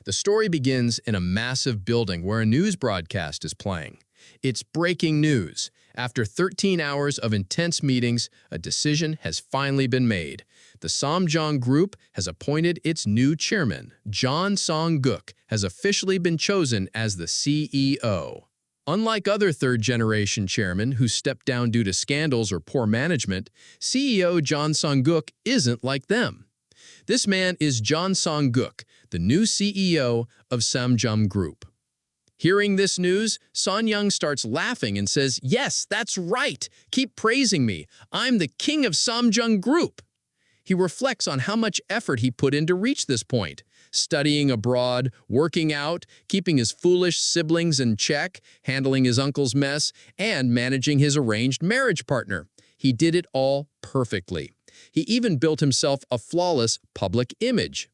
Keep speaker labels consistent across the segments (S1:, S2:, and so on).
S1: The story begins in a massive building where a news broadcast is playing. It's breaking news. After 13 hours of intense meetings, a decision has finally been made. The Samjong Group has appointed its new chairman. John Songuk has officially been chosen as the CEO. Unlike other third-generation chairmen who stepped down due to scandals or poor management, CEO John Songuk isn't like them. This man is John Songuk, the new CEO of Samjong Group. Hearing this news, Son-young starts laughing and says, "Yes, that's right. Keep praising me. I'm the king of Samjong Group." He reflects on how much effort he put in to reach this point, studying abroad, working out, keeping his foolish siblings in check, handling his uncle's mess, and managing his arranged marriage partner. He did it all perfectly. He even built himself a flawless public image.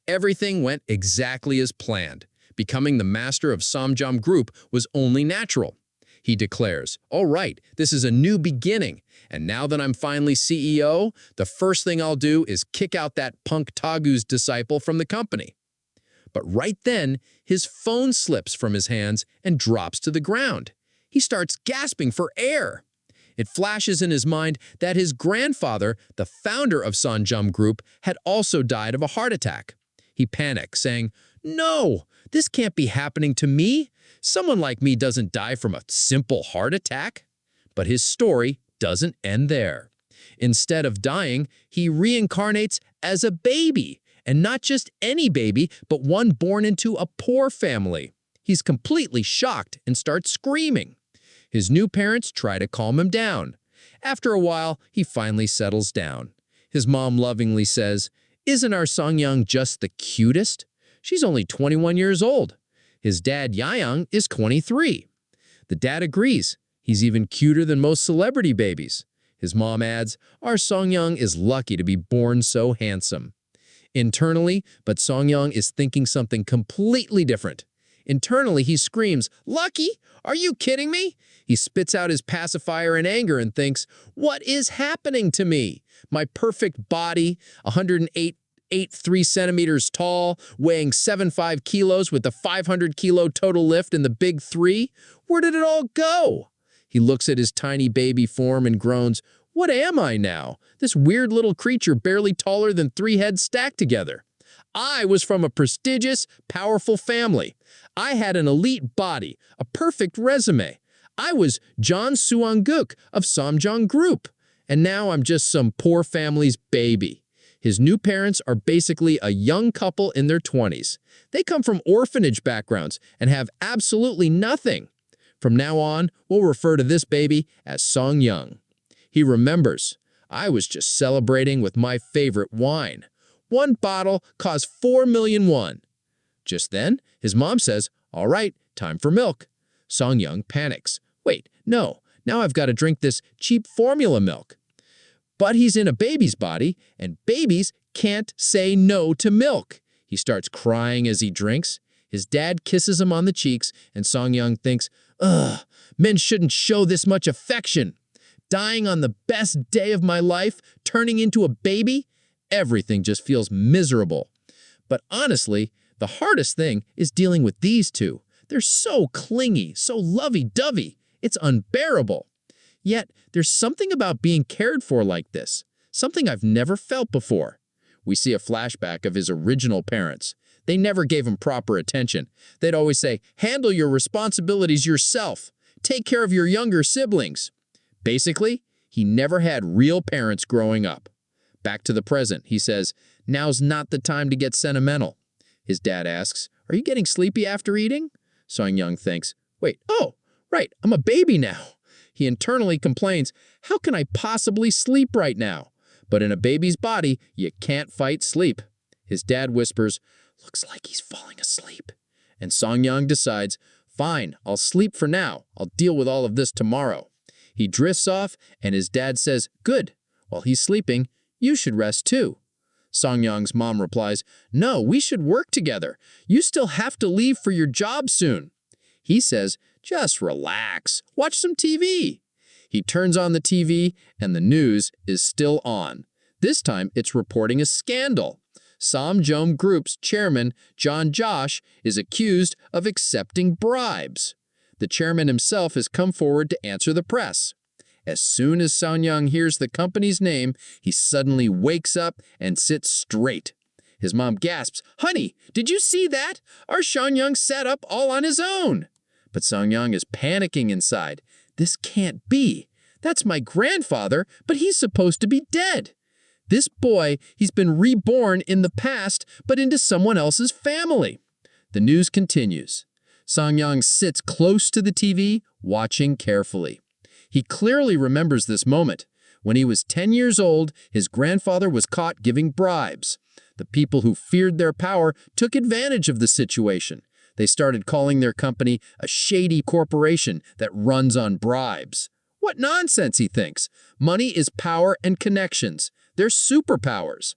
S1: Everything went exactly as planned. Becoming the master of Samjong Group was only natural. He declares, "All right, this is a new beginning, and now that I'm finally CEO, the first thing I'll do is kick out that punk Tagu's disciple from the company." But right then, his phone slips from his hands and drops to the ground. He starts gasping for air. It flashes in his mind that his grandfather, the founder of Samjong Group, had also died of a heart attack. He panics, saying, "No, this can't be happening to me. Someone like me doesn't die from a simple heart attack." But his story doesn't end there. Instead of dying, he reincarnates as a baby, and not just any baby, but one born into a poor family. He's completely shocked and starts screaming. His new parents try to calm him down. After a while, he finally settles down. His mom lovingly says, "Isn't our Songyoung just the cutest? She's only 21 years old." His dad, Yayoung, is 23. The dad agrees. He's even cuter than most celebrity babies. His mom adds, "Our Songyoung is lucky to be born so handsome." Internally, but Songyoung is thinking something completely different. Internally, he screams, "Lucky? Are you kidding me?" He spits out his pacifier in anger and thinks, "What is happening to me? My perfect body, 108.3 centimeters tall, weighing 75 kilos with a 500-kilo total lift in the big three? Where did it all go?" He looks at his tiny baby form and groans, "What am I now? This weird little creature barely taller than 3 heads stacked together. I was from a prestigious, powerful family. I had an elite body, a perfect resume. I was John Songuk of Samjong Group, and now I'm just some poor family's baby." His new parents are basically a young couple in their 20s. They come from orphanage backgrounds and have absolutely nothing. From now on, we'll refer to this baby as Songyoung. He remembers, "I was just celebrating with my favorite wine. One bottle cost 4 million won." Just then, his mom says, "All right, time for milk." Songyoung panics. "Wait, no, now I've got to drink this cheap formula milk." But he's in a baby's body, and babies can't say no to milk. He starts crying as he drinks. His dad kisses him on the cheeks, and Songyoung thinks, "Ugh, men shouldn't show this much affection. Dying on the best day of my life, turning into a baby? Everything just feels miserable." But honestly, the hardest thing is dealing with these two. They're so clingy, so lovey-dovey. It's unbearable. Yet, there's something about being cared for like this, something I've never felt before. We see a flashback of his original parents. They never gave him proper attention. They'd always say, "Handle your responsibilities yourself. Take care of your younger siblings." Basically, he never had real parents growing up. Back to the present, he says, "Now's not the time to get sentimental." His dad asks, "Are you getting sleepy after eating?" Songyoung thinks, "Wait, oh, right, I'm a baby now." He internally complains, "How can I possibly sleep right now?" But in a baby's body, you can't fight sleep. His dad whispers, "Looks like he's falling asleep." And Songyoung decides, "Fine, I'll sleep for now. I'll deal with all of this tomorrow." He drifts off, and his dad says, "Good. While he's sleeping, you should rest too." Songyoung's mom replies, "No, we should work together. You still have to leave for your job soon." He says, "Just relax. Watch some TV." He turns on the TV, and the news is still on. This time, it's reporting a scandal.
S2: Samjom Group's chairman, John Josh, is accused of accepting bribes. The chairman himself has come forward to answer the press. As soon as Sang-young hears the company's name, he suddenly wakes up and sits straight. His mom gasps, "Honey, did you see that? Our Sang-young sat up all on his own." But Sang-young is panicking inside. This can't be. That's my grandfather, but he's supposed to be dead. This boy, he's been reborn in the past, but into someone else's family. The news continues. Sang-young sits close to the TV, watching carefully. He clearly remembers this moment. When he was 10 years old, his grandfather was caught giving bribes. The people who feared their power took advantage of the situation. They started calling their company a shady corporation that runs on bribes. What nonsense, he thinks. Money is power and connections. They're superpowers.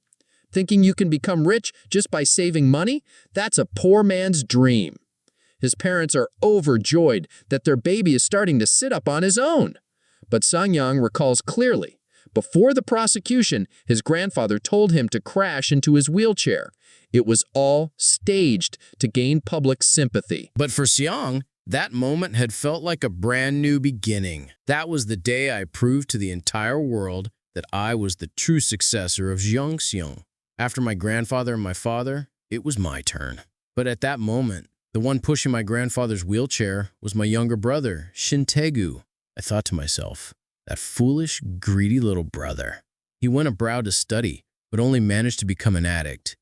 S2: Thinking you can become rich just by saving money? That's a poor man's dream. His parents are overjoyed that their baby is starting to sit up on his own. But Sang-young recalls clearly, before the prosecution, his grandfather told him to crash into his wheelchair. It was all staged to gain public sympathy.
S3: But for Seong, that moment had felt like a brand new beginning. That was the day I proved to the entire world that I was the true successor of Jeong-seong. After my grandfather and my father, it was my turn. But at that moment, the one pushing my grandfather's wheelchair was my younger brother, Shin Tae-gu. I thought to myself, that foolish, greedy little brother. He went abroad to study, but only managed to become an addict.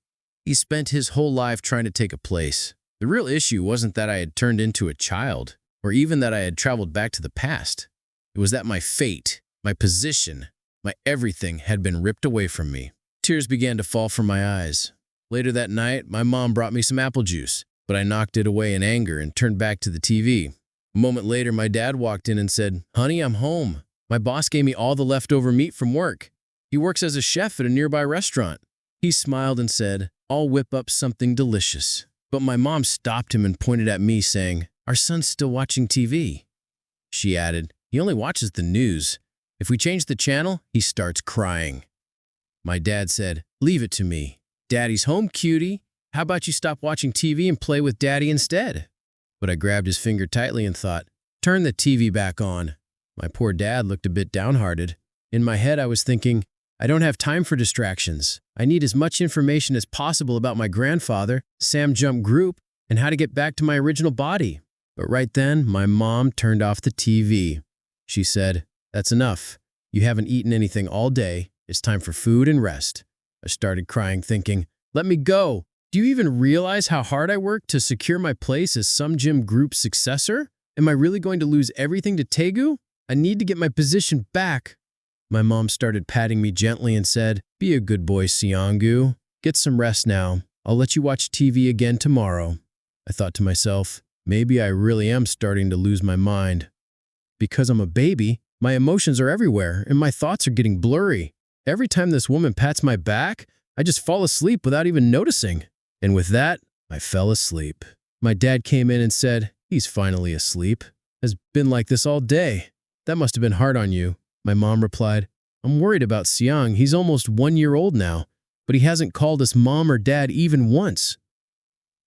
S3: He spent his whole life trying to take a place. The real issue wasn't that I had turned into a child, or even that I had traveled back to the past. It was that my fate, my position, my everything had been ripped away from me. Tears began to fall from my eyes. Later that night, my mom brought me some apple juice, but I knocked it away in anger and turned back to the TV. A moment later, my dad walked in and said, "Honey, I'm home. My boss gave me all the leftover meat from work. He works as a chef at a nearby restaurant." He smiled and said, "I'll whip up something delicious." But my mom stopped him and pointed at me, saying, "Our son's still watching TV." She added, "He only watches the news. If we change the channel, he starts crying." My dad said, "Leave it to me. Daddy's home, cutie. How about you stop watching TV and play with Daddy instead?" But I grabbed his finger tightly and thought, "Turn the TV back on." My poor dad looked a bit downhearted. In my head, I was thinking, I don't have time for distractions. I need as much information as possible about my grandfather, Samjum Group, and how to get back to my original body. But right then, my mom turned off the TV. She said, "That's enough. You haven't eaten anything all day. It's time for food and rest." I started crying, thinking, "Let me go. Do you even realize how hard I worked to secure my place as Samjum Group's successor? Am I really going to lose everything to Taegu? I need to get my position back." My mom started patting me gently and said, "Be a good boy, Seong-gu. Get some rest now. I'll let you watch TV again tomorrow." I thought to myself, maybe I really am starting to lose my mind. Because I'm a baby, my emotions are everywhere and my thoughts are getting blurry. Every time this woman pats my back, I just fall asleep without even noticing. And with that, I fell asleep. My dad came in and said, "He's finally asleep. Has been like this all day. That must have been hard on you." My mom replied, "I'm worried about Seong. He's almost 1 year old now, but he hasn't called us mom or dad even once.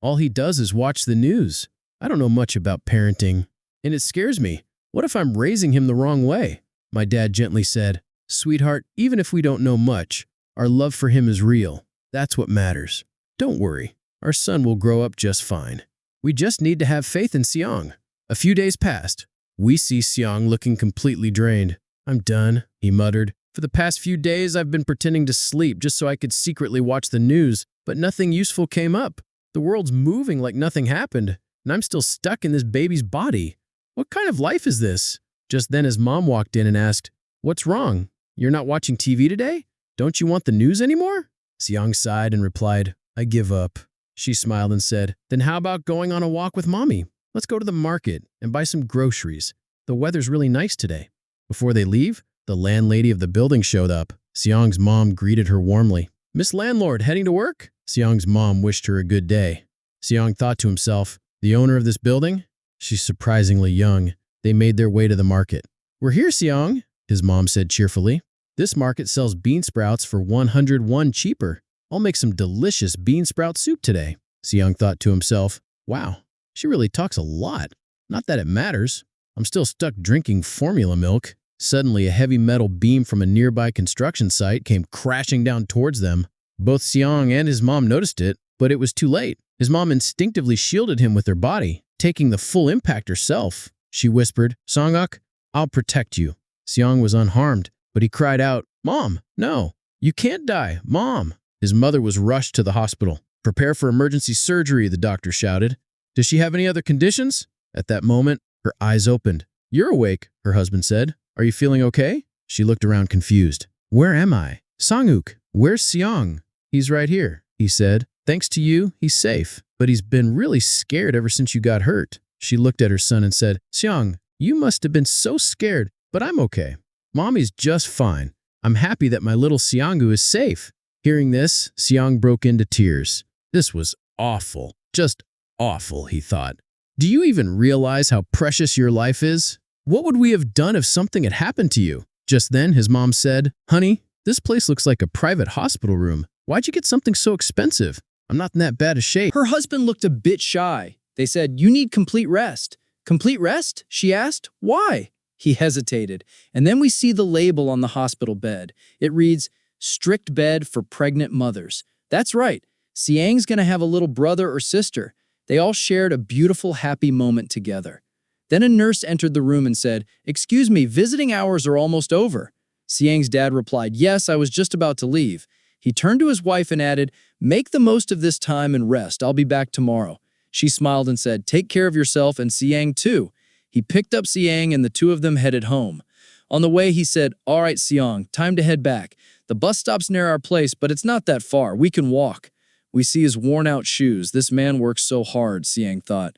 S3: All he does is watch the news. I don't know much about parenting, and it scares me. What if I'm raising him the wrong way?" My dad gently said, "Sweetheart, even if we don't know much, our love for him is real. That's what matters. Don't worry. Our son will grow up just fine. We just need to have faith in Seong." A few days passed. We see Seong looking completely drained. "I'm done," he muttered. "For the past few days, I've been pretending to sleep just so I could secretly watch the news, but nothing useful came up. The world's moving like nothing happened, and I'm still stuck in this baby's body. What kind of life is this?" Just then his mom walked in and asked, "What's wrong? You're not watching TV today? Don't you want the news anymore?" Seong sighed and replied, "I give up." She smiled and said, "Then how about going on a walk with Mommy? Let's go to the market and buy some groceries. The weather's really nice today." Before they leave, the landlady of the building showed up. Seong's mom greeted her warmly. "Miss Landlord, heading to work?" Seong's mom wished her a good day. Seong thought to himself, "The owner of this building? She's surprisingly young." They made their way to the market. "We're here, Seong," his mom said cheerfully. "This market sells bean sprouts for 101 cheaper. I'll make some delicious bean sprout soup today. Seong thought to himself, wow, she really talks a lot. Not that it matters. I'm still stuck drinking formula milk. Suddenly, a heavy metal beam from a nearby construction site came crashing down towards them. Both Seong and his mom noticed it, but it was too late. His mom instinctively shielded him with her body, taking the full impact herself. She whispered, Songuk, I'll protect you. Seong was unharmed, but he cried out, Mom, no, you can't die, Mom. His mother was rushed to the hospital. Prepare for emergency surgery, the doctor shouted. Does she have any other conditions? At that moment, her eyes opened. You're awake, her husband said. Are you feeling okay? She looked around confused. Where am I? Songuk, where's Seong? He's right here, he said. Thanks to you, he's safe. But he's been really scared ever since you got hurt. She looked at her son and said, Seong, you must have been so scared, but I'm okay. Mommy's just fine. I'm happy that my little Seongu is safe. Hearing this, Seong broke into tears. This was awful. Just awful, he thought. Do you even realize how precious your life is? What would we have done if something had happened to you? Just then, his mom said, Honey, this place looks like a private hospital room. Why'd you get something so expensive? I'm not in that bad a shape.
S4: Her husband looked a bit shy. They said, You need complete rest. Complete rest? She asked. Why? He hesitated. And then we see the label on the hospital bed. It reads, Strict bed for pregnant mothers. That's right. Siang's gonna have a little brother or sister. They all shared a beautiful, happy moment together. Then a nurse entered the room and said, Excuse me, visiting hours are almost over. Siang's dad replied, Yes, I was just about to leave. He turned to his wife and added, Make the most of this time and rest. I'll be back tomorrow. She smiled and said, Take care of yourself and Siang too. He picked up Siang and the two of them headed home. On the way, he said, All right, Siang, time to head back. The bus stop's near our place, but it's not that far. We can walk. We see his worn-out shoes. This man works so hard, Siang thought.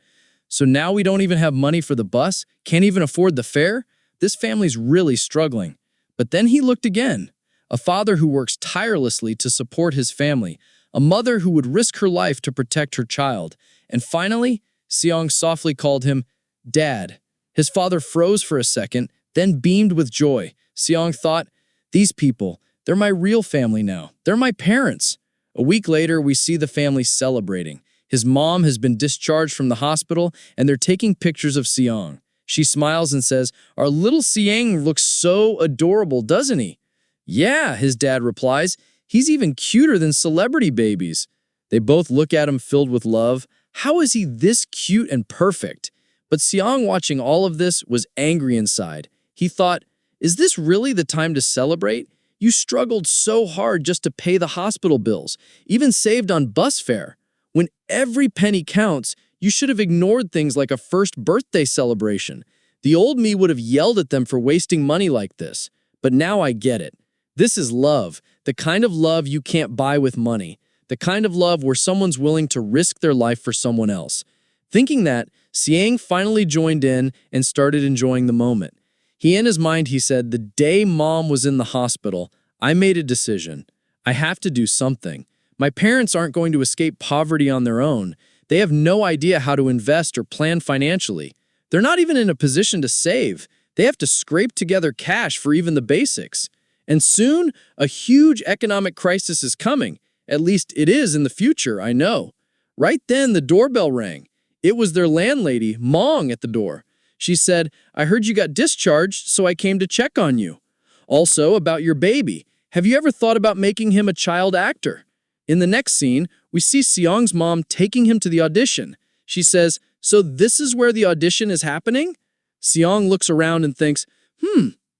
S4: So now we don't even have money for the bus? Can't even afford the fare? This family's really struggling. But then he looked again. A father who works tirelessly to support his family. A mother who would risk her life to protect her child. And finally, Siang softly called him, Dad. His father froze for a second, then beamed with joy. Siang thought, These people, they're my real family now. They're my parents. A week later, we see the family celebrating. His mom has been discharged from the hospital, and they're taking pictures of Siang. She smiles and says, Our little Siang looks so adorable, doesn't he? Yeah, his dad replies. He's even cuter than celebrity babies. They both look at him filled with love. How is he this cute and perfect? But Siang, watching all of this, was angry inside. He thought, Is this really the time to celebrate? You struggled so hard just to pay the hospital bills, even saved on bus fare. When every penny counts, you should have ignored things like a first birthday celebration. The old me would have yelled at them for wasting money like this. But now I get it. This is love, the kind of love you can't buy with money, the kind of love where someone's willing to risk their life for someone else. Thinking that, Siang finally joined in and started enjoying the moment. In his mind, he said, The day Mom was in the hospital, I made a decision. I have to do something. My parents aren't going to escape poverty on their own. They have no idea how to invest or plan financially. They're not even in a position to save. They have to scrape together cash for even the basics. And soon, a huge economic crisis is coming. At least it is in the future, I know. Right then, the doorbell rang. It was their landlady, Mong, at the door. She said, I heard you got discharged, so I came to check on you. Also, about your baby. Have you ever thought about making him a child actor? In the next scene, we see Siang's mom taking him to the audition. She says, So this is where the audition is happening? Siang looks around and thinks,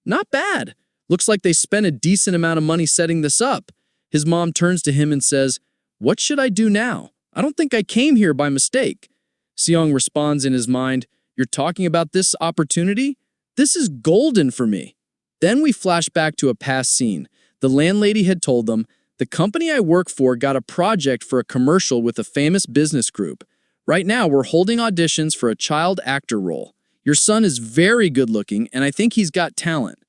S4: not bad. Looks like they spent a decent amount of money setting this up. His mom turns to him and says, What should I do now? I don't think I came here by mistake. Siang responds in his mind, You're talking about this opportunity? This is golden for me. Then we flash back to a past scene. The landlady had told them, The company I work for got a project for a commercial with a famous business group. Right now, we're holding auditions for a child actor role. Your son is very good looking, and I think he's got talent.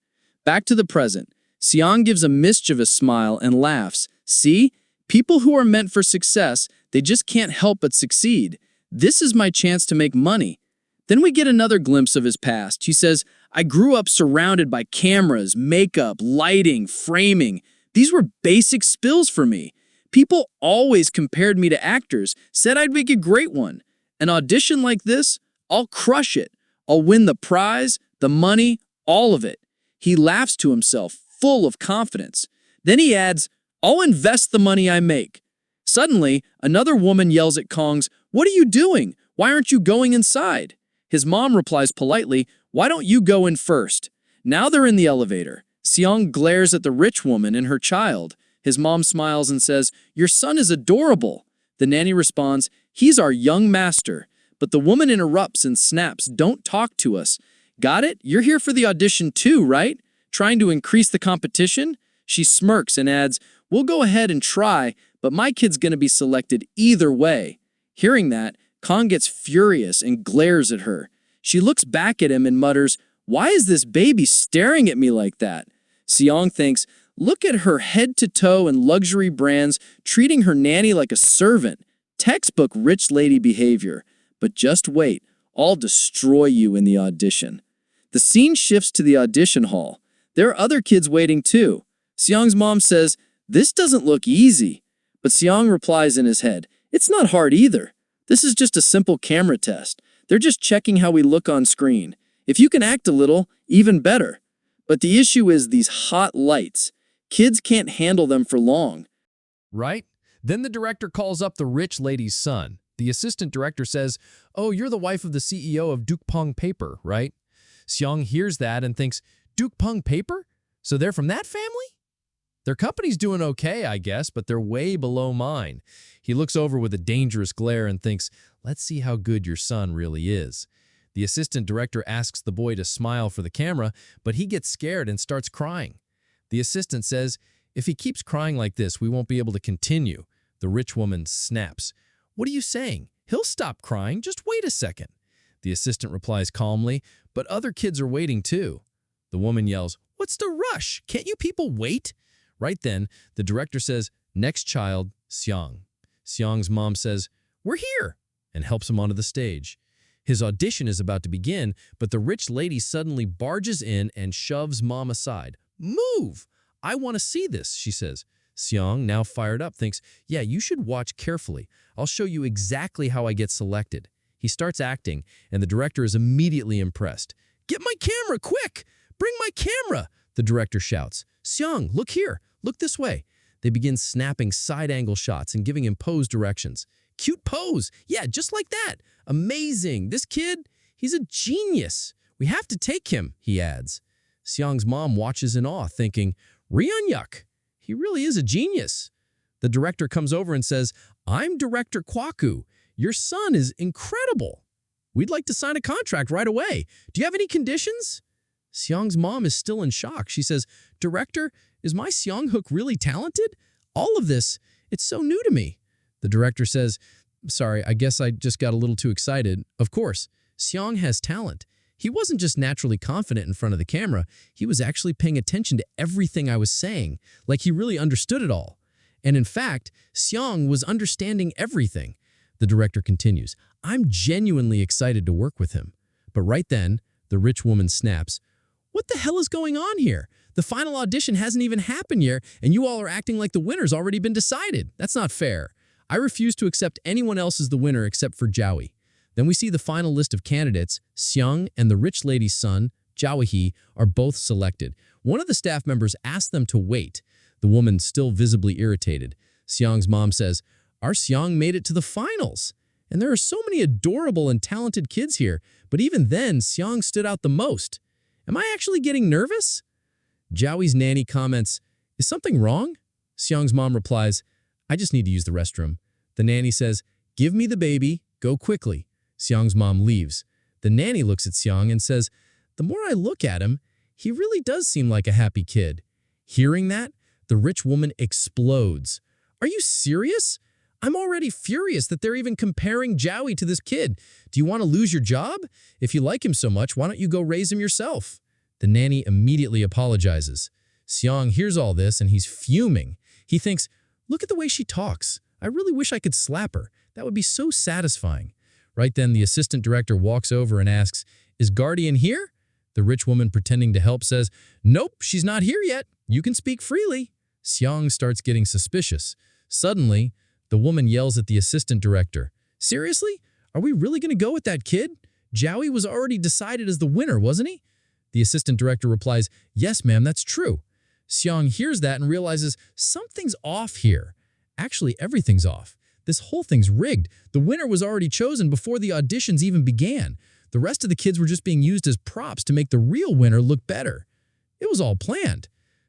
S4: Back to the present. Siang gives a mischievous smile and laughs. See? People who are meant for success, they just can't help but succeed. This is my chance to make money. Then we get another glimpse of his past. He says, I grew up surrounded by cameras, makeup, lighting, framing. These were basic skills for me. People always compared me to actors, said I'd make a great one. An audition like this, I'll crush it. I'll win the prize, the money, all of it. He laughs to himself, full of confidence. Then he adds, I'll invest the money I make. Suddenly, another woman yells at Kongs, "What are you doing? Why aren't you going inside?" His mom replies politely, "Why don't you go in first?" Now they're in the elevator. Seong glares at the rich woman and her child. His mom smiles and says, "Your son is adorable." The nanny responds, "He's our young master." But the woman interrupts and snaps, "Don't talk to us." "Got it? You're here for the audition too, right? Trying to increase the competition?" She smirks and adds, "We'll go ahead and try, but my kid's gonna be selected either way." Hearing that, Kong gets furious and glares at her. She looks back at him and mutters, "Why is this baby staring at me like that?" Seong thinks, "Look at her head to toe in luxury brands, treating her nanny like a servant. Textbook rich lady behavior. But just wait, I'll destroy you in the audition." The scene shifts to the audition hall. There are other kids waiting too. Seong's mom says, "This doesn't look easy." But Seong replies in his head, "It's not hard either. This is just a simple camera test. They're just checking how we look on screen. If you can act a little, even better." But the issue is these hot lights. Kids can't handle them for long.
S1: Right? Then the director calls up the rich lady's son. The assistant director says, "Oh, you're the wife of the CEO of Dukpong Paper, right?" Seong hears that and thinks, "Dukpong Paper? So they're from that family? Their company's doing okay, I guess, but they're way below mine." He looks over with a dangerous glare and thinks, "Let's see how good your son really is." The assistant director asks the boy to smile for the camera, but he gets scared and starts crying. The assistant says, "If he keeps crying like this, we won't be able to continue." The rich woman snaps, "What are you saying? He'll stop crying. Just wait a second." The assistant replies calmly, "But other kids are waiting too." The woman yells, "What's the rush? Can't you people wait?" Right then, the director says, "Next child, Seong." Seong's mom says, "We're here," and helps him onto the stage. His audition is about to begin, but the rich lady suddenly barges in and shoves mom aside. "Move! I want to see this," she says. Seong, now fired up, thinks, "Yeah, you should watch carefully. I'll show you exactly how I get selected." He starts acting, and the director is immediately impressed. "Get my camera, quick! Bring my camera!" the director shouts. "Seong, look here. Look this way." They begin snapping side-angle shots and giving him pose directions. "Cute pose! Yeah, just like that! Amazing! This kid, he's a genius! We have to take him," he adds. Seong's mom watches in awe, thinking, "Ryunyuk, he really is a genius." The director comes over and says, "I'm Director Kwaku. Your son is incredible. We'd like to sign a contract right away. Do you have any conditions?" Seong's mom is still in shock. She says, "Director, is my Seong-hook really talented? All of this, it's so new to me." The director says, "Sorry, I guess I just got a little too excited. Of course, Seong has talent. He wasn't just naturally confident in front of the camera. He was actually paying attention to everything I was saying, like he really understood it all. And in fact, Seong was understanding everything." The director continues, "I'm genuinely excited to work with him." But right then, the rich woman snaps, "What the hell is going on here? The final audition hasn't even happened yet, and you all are acting like the winner's already been decided. That's not fair. I refuse to accept anyone else as the winner except for Jowie." Then we see the final list of candidates. Seong and the rich lady's son, Jowie, are both selected. One of the staff members asks them to wait. The woman still visibly irritated. Seong's mom says, "Our Seong made it to the finals. And there are so many adorable and talented kids here, but even then, Seong stood out the most. Am I actually getting nervous?" Jowie's nanny comments, "Is something wrong?" Seong's mom replies, "I just need to use the restroom." The nanny says, "Give me the baby. Go quickly." Seong's mom leaves. The nanny looks at Seong and says, "The more I look at him, he really does seem like a happy kid." Hearing that, the rich woman explodes. "Are you serious? I'm already furious that they're even comparing Jowie to this kid. Do you want to lose your job? If you like him so much, why don't you go raise him yourself?" The nanny immediately apologizes. Seong hears all this and he's fuming. He thinks, "Look at the way she talks. I really wish I could slap her. That would be so satisfying." Right then, the assistant director walks over and asks, "Is Guardian here?" The rich woman, pretending to help, says, "Nope, she's not here yet. You can speak freely." Seong starts getting suspicious.
S3: Suddenly, the woman yells at the assistant director, "Seriously? Are we really going to go with that kid? Joey was already decided as the winner, wasn't he?" The assistant director replies, "Yes, ma'am, that's true." Seong hears that and realizes something's off here. Actually, everything's off. This whole thing's rigged. The winner was already chosen before the auditions even began. The rest of the kids were just being used as props to make the real winner look better. It was all planned.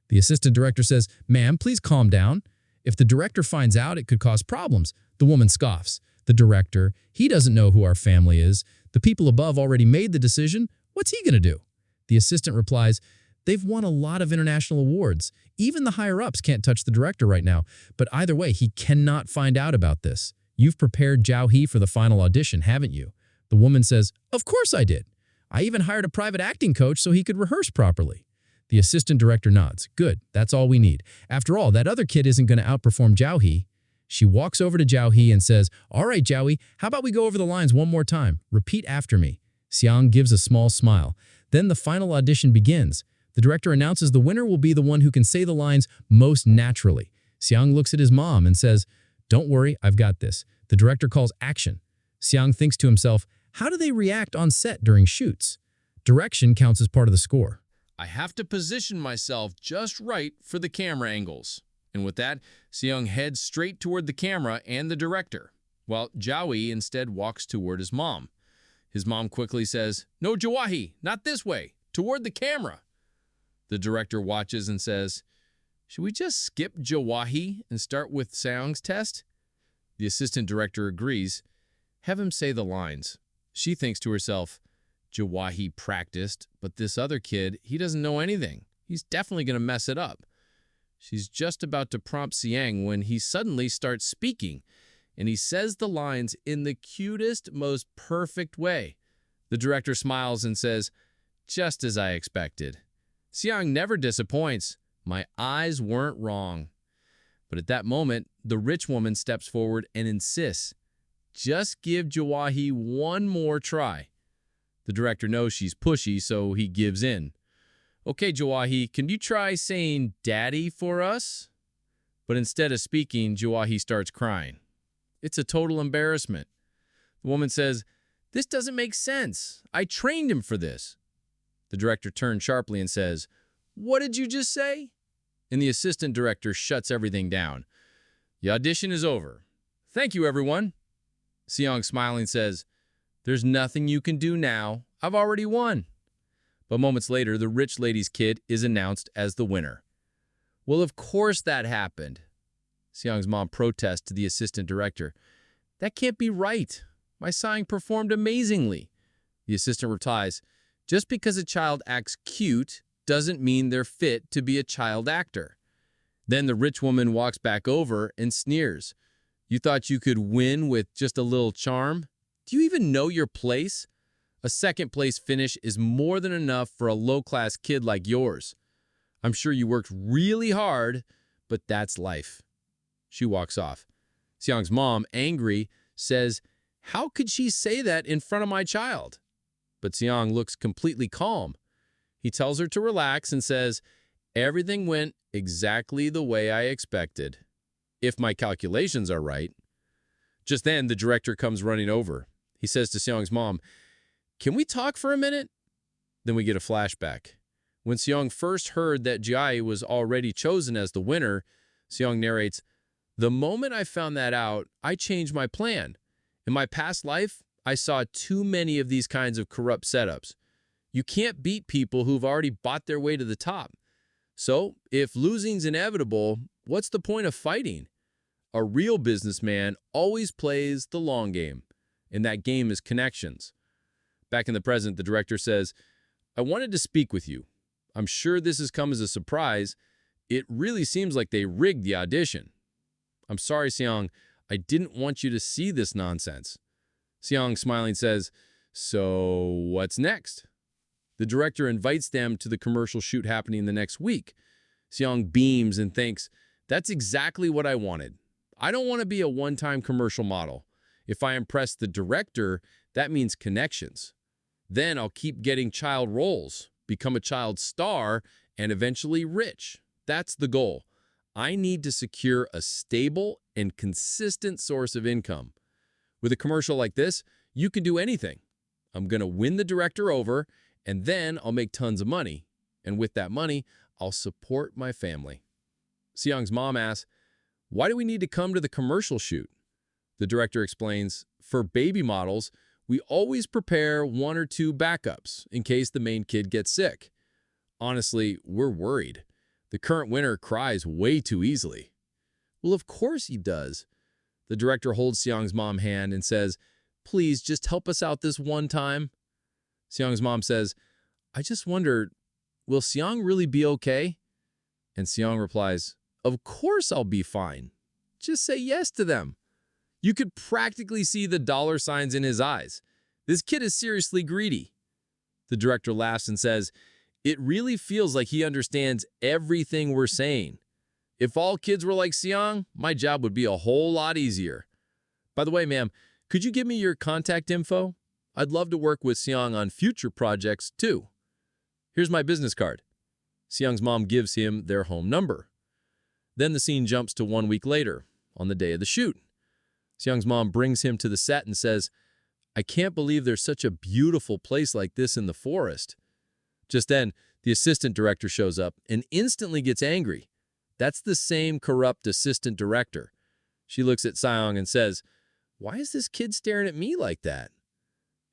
S3: The assistant director says, "Ma'am, please calm down. If the director finds out, it could cause problems." The woman scoffs. "The director, he doesn't know who our family is. The people above already made the decision. What's he going to do?" The assistant replies, "They've won a lot of international awards. Even the higher-ups can't touch the director right now. But either way, he cannot find out about this. You've prepared Zhao He for the final audition, haven't you?" The woman says, "Of course I did. I even hired a private acting coach so he could rehearse properly." The assistant director nods. "Good, that's all we need. After all, that other kid isn't going to outperform Zhao He." She walks over to Zhao He and says, "All right, Zhao He, how about we go over the lines one more time? Repeat after me." Xiang gives a small smile. Then the final audition begins. The director announces the winner will be the one who can say the lines most naturally. Xiang looks at his mom and says, "Don't worry, I've got this." The director calls action. Xiang thinks to himself, how do they react on set during shoots? Direction counts as part of the score.
S1: I have to position myself just right for the camera angles. And with that, Seong heads straight toward the camera and the director, while Joey instead walks toward his mom. His mom quickly says, "No, Joahi, not this way, toward the camera." The director watches and says, "Should we just skip Joahi and start with Seong's test?" The assistant director agrees. Have him say the lines. She thinks to herself, Joahi practiced, but this other kid, he doesn't know anything. He's definitely going to mess it up. She's just about to prompt Siang when he suddenly starts speaking, and he says the lines in the cutest, most perfect way. The director smiles and says, "Just as I expected." Siang never disappoints. My eyes weren't wrong. But at that moment, the rich woman steps forward and insists, "Just give Joahi one more try." The director knows she's pushy, so he gives in. "Okay, Joahi, can you try saying daddy for us?" But instead of speaking, Joahi starts crying. It's a total embarrassment. The woman says, "This doesn't make sense. I trained him for this." The director turns sharply and says, "What did you just say?" And the assistant director shuts everything down. "The audition is over. Thank you, everyone." Seong smiling says, "There's nothing you can do now. I've already won." But moments later, the rich lady's kid is announced as the winner. "Well, of course that happened." Seong's mom protests to the assistant director. "That can't be right. My Seong performed amazingly." The assistant replies, "Just because a child acts cute doesn't mean they're fit to be a child actor." Then the rich woman walks back over and sneers. "You thought you could win with just a little charm? Do you even know your place? A second-place finish is more than enough for a low-class kid like yours. I'm sure you worked really hard, but that's life." She walks off. Seong's mom, angry, says, "How could she say that in front of my child?" But Seong looks completely calm. He tells her to relax and says, "Everything went exactly the way I expected, if my calculations are right." Just then, the director comes running over. He says to Seong's mom, "Can we talk for a minute?" Then we get a flashback. When Seong first heard that Jai was already chosen as the winner, Seong narrates, "The moment I found that out, I changed my plan. In my past life, I saw too many of these kinds of corrupt setups. You can't beat people who've already bought their way to the top. So, if losing's inevitable, what's the point of fighting? A real businessman always plays the long game, and that game is connections." Back in the present, the director says, "I wanted to speak with you. I'm sure this has come as a surprise. It really seems like they rigged the audition." "I'm sorry, Seong. I didn't want you to see this nonsense." Seong, smiling, says, "So what's next?" The director invites them to the commercial shoot happening the next week. Seong beams and thinks, "That's exactly what I wanted. I don't want to be a one-time commercial model. If I impress the director, that means connections. Then I'll keep getting child roles, become a child star, and eventually rich. That's the goal.
S5: I need to secure a stable and consistent source of income. With a commercial like this, you can do anything. I'm going to win the director over, and then I'll make tons of money. And with that money, I'll support my family. Seong's mom asks, why do we need to come to the commercial shoot? The director explains, for baby models, we always prepare 1 or 2 backups in case the main kid gets sick. Honestly, we're worried. The current winner cries way too easily. Well, of course he does. The director holds Seong's mom's hand and says, please just help us out this one time. Seong's mom says, I just wonder, will Seong really be okay? And Seong replies, of course I'll be fine. Just say yes to them. You could practically see the dollar signs in his eyes. This kid is seriously greedy. The director laughs and says, it really feels like he understands everything we're saying. If all kids were like Seong, my job would be a whole lot easier. By the way, ma'am, could you give me your contact info? I'd love to work with Seong on future projects, too. Here's my business card. Seong's mom gives him their home number. Then the scene jumps to 1 week later, on the day of the shoot. Seong's mom brings him to the set and says, I can't believe there's such a beautiful place like this in the forest. Just then, the assistant director shows up and instantly gets angry. That's the same corrupt assistant director. She looks at Seong and says, why is this kid staring at me like that?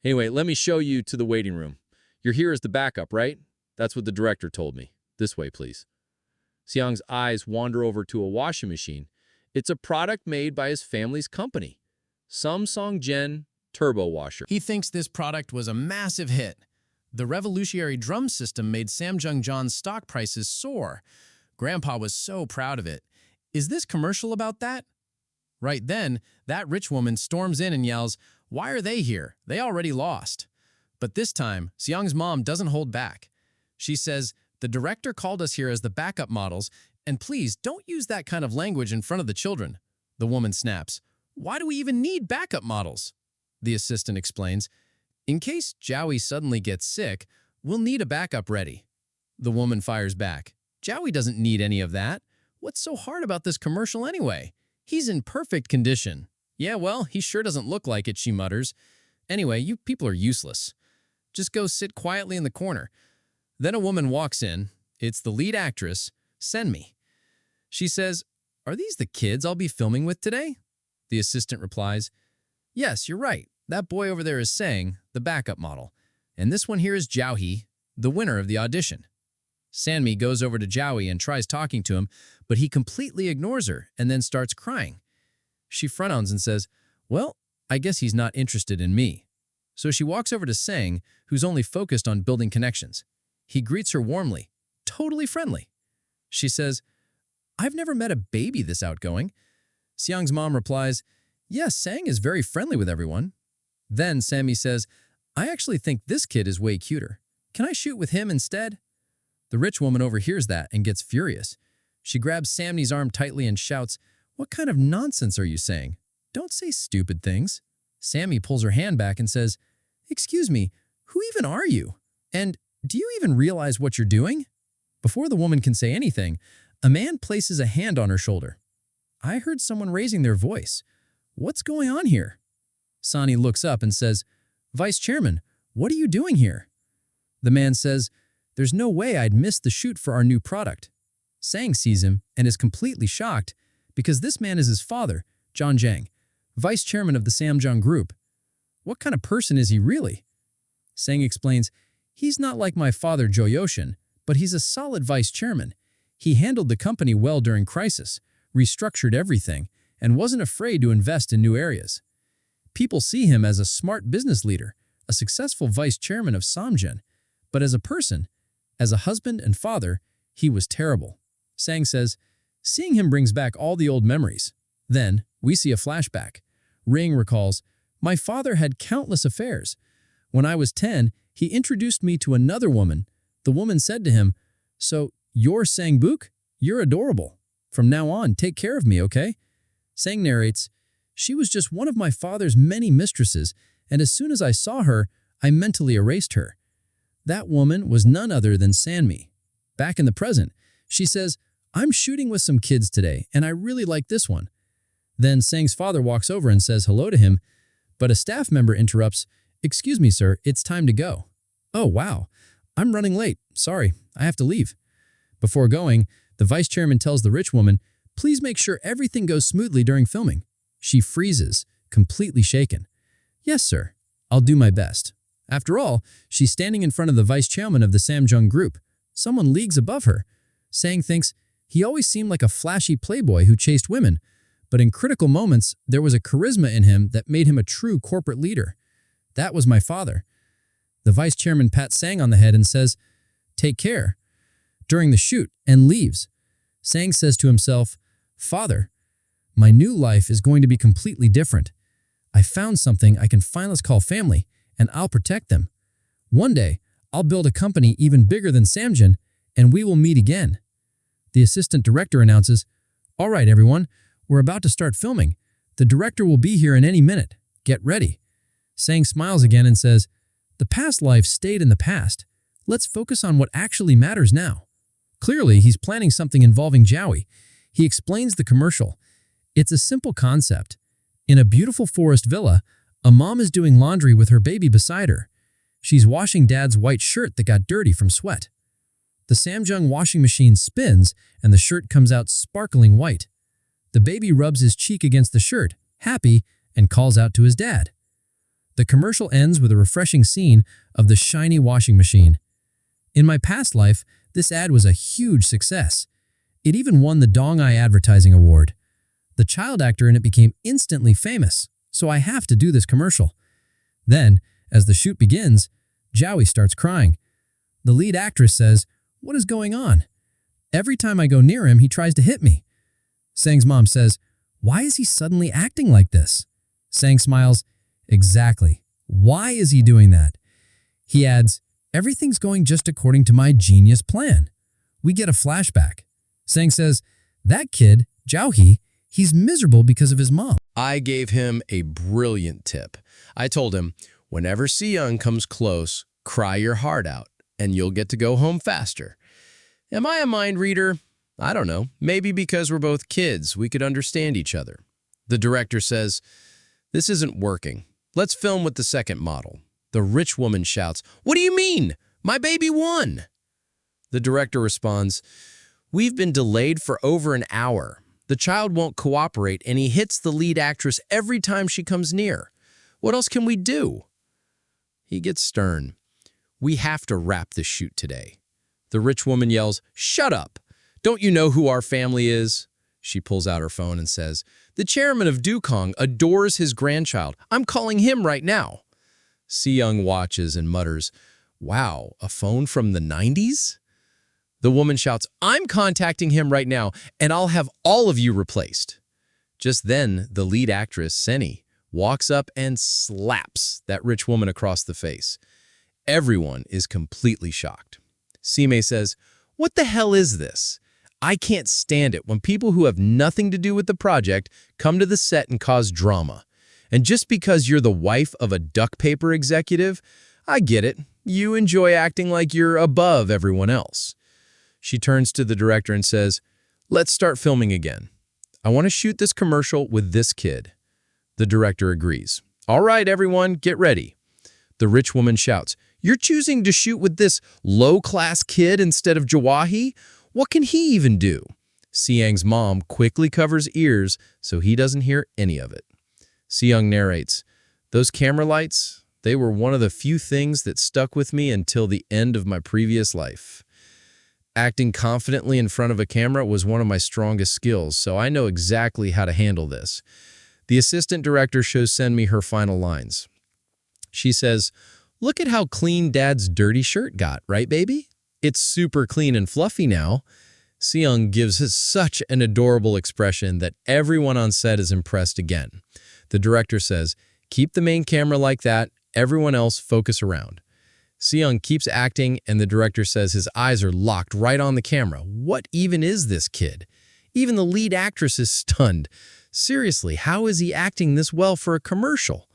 S5: Anyway, let me show you to the waiting room. You're here as the backup, right? That's what the director told me. This way, please. Seong's eyes wander over to a washing machine. It's a product made by his family's company, Samsung Turbo Washer.
S3: He thinks this product was a massive hit. The revolutionary drum system made Samjung John's stock prices soar. Grandpa was so proud of it. Is this commercial about that? Right then, that rich woman storms in and yells, why are they here? They already lost. But this time, Seong's mom doesn't hold back. She says, the director called us here as the backup models, and please don't use that kind of language in front of the children. The woman snaps, why do we even need backup models? The assistant explains, in case Jowie suddenly gets sick, we'll need a backup ready. The woman fires back, Jowie doesn't need any of that. What's so hard about this commercial anyway? He's in perfect condition. Yeah, well, he sure doesn't look like it, she mutters. Anyway, you people are useless. Just go sit quietly in the corner. Then a woman walks in. It's the lead actress, Senmi. She says, are these the kids I'll be filming with today? The assistant replies, yes, you're right. That boy over there is Sang, the backup model. And this one here is Jowie, the winner of the audition. Sanmi goes over to Jowie and tries talking to him, but he completely ignores her and then starts crying. She frowns and says, well, I guess he's not interested in me. So she walks over to Sang, who's only focused on building connections. He greets her warmly, totally friendly. She says, I've never met a baby this outgoing. Seong's mom replies, yes, Sang is very friendly with everyone. Then Sammy says, I actually think this kid is way cuter. Can I shoot with him instead? The rich woman overhears that and gets furious. She grabs Samney's arm tightly and shouts, what kind of nonsense are you saying? Don't say stupid things. Sammy pulls her hand back and says, excuse me, who even are you? And do you even realize what you're doing? Before the woman can say anything, a man places a hand on her shoulder. I heard someone raising their voice. What's going on here? Sani looks up and says, Vice Chairman, what are you doing here? The man says, there's no way I'd miss the shoot for our new product. Sang sees him and is completely shocked because this man is his father, John Jang, Vice Chairman of the Samjung Group. What kind of person is he really? Sang explains, he's not like my father Jo Yoshin, but he's a solid vice chairman. He handled the company well during crisis, restructured everything, and wasn't afraid to invest in new areas. People see him as a smart business leader, a successful vice chairman of Samjun, but as a person, as a husband and father, he was terrible. Sang says, seeing him brings back all the old memories. Then, we see a flashback. Ring recalls, my father had countless affairs. When I was 10, he introduced me to another woman. The woman said to him, so, you're Sang Book? You're adorable. From now on, take care of me, okay? Sang narrates, she was just one of my father's many mistresses, and as soon as I saw her, I mentally erased her. That woman was none other than Sanmi. Back in the present, she says, I'm shooting with some kids today, and I really like this one. Then Sang's father walks over and says hello to him, but a staff member interrupts, "Excuse me, sir, it's time to go." "Oh, wow. I'm running late. Sorry, I have to leave." Before going, the vice chairman tells the rich woman, "Please make sure everything goes smoothly during filming." She freezes, completely shaken. "Yes, sir. I'll do my best." After all, she's standing in front of the vice chairman of the Samjung group, someone leagues above her. Sang thinks he always seemed like a flashy playboy who chased women, but in critical moments, there was a charisma in him that made him a true corporate leader. That was my father. The vice chairman pats Sang on the head and says, "Take care," during the shoot, and leaves. Sang says to himself, "Father, my new life is going to be completely different. I found something I can finally call family, and I'll protect them. One day, I'll build a company even bigger than Samjin, and we will meet again." The assistant director announces, "All right, everyone, we're about to start filming. The director will be here in any minute. Get ready." Sang smiles again and says, "The past life stayed in the past. Let's focus on what actually matters now." Clearly, he's planning something involving Jowie. He explains the commercial. It's a simple concept. In a beautiful forest villa, a mom is doing laundry with her baby beside her. She's washing dad's white shirt that got dirty from sweat. The Samjung washing machine spins and the shirt comes out sparkling white. The baby rubs his cheek against the shirt, happy, and calls out to his dad. The commercial ends with a refreshing scene of the shiny washing machine. In my past life, this ad was a huge success. It even won the Dong Eye Advertising Award. The child actor in it became instantly famous, so I have to do this commercial. Then, as the shoot begins, Jowie starts crying. The lead actress says, "What is going on? Every time I go near him, he tries to hit me." Sang's mom says, "Why is he suddenly acting like this?" Sang smiles, "Exactly. Why is he doing that?" He adds, "Everything's going just according to my genius plan." We get a flashback. Sang says, "That kid, Jowie, he's miserable because of his mom."
S1: I gave him a brilliant tip. I told him, whenever Seyoung comes close, cry your heart out, and you'll get to go home faster. Am I a mind reader? I don't know. Maybe because we're both kids, we could understand each other. The director says, "This isn't working. Let's film with the second model." The rich woman shouts, "What do you mean? My baby won!" The director responds, "We've been delayed for over an hour. The child won't cooperate, and he hits the lead actress every time she comes near. What else can we do?" He gets stern. "We have to wrap this shoot today." The rich woman yells, "Shut up! Don't you know who our family is?" She pulls out her phone and says, "The chairman of Dukong adores his grandchild. I'm calling him right now." Seyoung watches and mutters, "Wow, a phone from the 90s? The woman shouts, "I'm contacting him right now, and I'll have all of you replaced." Just then, the lead actress, Seni, walks up and slaps that rich woman across the face. Everyone is completely shocked. Sime says, "What the hell is this? I can't stand it when people who have nothing to do with the project come to the set and cause drama. And just because you're the wife of a duck paper executive, I get it. You enjoy acting like you're above everyone else." She turns to the director and says, "Let's start filming again. I want to shoot this commercial with this kid." The director agrees. "All right, everyone, get ready." The rich woman shouts, "You're choosing to shoot with this low-class kid instead of Jawahi? What can he even do?" Seyoung's mom quickly covers ears so he doesn't hear any of it. Seyoung narrates, "Those camera lights, they were one of the few things that stuck with me until the end of my previous life. Acting confidently in front of a camera was one of my strongest skills, so I know exactly how to handle this." The assistant director shows Senmi her final lines. She says, "Look at how clean Dad's dirty shirt got, right, baby? It's super clean and fluffy now." Seyoung gives us such an adorable expression that everyone on set is impressed again. The director says, "Keep the main camera like that, everyone else focus around." Seyoung keeps acting, and the director says his eyes are locked right on the camera. What even is this kid? Even the lead actress is stunned. Seriously, how is he acting this well for a commercial?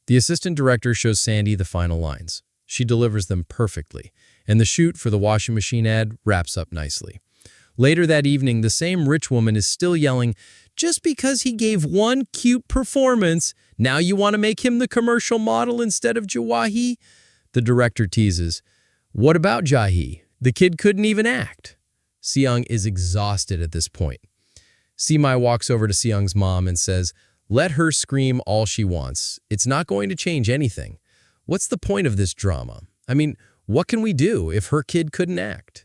S1: The assistant director shows Sandy the final lines. She delivers them perfectly, and the shoot for the washing machine ad wraps up nicely.
S3: Later that evening, the same rich woman is still yelling, "Just because he gave one cute performance, now you want to make him the commercial model instead of Jawahi?" The director teases, "What about Jahi? The kid couldn't even act." Seong is exhausted at this point. Simai walks over to Seong's mom and says, "Let her scream all she wants. It's not going to change anything. What's the point of this drama? I mean, what can we do if her kid couldn't act?"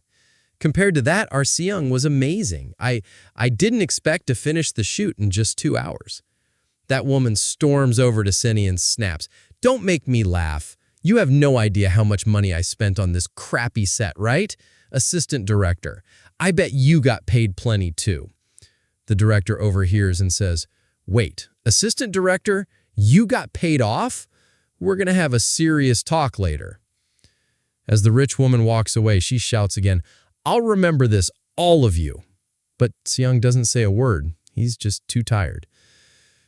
S3: Compared to that, our Seong was amazing. I didn't expect to finish the shoot in just 2 hours. That woman storms over to Seni and snaps, "Don't make me laugh. You have no idea how much money I spent on this crappy set, right? Assistant director, I bet you got paid plenty too." The director overhears and says, "Wait, assistant director, you got paid off? We're going to have a serious talk later." As the rich woman walks away, she shouts again, "I'll remember this, all of you." But Seong doesn't say a word. He's just too tired.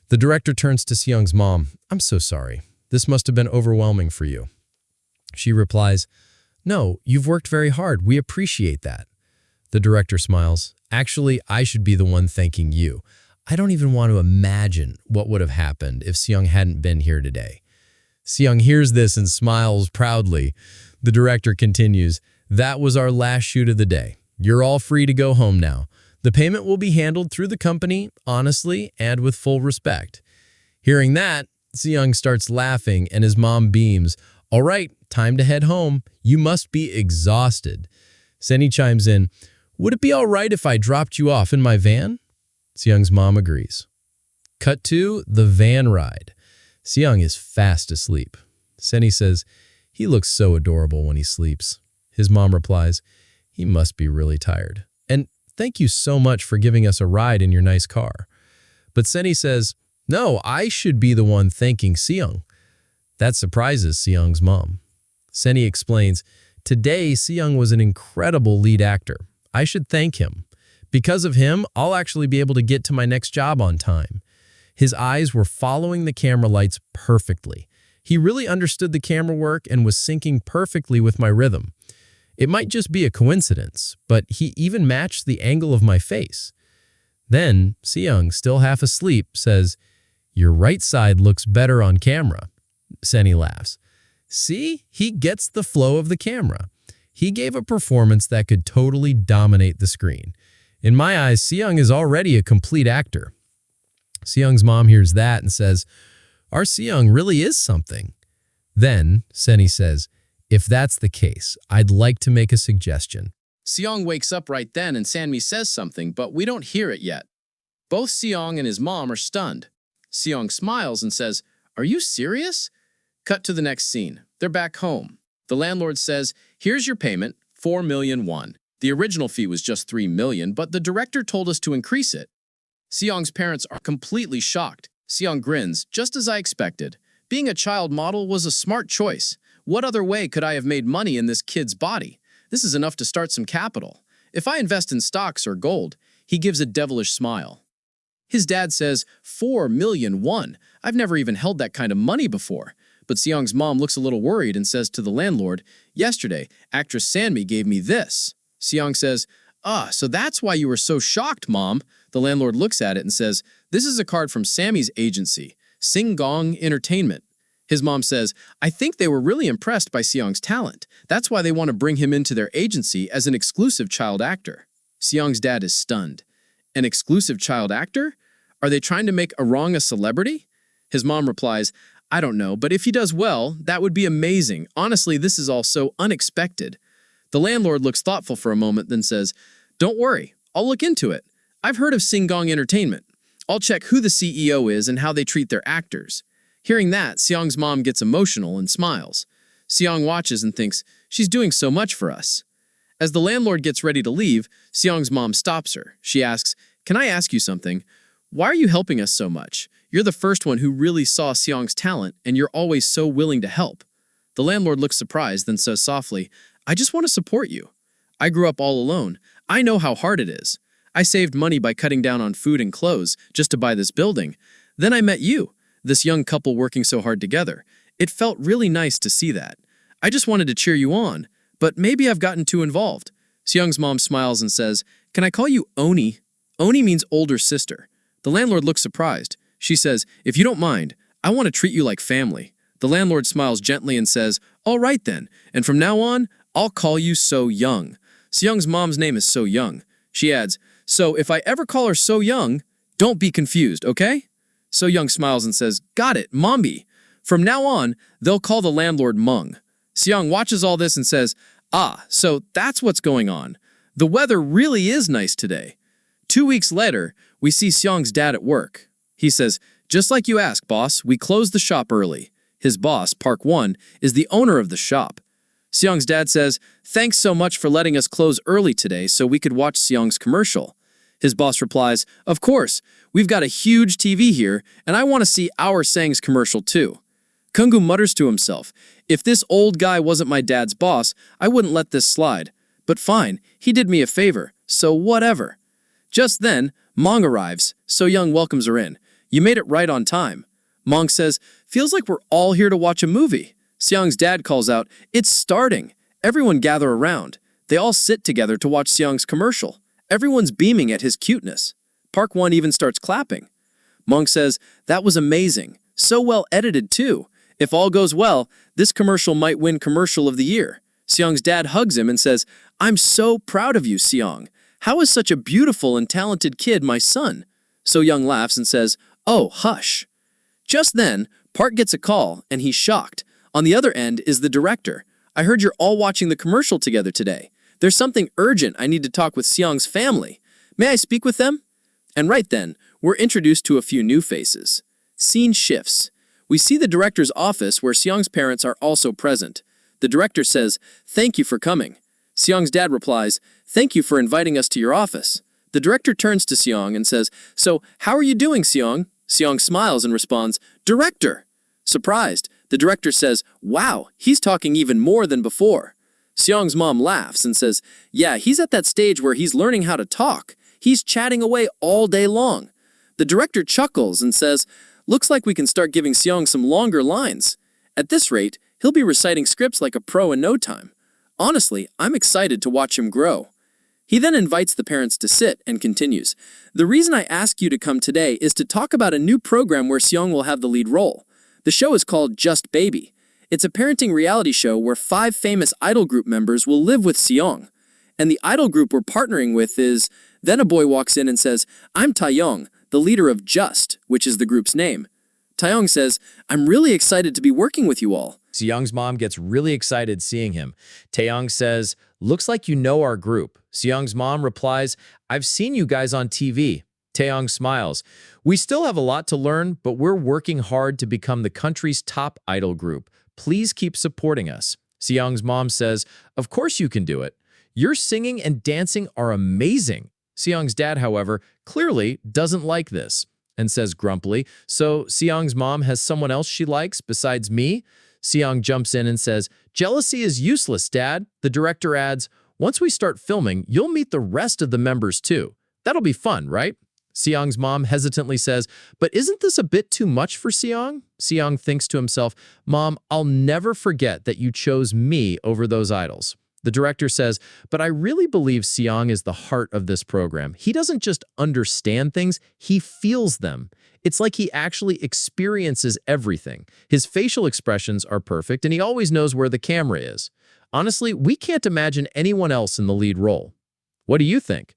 S3: The director turns to Seong's mom. "I'm so sorry. This must have been overwhelming for you." She replies, "No, you've worked very hard. We appreciate that." The director smiles. "Actually, I should be the one thanking you. I don't even want to imagine what would have happened if Seong hadn't been here today." Seong hears this and smiles proudly. The director continues, "That was our last shoot of the day. You're all free to go home now. The payment will be handled through the company, honestly, and with full respect." Hearing that, Seong starts laughing and his mom beams. "All right, time to head home. You must be exhausted." Seni chimes in, "Would it be all right if I dropped you off in my van?" Seong's mom agrees. Cut to the van ride. Seong is fast asleep. Seni says, "He looks so adorable when he sleeps." His mom replies, "He must be really tired. And thank you so much for giving us a ride in your nice car." But Seni says, "No, I should be the one thanking Seong." That surprises Seong's mom. Seni explains, "Today, Seong was an incredible lead actor. I should thank him. Because of him, I'll actually be able to get to my next job on time." His eyes were following the camera lights perfectly. He really understood the camera work and was syncing perfectly with my rhythm. It might just be a coincidence, but he even matched the angle of my face. Then, Seong, still half asleep, says, "Your right side looks better on camera." Seni laughs. "See, he gets the flow of the camera. He gave a performance that could totally dominate the screen. In my eyes, Seong is already a complete actor." Seong's mom hears that and says, "Our Seong really is something." Then, Seni says, "If that's the case, I'd like to make a suggestion."
S1: Seong wakes up right then and Sanmi says something, but we don't hear it yet. Both Seong and his mom are stunned. Seong smiles and says, "Are you serious?" Cut to the next scene. They're back home. The landlord says, "Here's your payment, 4 million won. The original fee was just 3 million, but the director told us to increase it." Seong's parents are completely shocked. Seong grins, "Just as I expected. Being a child model was a smart choice. What other way could I have made money in this kid's body? This is enough to start some capital. If I invest in stocks or gold," he gives a devilish smile. His dad says, 4 million won. I've never even held that kind of money before. But Seong's mom looks a little worried and says to the landlord, "Yesterday, actress Sanmi gave me this." Seong says, So that's why you were so shocked, Mom." The landlord looks at it and says, "This is a card from Sammy's agency, Singgong Entertainment." His mom says, "I think they were really impressed by Seong's talent. That's why they want to bring him into their agency as an exclusive child actor." Seong's dad is stunned. "An exclusive child actor? Are they trying to make Arong a celebrity?" His mom replies, "I don't know, but if he does well, that would be amazing. Honestly, this is all so unexpected." The landlord looks thoughtful for a moment, then says, "Don't worry, I'll look into it. I've heard of Singgong Entertainment. I'll check who the CEO is and how they treat their actors." Hearing that, Seong's mom gets emotional and smiles. Seong watches and thinks, "She's doing so much for us." As the landlord gets ready to leave, Seong's mom stops her. She asks, "Can I ask you something? Why are you helping us so much? You're the first one who really saw Seong's talent, and you're always so willing to help." The landlord looks surprised, then says softly, "I just want to support you. I grew up all alone. I know how hard it is. I saved money by cutting down on food and clothes just to buy this building. Then I met you, this young couple working so hard together. It felt really nice to see that. I just wanted to cheer you on, but maybe I've gotten too involved." Seong's mom smiles and says,
S4: can I call you Oni? Oni means older sister. The landlord looks surprised. She says, if you don't mind, I want to treat you like family. The landlord smiles gently and says, all right then, and from now on, I'll call you So Young. So Young's mom's name is So Young. She adds, so if I ever call her So Young, don't be confused, okay? So Young smiles and says, got it, Mombi. From now on, they'll call the landlord Mung. So Young watches all this and says, ah, so that's what's going on. The weather really is nice today. 2 weeks later, we see Seong's dad at work. He says, just like you asked, boss, we closed the shop early. His boss, Park Won, is the owner of the shop. Seong's dad says, thanks so much for letting us close early today so we could watch Seong's commercial. His boss replies, of course, we've got a huge TV here, and I want to see our Sang's commercial too. Kungu mutters to himself, if this old guy wasn't my dad's boss, I wouldn't let this slide. But fine, he did me a favor, so whatever. Just then, Mong arrives. So Young welcomes her in. You made it right on time. Mong says, feels like we're all here to watch a movie. Seong's dad calls out, it's starting. Everyone gather around. They all sit together to watch Seong's commercial. Everyone's beaming at his cuteness. Park Won even starts clapping. Mong says, that was amazing. So well edited too. If all goes well, this commercial might win Commercial of the Year. Seong's dad hugs him and says, I'm so proud of you, Seong. How is such a beautiful and talented kid my son? So Young laughs and says, oh, hush. Just then, Park gets a call, and he's shocked. On the other end is the director. I heard you're all watching the commercial together today. There's something urgent I need to talk with Seong's family. May I speak with them? And right then, we're introduced to a few new faces. Scene shifts. We see the director's office where Seong's parents are also present. The director says, thank you for coming. Seong's dad replies, thank you for inviting us to your office. The director turns to Seong and says, so how are you doing, Seong? Seong smiles and responds, director. Surprised, the director says, wow, he's talking even more than before. Seong's mom laughs and says, yeah, he's at that stage where he's learning how to talk. He's chatting away all day long. The director chuckles and says, looks like we can start giving Seong some longer lines. At this rate, he'll be reciting scripts like a pro in no time. Honestly, I'm excited to watch him grow. He then invites the parents to sit and continues, the reason I ask you to come today is to talk about a new program where Seong will have the lead role. The show is called Just Baby. It's a parenting reality show where 5 famous idol group members will live with Seong. And the idol group we're partnering with is... Then a boy walks in and says, I'm Taeyong, the leader of Just, which is the group's name. Taeyong says, I'm really excited to be working with you all.
S1: Seong's mom gets really excited seeing him. Taeyong says, looks like you know our group. Seong's mom replies, I've seen you guys on TV. Taeyong smiles. We still have a lot to learn, but we're working hard to become the country's top idol group. Please keep supporting us. Seong's mom says, of course you can do it. Your singing and dancing are amazing. Seong's dad, however, clearly doesn't like this and says grumpily, so Seong's mom has someone else she likes besides me? Seong jumps in and says, jealousy is useless, Dad. The director adds, once we start filming, you'll meet the rest of the members too. That'll be fun, right? Seong's mom hesitantly says, but isn't this a bit too much for Seong? Seong thinks to himself, Mom, I'll never forget that you chose me over those idols. The director says, but I really believe Seong is the heart of this program. He doesn't just understand things, he feels them. It's like he actually experiences everything. His facial expressions are perfect, and he always knows where the camera is. Honestly, we can't imagine anyone else in the lead role. What do you think?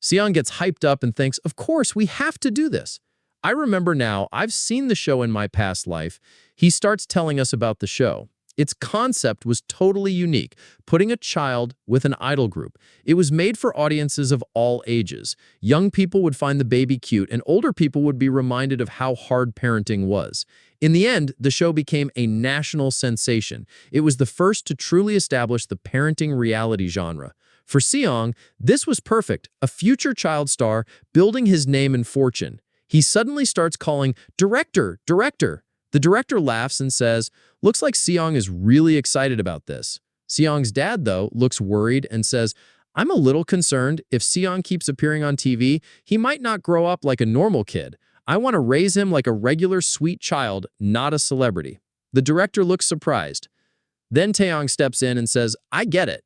S1: Seong gets hyped up and thinks, of course, we have to do this. I remember now, I've seen the show in my past life. He starts telling us about the show. Its concept was totally unique, putting a child with an idol group. It was made for audiences of all ages. Young people would find the baby cute, and older people would be reminded of how hard parenting was. In the end, the show became a national sensation. It was the first to truly establish the parenting reality genre. For Seong, this was perfect, a future child star building his name and fortune. He suddenly starts calling, director, director. The director laughs and says, looks like Seong is really excited about this. Seong's dad, though, looks worried and says, I'm a little concerned if Seong keeps appearing on TV, he might not grow up like a normal kid. I want to raise him like a regular sweet child, not a celebrity. The director looks surprised. Then Taeyong steps in and says, I get it.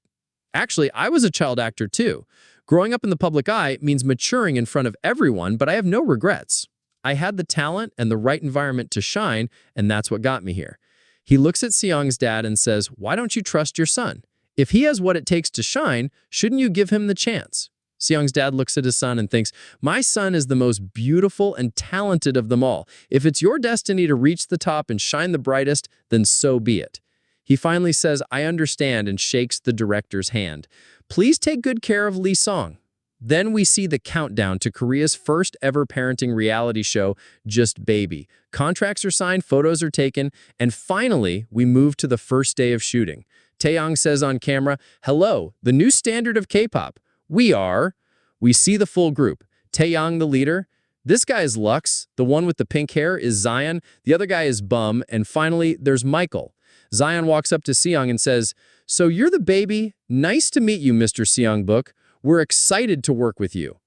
S1: Actually, I was a child actor too.
S6: Growing up in the public eye means maturing in front of everyone, but I have no regrets. I had the talent and the right environment to shine, and that's what got me here. He looks at Seong's dad and says, why don't you trust your son? If he has what it takes to shine, shouldn't you give him the chance? Seong's dad looks at his son and thinks, my son is the most beautiful and talented of them all. If it's your destiny to reach the top and shine the brightest, then so be it. He finally says, I understand, and shakes the director's hand. Please take good care of Lee Song. Then we see the countdown to Korea's first ever parenting reality show, Just Baby. Contracts are signed, photos are taken, and finally, we move to the first day of shooting. Taeyong says on camera, hello, the new standard of K-pop. We see the full group. Taeyong, the leader. This guy is Lux. The one with the pink hair is Zion. The other guy is Bum. And finally, there's Michael. Zion walks up to Seong and says, so you're the baby? Nice to meet you, Mr. Seongbuk. We're excited to work with you.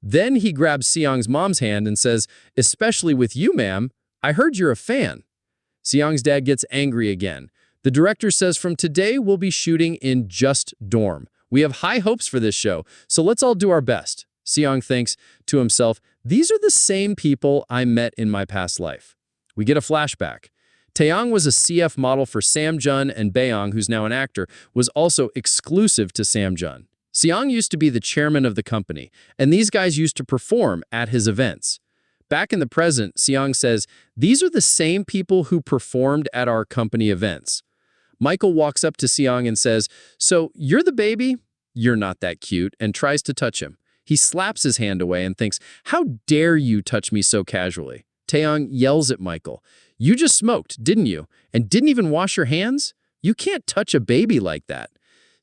S6: Then he grabs Seong's mom's hand and says, especially with you, ma'am. I heard you're a fan. Seong's dad gets angry again. The director says from today we'll be shooting in Just Dorm. We have high hopes for this show, so let's all do our best. Seong thinks to himself, these are the same people I met in my past life. We get a flashback. Taeyong was a CF model for Samjun, and Baeong, who's now an actor, was also exclusive to Samjun. Seong used to be the chairman of the company, and these guys used to perform at his events. Back in the present, Seong says, these are the same people who performed at our company events. Michael walks up to Seong and says, so you're the baby? You're not that cute, and tries to touch him. He slaps his hand away and thinks, how dare you touch me so casually? Taeyong yells at Michael, you just smoked, didn't you? And didn't even wash your hands? You can't touch a baby like that.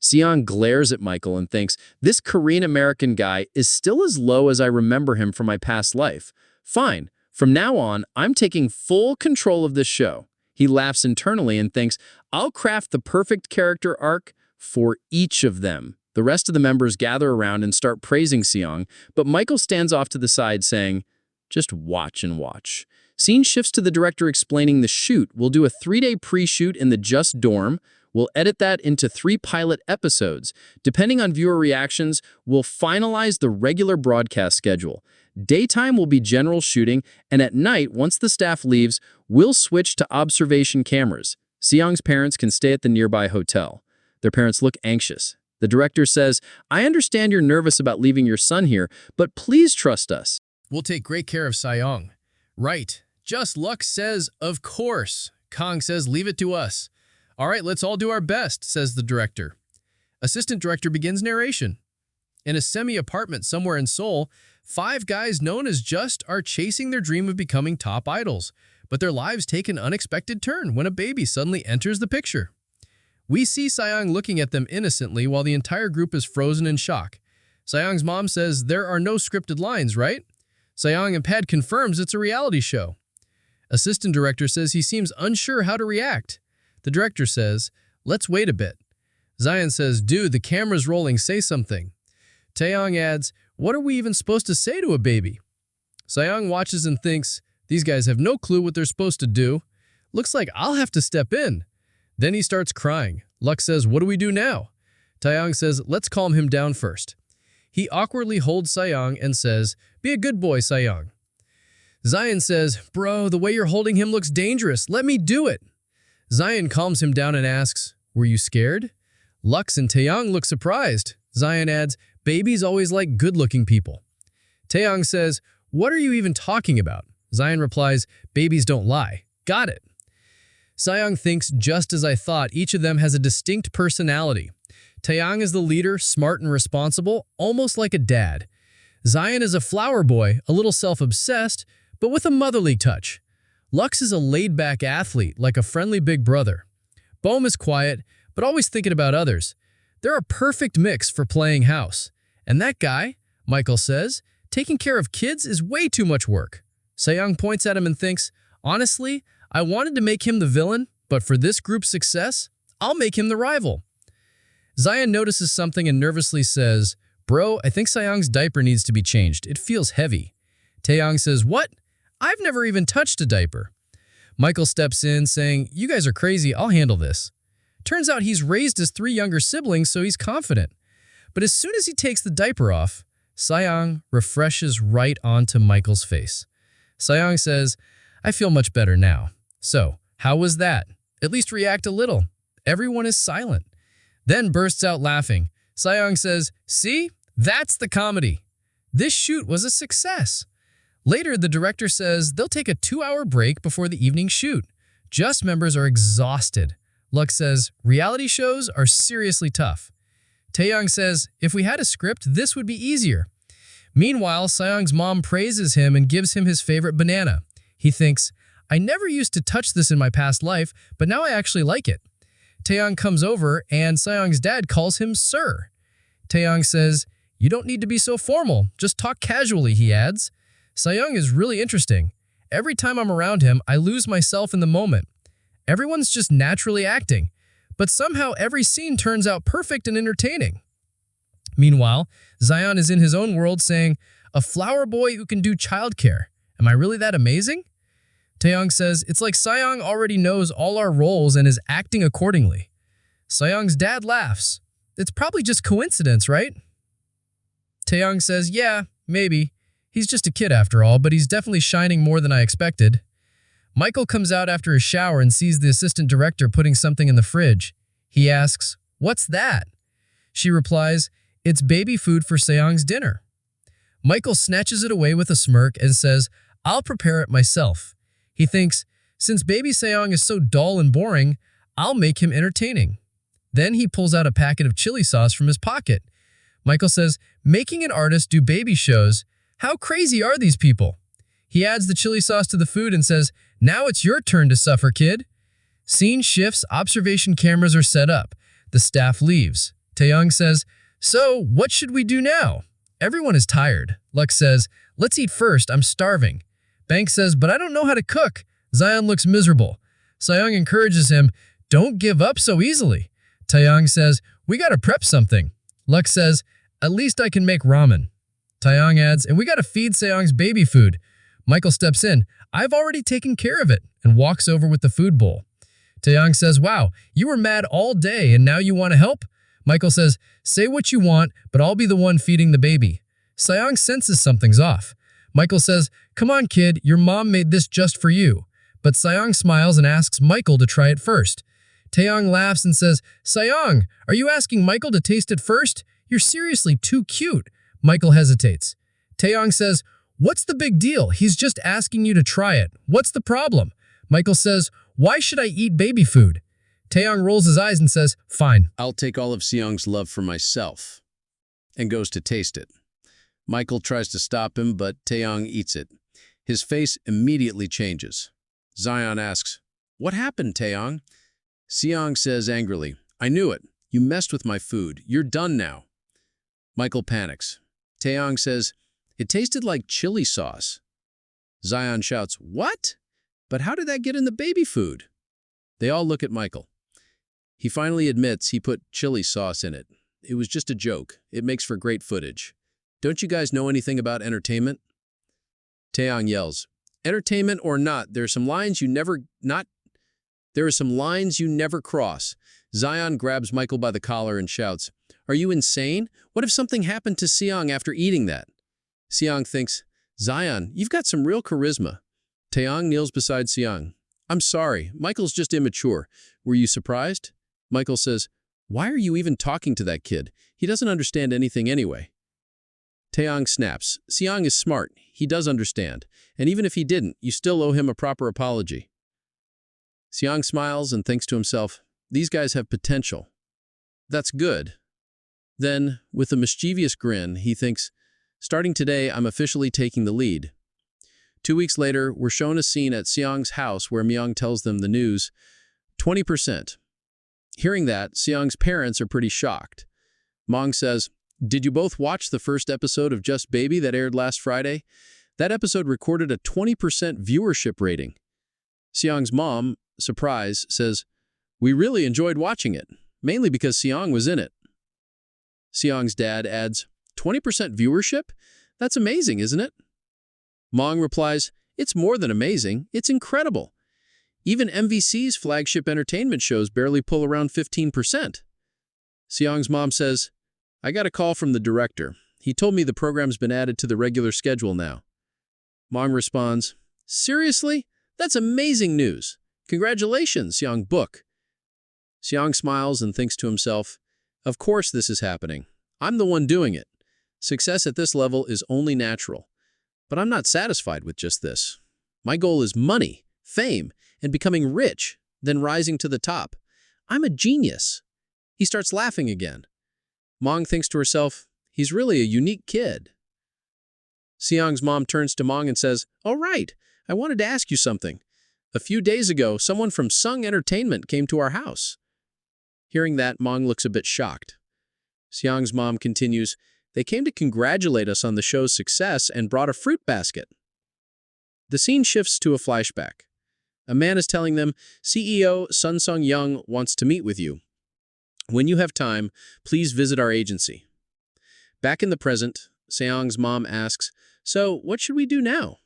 S6: Seong glares at Michael and thinks, this Korean-American guy is still as low as I remember him from my past life. Fine, from now on, I'm taking full control of this show. He laughs internally and thinks, I'll craft the perfect character arc for each of them. The rest of the members gather around and start praising Seong, but Michael stands off to the side saying, just watch and watch. Scene shifts to the director explaining the shoot. We'll do a 3-day pre-shoot in the Just Dorm. We'll edit that into 3 pilot episodes. Depending on viewer reactions, we'll finalize the regular broadcast schedule. Daytime will be general shooting, and at night, once the staff leaves, we'll switch to observation cameras. Seong's parents can stay at the nearby hotel. Their parents look anxious. The director says, I understand you're nervous about leaving your son here, but please trust us.
S1: We'll take great care of Seong. Right. Just Lux says, of course. Kong says, leave it to us. All right, let's all do our best, says the director. Assistant director begins narration. In a semi-apartment somewhere in Seoul, 5 guys known as Just are chasing their dream of becoming top idols, but their lives take an unexpected turn when a baby suddenly enters the picture. We see Seong looking at them innocently while the entire group is frozen in shock. Seong's mom says there are no scripted lines, right? Seong and Pad confirms it's a reality show. Assistant director says he seems unsure how to react. The director says, let's wait a bit. Zion says, dude, the camera's rolling, say something. Taeyong adds, what are we even supposed to say to a baby? Seong watches and thinks, these guys have no clue what they're supposed to do. Looks like I'll have to step in. Then he starts crying. Lux says, what do we do now? Taeyong says, let's calm him down first. He awkwardly holds Seong and says, be a good boy, Seong. Zion says, bro, the way you're holding him looks dangerous. Let me do it. Zion calms him down and asks, were you scared? Lux and Taeyong look surprised. Zion adds, babies always like good-looking people. Taeyong says, what are you even talking about? Zion replies, babies don't lie. Got it. Seong thinks, just as I thought, each of them has a distinct personality. Taeyong is the leader, smart and responsible, almost like a dad. Zion is a flower boy, a little self-obsessed, but with a motherly touch. Lux is a laid-back athlete, like a friendly big brother. Bohm is quiet, but always thinking about others. They're a perfect mix for playing house. And that guy, Michael says, taking care of kids is way too much work. Seong points at him and thinks, honestly, I wanted to make him the villain, but for this group's success, I'll make him the rival. Zion notices something and nervously says, bro, I think Seong's diaper needs to be changed. It feels heavy. Taeyong says, what? I've never even touched a diaper. Michael steps in, saying, you guys are crazy, I'll handle this. Turns out he's raised his 3 younger siblings, so he's confident.
S3: But as soon as he takes the diaper off, Seong refreshes right onto Michael's face. Seong says, I feel much better now. So, how was that? At least react a little. Everyone is silent. Then bursts out laughing. Seong says, see? That's the comedy. This shoot was a success. Later, the director says they'll take a 2-hour break before the evening shoot. Just members are exhausted. Luck says, reality shows are seriously tough. Taeyong says, if we had a script, this would be easier. Meanwhile, Seong's mom praises him and gives him his favorite banana. He thinks, I never used to touch this in my past life, but now I actually like it. Taeyong comes over and Seong's dad calls him Sir. Taeyong says, you don't need to be so formal, just talk casually, he adds. Seong is really interesting. Every time I'm around him, I lose myself in the moment. Everyone's just naturally acting, but somehow every scene turns out perfect and entertaining. Meanwhile, Zion is in his own world saying, a flower boy who can do childcare. Am I really that amazing? Taeyong says, it's like Seong already knows all our roles and is acting accordingly. Seong's dad laughs. It's probably just coincidence, right? Taeyong says, yeah, maybe. He's just a kid after all, but he's definitely shining more than I expected. Michael comes out after his shower and sees the assistant director putting something in the fridge. He asks, what's that? She replies, it's baby food for Seong's dinner. Michael snatches it away with a smirk and says, I'll prepare it myself. He thinks, since baby Seong is so dull and boring, I'll make him entertaining. Then he pulls out a packet of chili sauce from his pocket. Michael says, making an artist do baby shows, how crazy are these people? He adds the chili sauce to the food and says, now it's your turn to suffer, kid. Scene shifts, observation cameras are set up. The staff leaves. Taeyong says, so what should we do now? Everyone is tired. Luck says, let's eat first, I'm starving. Bank says, but I don't know how to cook. Zion looks miserable. Seong encourages him, don't give up so easily. Taeyong says, we gotta prep something. Luck says, at least I can make ramen. Taeyong adds, and we gotta feed Seong's baby food. Michael steps in, I've already taken care of it, and walks over with the food bowl. Taeyong says, wow, you were mad all day and now you want to help? Michael says, say what you want, but I'll be the one feeding the baby. Seong senses something's off. Michael says, come on kid, your mom made this just for you. But Seong smiles and asks Michael to try it first. Taeyong laughs and says, Seong, are you asking Michael to taste it first? You're seriously too cute. Michael hesitates. Taeyong says, what's the big deal? He's just asking you to try it. What's the problem? Michael says, why should I eat baby food? Taeyong rolls his eyes and says, fine. I'll take all of Seong's love for myself, and goes to taste it. Michael tries to stop him, but Taeyong eats it. His face immediately changes. Zion asks, what happened, Taeyong? Seong says angrily, I knew it. You messed with my food. You're done now. Michael panics. Taeyong says, it tasted like chili sauce. Zion shouts, what? But how did that get in the baby food? They all look at Michael. He finally admits he put chili sauce in it. It was just a joke. It makes for great footage. Don't you guys know anything about entertainment? Taeyong yells, entertainment or not, there are some lines you never cross. Zion grabs Michael by the collar and shouts, are you insane? What if something happened to Seong after eating that? Seong thinks, Zion, you've got some real charisma. Taeyong kneels beside Seong. I'm sorry, Michael's just immature. Were you surprised? Michael says, why are you even talking to that kid? He doesn't understand anything anyway. Taeyong snaps. Seong is smart. He does understand. And even if he didn't, you still owe him a proper apology. Seong smiles and thinks to himself, these guys have potential. That's good. Then, with a mischievous grin, he thinks, starting today, I'm officially taking the lead. 2 weeks later, we're shown a scene at Seong's house where Myung tells them the news, 20%. Hearing that, Seong's parents are pretty shocked. Mong says, did you both watch the first episode of Just Baby that aired last Friday? That episode recorded a 20% viewership rating. Seong's mom, surprise, says, we really enjoyed watching it, mainly because Seong was in it. Seong's dad adds, 20% viewership? That's amazing, isn't it? Mong replies, it's more than amazing, it's incredible. Even MVC's flagship entertainment shows barely pull around 15%. Seong's mom says, I got a call from the director. He told me the program's been added to the regular schedule now. Mong responds, seriously? That's amazing news. Congratulations, Young Book. Xiang smiles and thinks to himself, of course this is happening. I'm the one doing it. Success at this level is only natural. But I'm not satisfied with just this. My goal is money, fame, and becoming rich, then rising to the top. I'm a genius. He starts laughing again. Mong thinks to herself, he's really a unique kid. Xiang's mom turns to Mong and says, all right, I wanted to ask you something. A few days ago, someone from Sung Entertainment came to our house. Hearing that, Mong looks a bit shocked. Xiang's mom continues, they came to congratulate us on the show's success and brought a fruit basket. The scene shifts to a flashback. A man is telling them, CEO Sun Sung Young wants to meet with you. When you have time, please visit our agency. Back in the present, Seong's mom asks, so what should we do now?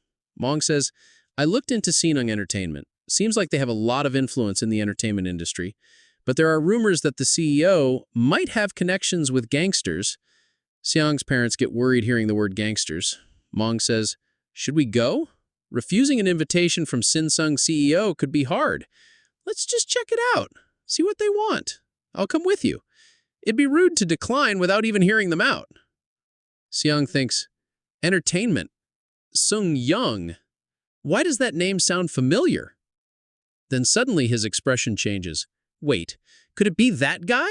S3: Mong says, I looked into Sinung Entertainment. Seems like they have a lot of influence in the entertainment industry, but there are rumors that the CEO might have connections with gangsters. Seong's parents get worried hearing the word gangsters. Mong says, should we go? Refusing an invitation from Sinsung's CEO could be hard. Let's just check it out. See what they want. I'll come with you. It'd be rude to decline without even hearing them out. Seong thinks, entertainment. Sung Young. Why does that name sound familiar? Then suddenly his expression changes. Wait, could it be that guy?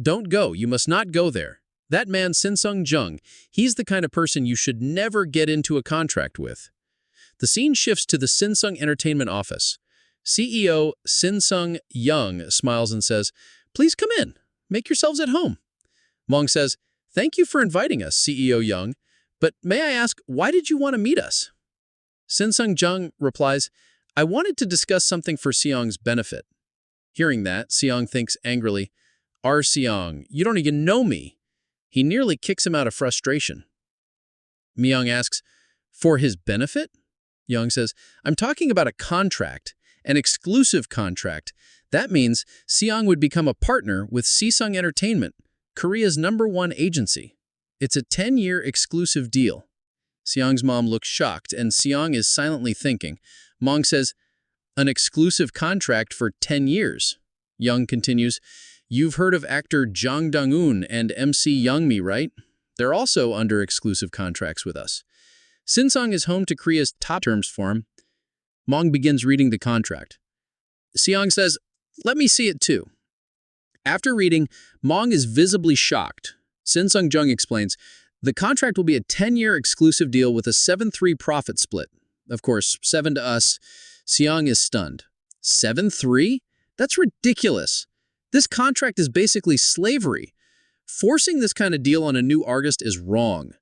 S3: Don't go. You must not go there. That man, Sinsung Jung, he's the kind of person you should never get into a contract with. The scene shifts to the Sinsung Entertainment office. CEO Sinsung Young smiles and says, please come in. Make yourselves at home. Mong says, thank you for inviting us, CEO Young, but may I ask, why did you want to meet us? Sinsung Jung replies, I wanted to discuss something for Seong's benefit. Hearing that, Seong thinks angrily, Seong, you don't even know me. He nearly kicks him out of frustration. Myung asks, for his benefit? Young says, I'm talking about a contract, an exclusive contract. That means Seong would become a partner with Sisung Entertainment, Korea's #1 agency. It's a 10-year exclusive deal. Seong's mom looks shocked, and Seong is silently thinking. Mong says, an exclusive contract for 10 years. Young continues, you've heard of actor Jang Dong-un and MC Youngmi, right? They're also under exclusive contracts with us. Sinsung is home to Korea's top terms for him. Mong begins reading the contract. Seong says, let me see it too. After reading, Mong is visibly shocked. Sinsung Jung explains, the contract will be a 10-year exclusive deal with a 7-3 profit split. Of course, 7 to us. Seong is stunned. 7-3? That's ridiculous. This contract is basically slavery. Forcing this kind of deal on a new artist is wrong.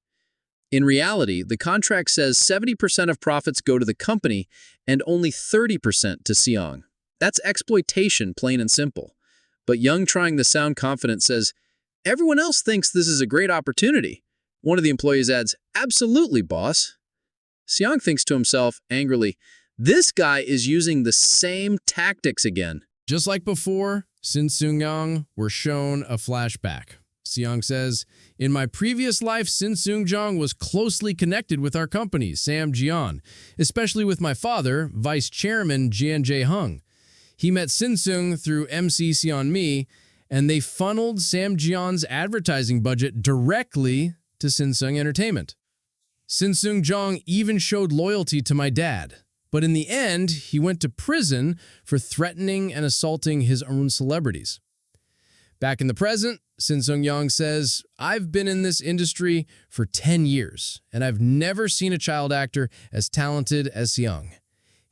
S3: In reality, the contract says 70% of profits go to the company and only 30% to Seong. That's exploitation, plain and simple. But Young, trying to sound confident, says, everyone else thinks this is a great opportunity. One of the employees adds, absolutely, boss. Seong thinks to himself angrily, this guy is using the same tactics again. Just like before, Sin Seung-young were shown a flashback. Seong says, in my previous life, Sin Seung-jong was closely connected with our company, Sam Jian, especially with my father, Vice Chairman Jian Jae-hung. He met Sin Seung through MC Seon-mi, and they funneled Sam Jian's advertising budget directly to Sinsung Entertainment. Sin Seung-jong even showed loyalty to my dad, but in the end, he went to prison for threatening and assaulting his own celebrities. Back in the present, Sin Seung-young says, I've been in this industry for 10 years, and I've never seen a child actor as talented as Seong.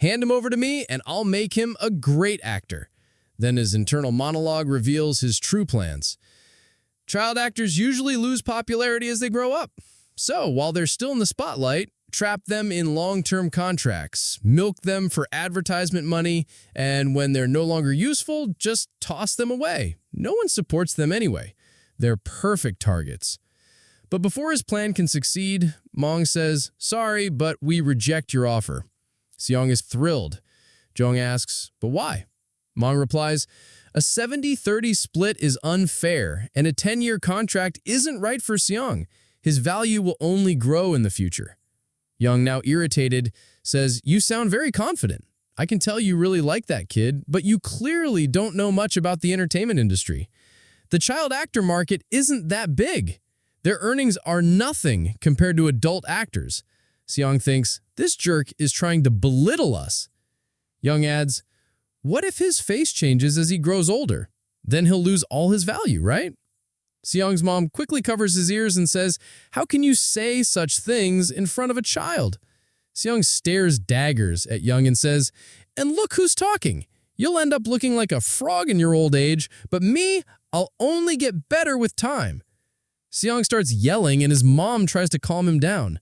S3: Hand him over to me, and I'll make him a great actor. Then his internal monologue reveals his true plans. Child actors usually lose popularity as they grow up. So, while they're still in the spotlight, trap them in long-term contracts, milk them for advertisement money, and when they're no longer useful, just toss them away. No one supports them anyway. They're perfect targets. But before his plan can succeed, Mong says, sorry, but we reject your offer. Seong is thrilled. Jong asks, but why? Mong replies, A 70-30 split is unfair, and a 10-year contract isn't right for Seong. His value will only grow in the future. Young, now irritated, says, "You sound very confident. I can tell you really like that kid, but you clearly don't know much about the entertainment industry. The child actor market isn't that big. Their earnings are nothing compared to adult actors." Seong thinks, this jerk is trying to belittle us. Young adds, "What if his face changes as he grows older? Then he'll lose all his value, right?" Seong's mom quickly covers his ears and says, "How can you say such things in front of a child?" Seong stares daggers at Young and says, "And look who's talking. You'll end up looking like a frog in your old age, but me, I'll only get better with time." Seong starts yelling and his mom tries to calm him down.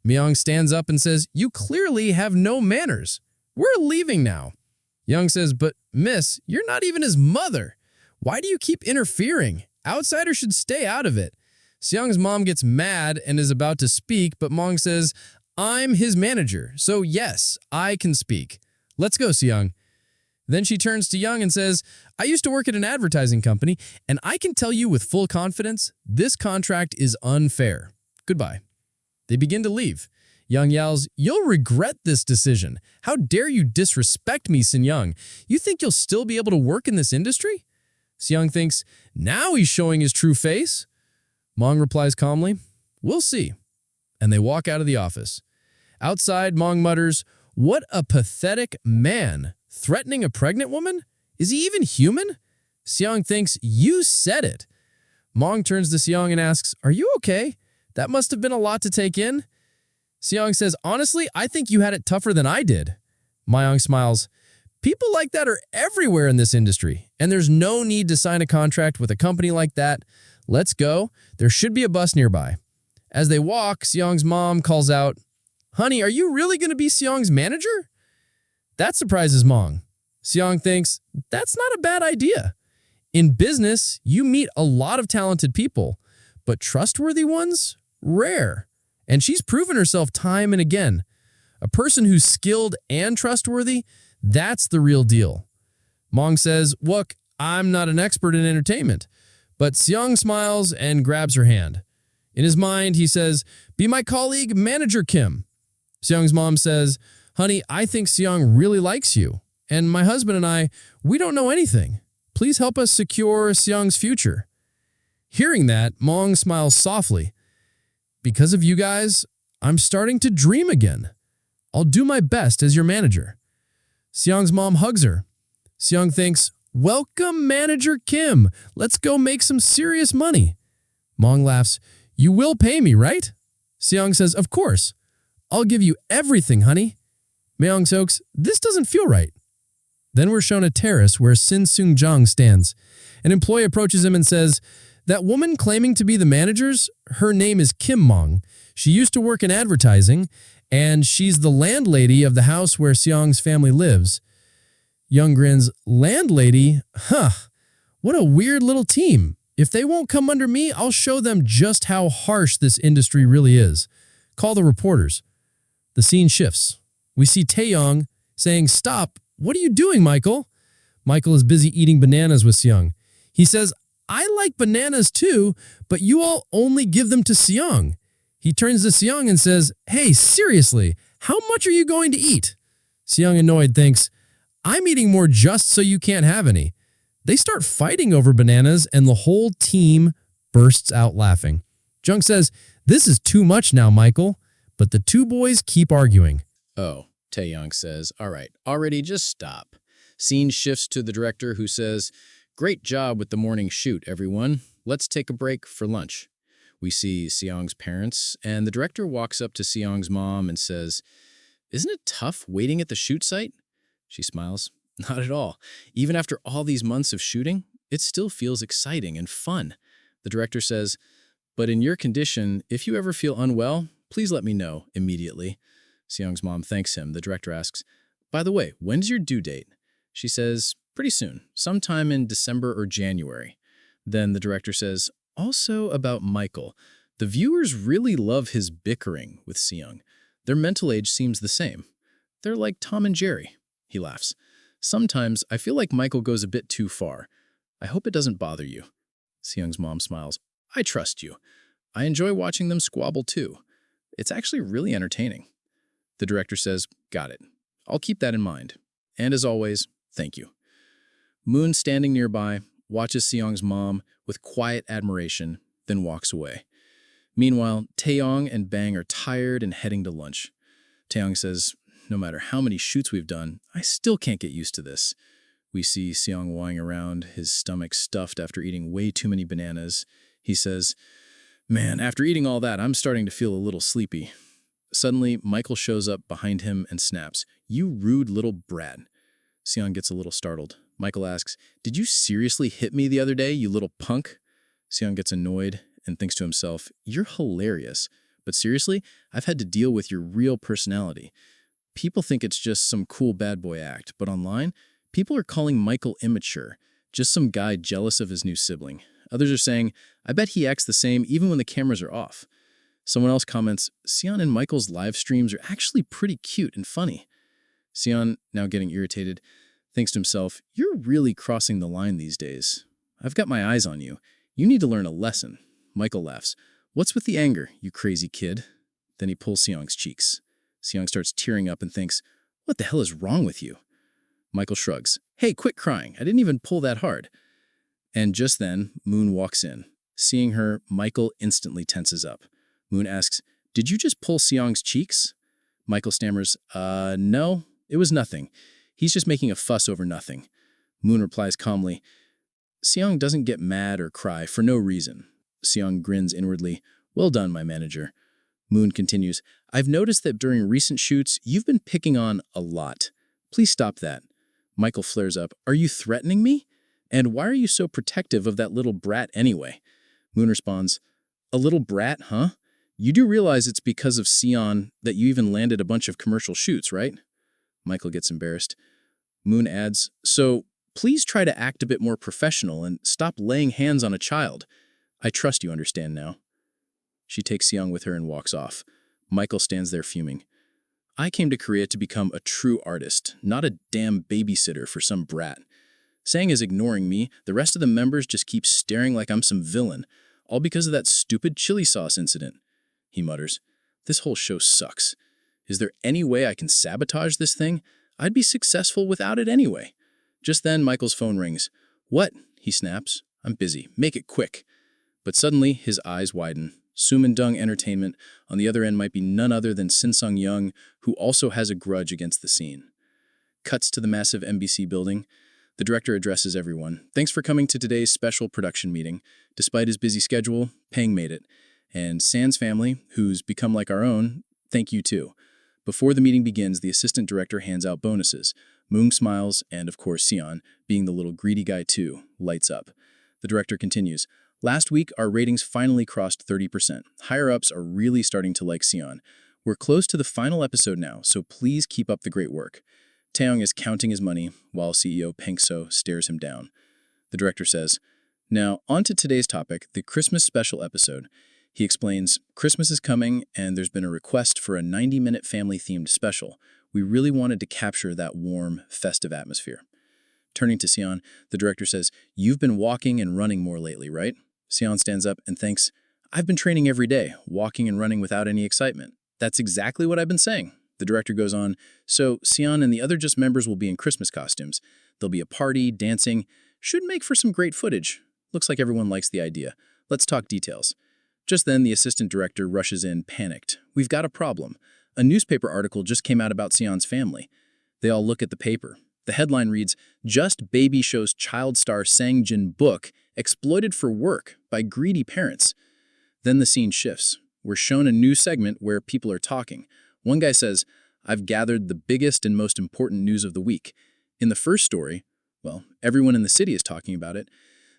S3: Myung stands up and says, "You clearly have no manners. We're leaving now." Young says, "But miss, you're not even his mother. Why do you keep interfering? Outsiders should stay out of it." Seong's mom gets mad and is about to speak, but Mong says, "I'm his manager, so yes, I can speak. Let's go, Seong." Then she turns to Young and says, "I used to work at an advertising company, and I can tell you with full confidence, this contract is unfair. Goodbye." They begin to leave. Young yells, "You'll regret this decision. How dare you disrespect me, Sin Young? You think you'll still be able to work in this industry?" Seong thinks, now he's showing his true face. Mong replies calmly, "We'll see." And they walk out of the office. Outside, Mong mutters, "What a pathetic man. Threatening a pregnant woman? Is he even human?" Seong thinks, "You said it." Mong turns to Seong and asks, "Are you okay? That must have been a lot to take in." Seong says, "Honestly, I think you had it tougher than I did." Myung smiles, "People like that are everywhere in this industry, and there's no need to sign a contract with a company like that. Let's go. There should be a bus nearby." As they walk, Seong's mom calls out, "Honey, are you really going to be Seong's manager?" That surprises Mong. Seong thinks, that's not a bad idea. In business, you meet a lot of talented people, but trustworthy ones? Rare. And she's proven herself time and again. A person who's skilled and trustworthy, that's the real deal. Mong says, "Look, I'm not an expert in entertainment." But Seong smiles and grabs her hand. In his mind, he says, "Be my colleague, Manager Kim." Seong's mom says, "Honey, I think Seong really likes you. And my husband and I, we don't know anything. Please help us secure Seong's future." Hearing that, Mong smiles softly. "Because of you guys, I'm starting to dream again. I'll do my best as your manager." Seong's mom hugs her. Seong thinks, "Welcome, Manager Kim. Let's go make some serious money." Mong laughs, "You will pay me, right?" Seong says, "Of course. I'll give you everything, honey." Myung soaks, "This doesn't feel right." Then we're shown a terrace where Sin Seung Jang stands. An employee approaches him and says, "That woman claiming to be the manager's, her name is Kim Mong. She used to work in advertising, and she's the landlady of the house where Seong's family lives." Young grins, "Landlady? Huh. What a weird little team. If they won't come under me, I'll show them just how harsh this industry really is. Call the reporters." The scene shifts. We see Taeyong saying, "Stop. What are you doing, Michael?" Michael is busy eating bananas with Seong. He says, "I like bananas too, but you all only give them to Seong." He turns to Seong and says, "Hey, seriously, how much are you going to eat?" Seong, annoyed, thinks, "I'm eating more just so you can't have any." They start fighting over bananas and the whole team bursts out laughing. Jung says, "This is too much now, Michael." But the two boys keep arguing.
S1: "Oh," Taeyong says, "all right, already just stop." Scene shifts to the director who says, "Great job with the morning shoot, everyone. Let's take a break for lunch." We see Seong's parents, and the director walks up to Seong's mom and says, "Isn't it tough waiting at the shoot site?" She smiles. "Not at all. Even after all these months of shooting, it still feels exciting and fun." The director says, "But in your condition, if you ever feel unwell, please let me know immediately." Seong's mom thanks him. The director asks, "By the way, when's your due date?" She says, "Pretty soon, sometime in December or January." Then the director says, "Also about Michael. The viewers really love his bickering with Seong. Their mental age seems the same. They're like Tom and Jerry." He laughs. "Sometimes I feel like Michael goes a bit too far.
S3: I hope it doesn't bother you. Seung's mom smiles. I trust you. I enjoy watching them squabble too. It's actually really entertaining. The director says, got it. I'll keep that in mind. And as always, thank you. Moon, standing nearby, watches Seung's mom with quiet admiration, then walks away. Meanwhile, Taeyong and Bang are tired and heading to lunch. Taeyong says, no matter how many shoots we've done, I still can't get used to this. We see Seung walking around, his stomach stuffed after eating way too many bananas. He says, man, after eating all that, I'm starting to feel a little sleepy. Suddenly, Michael shows up behind him and snaps, you rude little brat. Seung gets a little startled. Michael asks, did you seriously hit me the other day, you little punk? Seung gets annoyed and thinks to himself, you're hilarious. But seriously, I've had to deal with your real personality. People think it's just some cool bad boy act, but online, people are calling Michael immature, just some guy jealous of his new sibling. Others are saying, I bet he acts the same even when the cameras are off. Someone else comments, Seon and Michael's live streams are actually pretty cute and funny. Seon, now getting irritated, thinks to himself, you're really crossing the line these days. I've got my eyes on you. You need to learn a lesson. Michael laughs. What's with the anger, you crazy kid? Then he pulls Seong's cheeks. Seong starts tearing up and thinks, what the hell is wrong with you? Michael shrugs. Hey, quit crying. I didn't even pull that hard. And just then, Moon walks in. Seeing her, Michael instantly tenses up. Moon asks, did you just pull Seong's cheeks? Michael stammers, no, it was nothing. He's just making a fuss over nothing. Moon replies calmly, Seong doesn't get mad or cry for no reason. Seong grins inwardly. Well done, my manager. Moon continues, I've noticed that during recent shoots, you've been picking on a lot. Please stop that. Michael flares up. Are you threatening me? And why are you so protective of that little brat anyway? Moon responds, a little brat, huh? You do realize it's because of Seon that you even landed a bunch of commercial shoots, right? Michael gets embarrassed. Moon adds, so please try to act a bit more professional and stop laying hands on a child. I trust you understand now. She takes Seong with her and walks off. Michael stands there fuming. I came to Korea to become a true artist, not a damn babysitter for some brat. Sang is ignoring me. The rest of the members just keep staring like I'm some villain, all because of that stupid chili sauce incident. He mutters, this whole show sucks. Is there any way I can sabotage this thing? I'd be successful without it anyway. Just then, Michael's phone rings. What? He snaps. I'm busy. Make it quick. But suddenly, his eyes widen. Sumindung Entertainment on the other end might be none other than Shin Sung-young, who also has a grudge against the scene. Cuts to the massive MBC building. The director addresses everyone. Thanks for coming to today's special production meeting. Despite his busy schedule, Pang made it. And San's family, who's become like our own, thank you too. Before the meeting begins, the assistant director hands out bonuses. Moon smiles, and of course Seon, being the little greedy guy too, lights up. The director continues, last week our ratings finally crossed 30%. Higher-ups are really starting to like Seon. We're close to the final episode now, so please keep up the great work. Taeyong is counting his money, while CEO Pang So stares him down. The director says, now, on to today's topic, the Christmas special episode. He explains, Christmas is coming, and there's been a request for a 90-minute family-themed special. We really wanted to capture that warm, festive atmosphere. Turning to Seon, the director says, you've been walking and running more lately, right? Seon stands up and thinks, I've been training every day, walking and running without any excitement. That's exactly what I've been saying. The director goes on, so Seon and the other Just members will be in Christmas costumes. There'll be a party, dancing. Should make for some great footage. Looks like everyone likes the idea. Let's talk details. Just then, the assistant director rushes in, panicked. We've got a problem. A newspaper article just came out about Seon's family. They all look at the paper. The headline reads, Just Baby shows child star Sang Jin book exploited for work by greedy parents. Then the scene shifts. We're shown a new segment where people are talking. One guy says, I've gathered the biggest and most important news of the week. In the first story, well, everyone in the city is talking about it.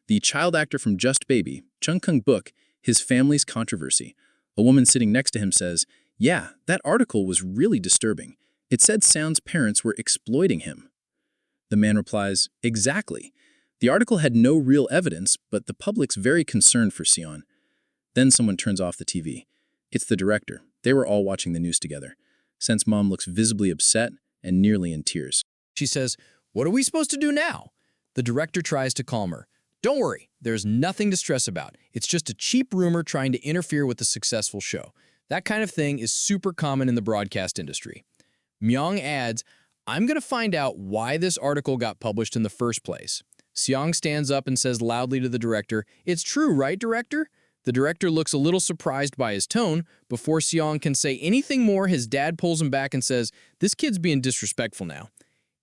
S3: The child actor from Just Baby, Chung Kung-book, his family's controversy. A woman sitting next to him says, yeah, that article was really disturbing. It said Sound's parents were exploiting him. The man replies, exactly. The article had no real evidence, but the public's very concerned for Seon. Then someone turns off the TV. It's the director. They were all watching the news together. Sen's mom looks visibly upset and nearly in tears.
S1: She says, what are we supposed to do now? The director tries to calm her. Don't worry, there's nothing to stress about. It's just a cheap rumor trying to interfere with a successful show. That kind of thing is super common in the broadcast industry. Myung adds, I'm going to find out why this article got published in the first place. Seong stands up and says loudly to the director, It's true, right, director? The director looks a little surprised by his tone. Before Seong can say anything more, his dad pulls him back and says, This kid's being disrespectful now.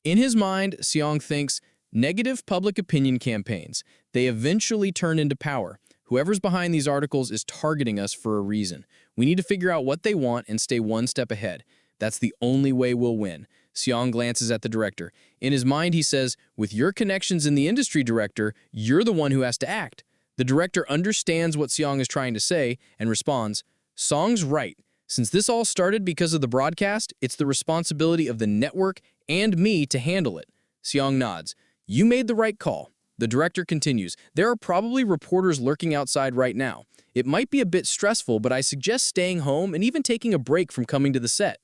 S1: In his mind, Seong thinks, negative public opinion campaigns. They eventually turn into power. Whoever's behind these articles is targeting us for a reason. We need to figure out what they want and stay one step ahead. That's the only way we'll win. Seong glances at the director. In his mind, he says, with your connections in the industry, director, you're the one who has to act. The director understands what Seong is trying to say and responds, Song's right. Since this all started because of the broadcast, it's the responsibility of the network and me to handle it. Seong nods. You made the right call. The director continues, there are probably reporters lurking outside right now. It might be a bit stressful, but I suggest staying home and even taking a break from coming to the set.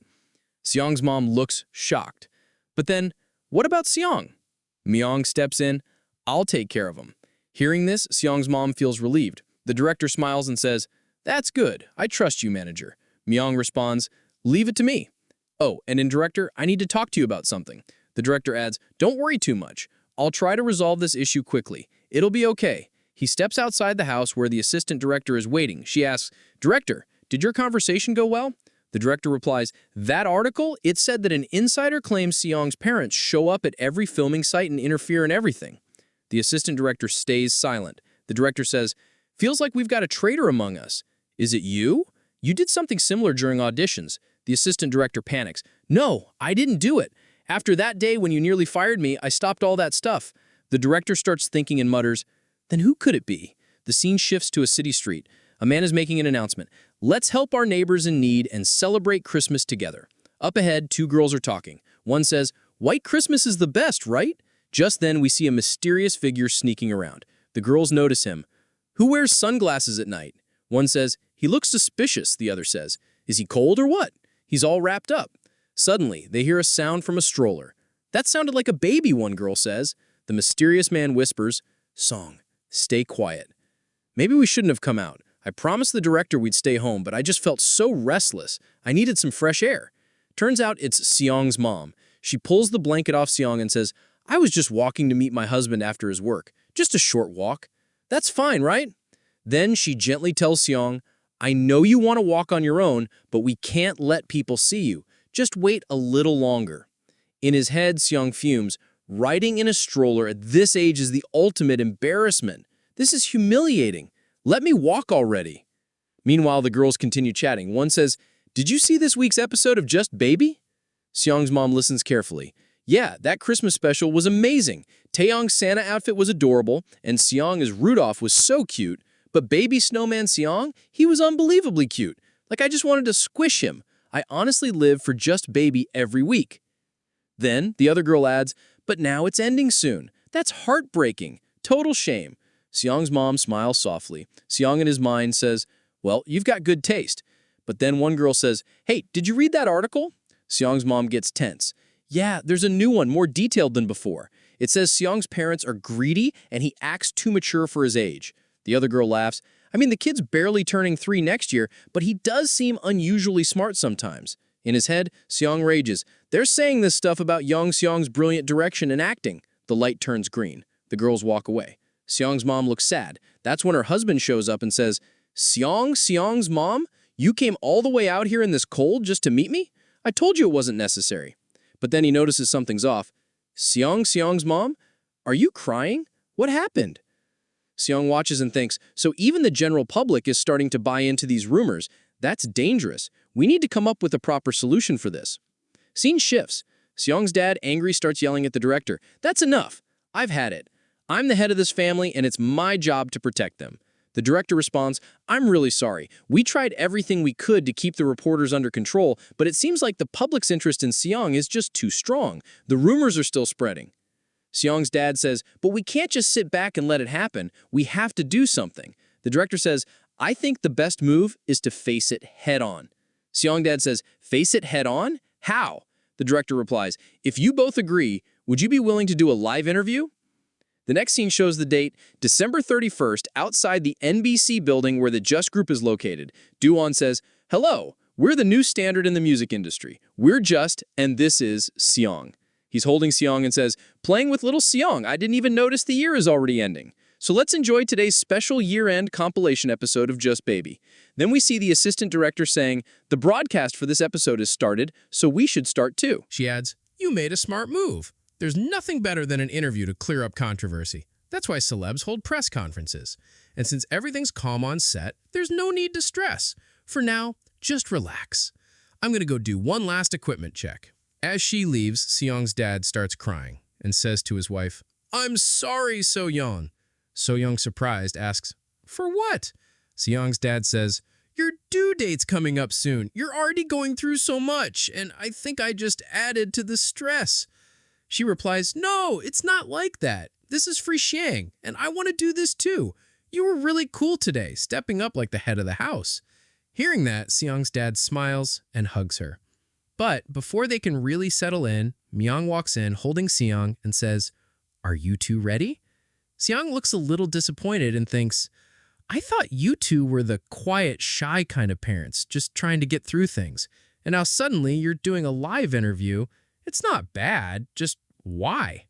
S1: Seong's mom looks shocked. But then, what about Seong? Myung steps in. I'll take care of him. Hearing this, Seong's mom feels relieved. The director smiles and says, That's good. I trust you, manager. Myung responds, Leave it to me. Oh, and in director, I need to talk to you about something. The director adds, Don't worry too much. I'll try to resolve this issue quickly. It'll be okay. He steps outside the house where the assistant director is waiting. She asks, Director, did your conversation go well? The director replies, That article, it said that an insider claims Seong's parents show up at every filming site and interfere in everything. The assistant director stays silent. The director says, Feels like we've got a traitor among us. Is it you? You did something similar during auditions. The assistant director panics. No, I didn't do it. After that day when you nearly fired me, I stopped all that stuff. The director starts thinking and mutters, Then who could it be? The scene shifts to a city street. A man is making an announcement. Let's help our neighbors in need and celebrate Christmas together. Up ahead, two girls are talking. One says, White Christmas is the best, right? Just then, we see a mysterious figure sneaking around. The girls notice him. Who wears sunglasses at night? One says, He looks suspicious, the other says. Is he cold or what? He's all wrapped up. Suddenly, they hear a sound from a stroller. That sounded like a baby, one girl says. The mysterious man whispers, Song, stay quiet. Maybe we shouldn't have come out. I promised the director we'd stay home, but I just felt so restless. I needed some fresh air. Turns out it's Seong's mom. She pulls the blanket off Seong and says, I was just walking to meet my husband after his work. Just a short walk. That's fine, right? Then she gently tells Seong, I know you want to walk on your own, but we can't let people see you. Just wait a little longer. In his head, Seong fumes. Riding in a stroller at this age is the ultimate embarrassment. This is humiliating. Let me walk already. Meanwhile, the girls continue chatting. One says, Did you see this week's episode of Just Baby? Seong's mom listens carefully. Yeah, that Christmas special was amazing. Taeyong's Santa outfit was adorable, and Seong as Rudolph was so cute. But baby snowman Seong, he was unbelievably cute. Like I just wanted to squish him. I honestly live for Just Baby every week. Then the other girl adds, But now it's ending soon. That's heartbreaking. Total shame. Seong's mom smiles softly. Seong in his mind says, Well, you've got good taste. But then one girl says, Hey, did you read that article? Seong's mom gets tense. Yeah, there's a new one, more detailed than before. It says Seong's parents are greedy and he acts too mature for his age. The other girl laughs. I mean, the kid's barely turning 3 next year, but he does seem unusually smart sometimes. In his head, Seong rages. They're saying this stuff about young Seong's brilliant direction and acting. The light turns green. The girls walk away. Seong's mom looks sad. That's when her husband shows up and says, Seong's mom? You came all the way out here in this cold just to meet me? I told you it wasn't necessary. But then he notices something's off. Seong's mom? Are you crying? What happened? Seong watches and thinks, so even the general public is starting to buy into these rumors. That's dangerous. We need to come up with a proper solution for this. Scene shifts. Seong's dad, angry, starts yelling at the director. That's enough. I've had it. I'm the head of this family, and it's my job to protect them. The director responds, I'm really sorry. We tried everything we could to keep the reporters under control, but it seems like the public's interest in Seong is just too strong. The rumors are still spreading. Seong's dad says, but we can't just sit back and let it happen. We have to do something. The director says, I think the best move is to face it head on. Seong dad says, face it head on? How? The director replies, if you both agree, would you be willing to do a live interview?
S4: The next scene shows the date, December 31st, outside the NBC building where the Just Group is located. Do-won says, "Hello, we're the new standard in the music industry. We're Just, and this is Seong." He's holding Seong and says, "Playing with little Seong, I didn't even notice the year is already ending." So let's enjoy today's special year-end compilation episode of Just Baby. Then we see the assistant director saying, "The broadcast for this episode is started, so we should start too."
S3: She adds, "You made a smart move. There's nothing better than an interview to clear up controversy. That's why celebs hold press conferences. And since everything's calm on set, there's no need to stress. For now, just relax. I'm going to go do one last equipment check." As she leaves, Seong's dad starts crying and says to his wife, "I'm sorry, So-young." So-young, surprised, asks, "For what?" Seong's dad says, "Your due date's coming up soon. You're already going through so much, and I think I just added to the stress." She replies, "No, it's not like that. This is Free Xiang, and I want to do this too. You were really cool today, stepping up like the head of the house." Hearing that, Seong's dad smiles and hugs her. But before they can really settle in, Myung walks in holding Seong and says, "Are you two ready?" Seong looks a little disappointed and thinks, "I thought you two were the quiet, shy kind of parents, just trying to get through things. And now suddenly you're doing a live interview. It's not bad, just why?"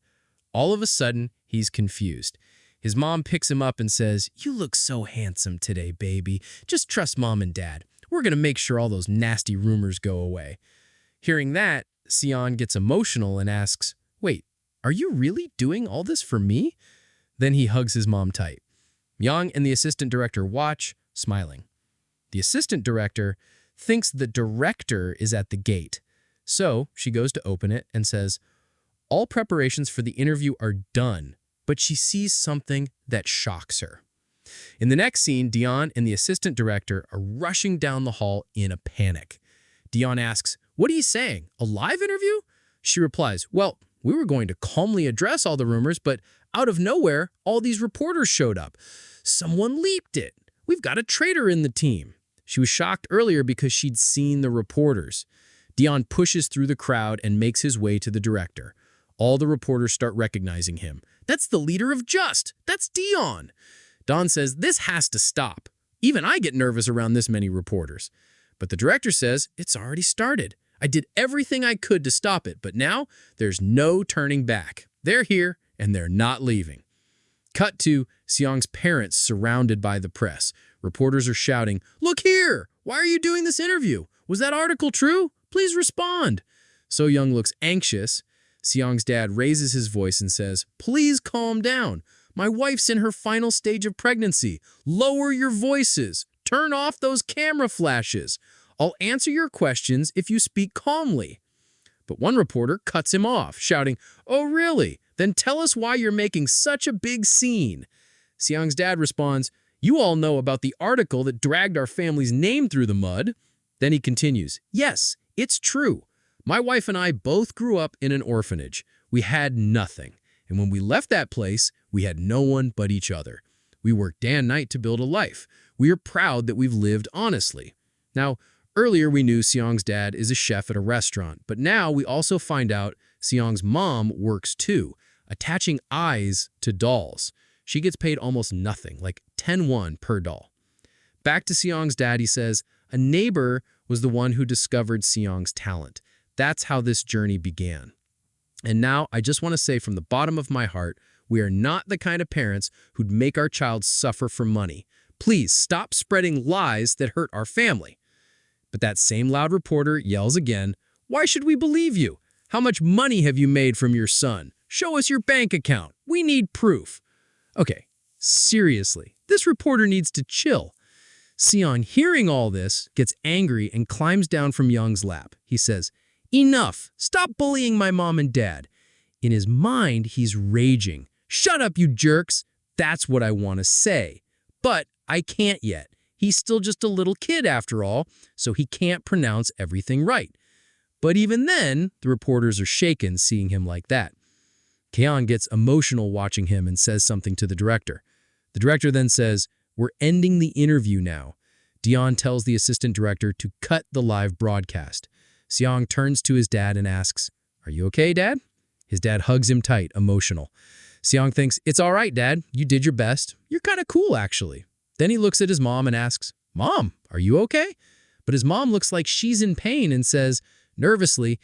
S3: All of a sudden, he's confused. His mom picks him up and says, "You look so handsome today, baby. Just trust mom and dad. We're going to make sure all those nasty rumors go away." Hearing that, Seong gets emotional and asks, "Wait, are you really doing all this for me?" Then he hugs his mom tight. Myung and the assistant director watch, smiling. The assistant director thinks the director is at the gate. So she goes to open it and says, all preparations for the interview are done, but she sees something that shocks her. In the next scene, Dion and the assistant director are rushing down the hall in a panic. Dion asks, "What are you saying? A live interview?" She replies, "Well, we were going to calmly address all the rumors, but out of nowhere, all these reporters showed up. Someone leaked it. We've got a traitor in the team." She was shocked earlier because she'd seen the reporters. Dion pushes through the crowd and makes his way to the director. All the reporters start recognizing him. "That's the leader of Just. That's Dion." Don says, "This has to stop. Even I get nervous around this many reporters." But the director says, "It's already started. I did everything I could to stop it, but now there's no turning back. They're here, and they're not leaving." Cut to Seong's parents surrounded by the press. Reporters are shouting, "Look here! Why are you doing this interview? Was that article true? Please respond." So-young looks anxious. Seong's dad raises his voice and says, "Please calm down. My wife's in her final stage of pregnancy. Lower your voices. Turn off those camera flashes. I'll answer your questions if you speak calmly." But one reporter cuts him off, shouting, "Oh, really? Then tell us why you're making such a big scene." Seong's dad responds, "You all know about the article that dragged our family's name through the mud." Then he continues, "Yes, it's true. My wife and I both grew up in an orphanage. We had nothing. And when we left that place, we had no one but each other. We worked day and night to build a life. We are proud that we've lived honestly." Now, earlier we knew Seong's dad is a chef at a restaurant, but now we also find out Seong's mom works too, attaching eyes to dolls. She gets paid almost nothing, like 10 won per doll. Back to Seong's dad, he says, a neighbor was the one who discovered Seong's talent. That's how this journey began. And now I just want to say from the bottom of my heart, we are not the kind of parents who'd make our child suffer for money. Please stop spreading lies that hurt our family. But that same loud reporter yells again, "Why should we believe you? How much money have you made from your son? Show us your bank account. We need proof." Okay, seriously, this reporter needs to chill. Seong, hearing all this, gets angry and climbs down from Young's lap. He says, "Enough! Stop bullying my mom and dad." In his mind, he's raging. "Shut up, you jerks! That's what I want to say. But I can't yet. He's still just a little kid after all, so he can't pronounce everything right." But even then, the reporters are shaken seeing him like that. Keon gets emotional watching him and says something to the director. The director then says, "We're ending the interview now." Dion tells the assistant director to cut the live broadcast. Seong turns to his dad and asks, "Are you okay, Dad?" His dad hugs him tight, emotional. Seong thinks, "It's all right, Dad. You did your best. You're kind of cool, actually." Then he looks at his mom and asks, "Mom, are you okay?" But his mom looks like she's in pain and says, nervously,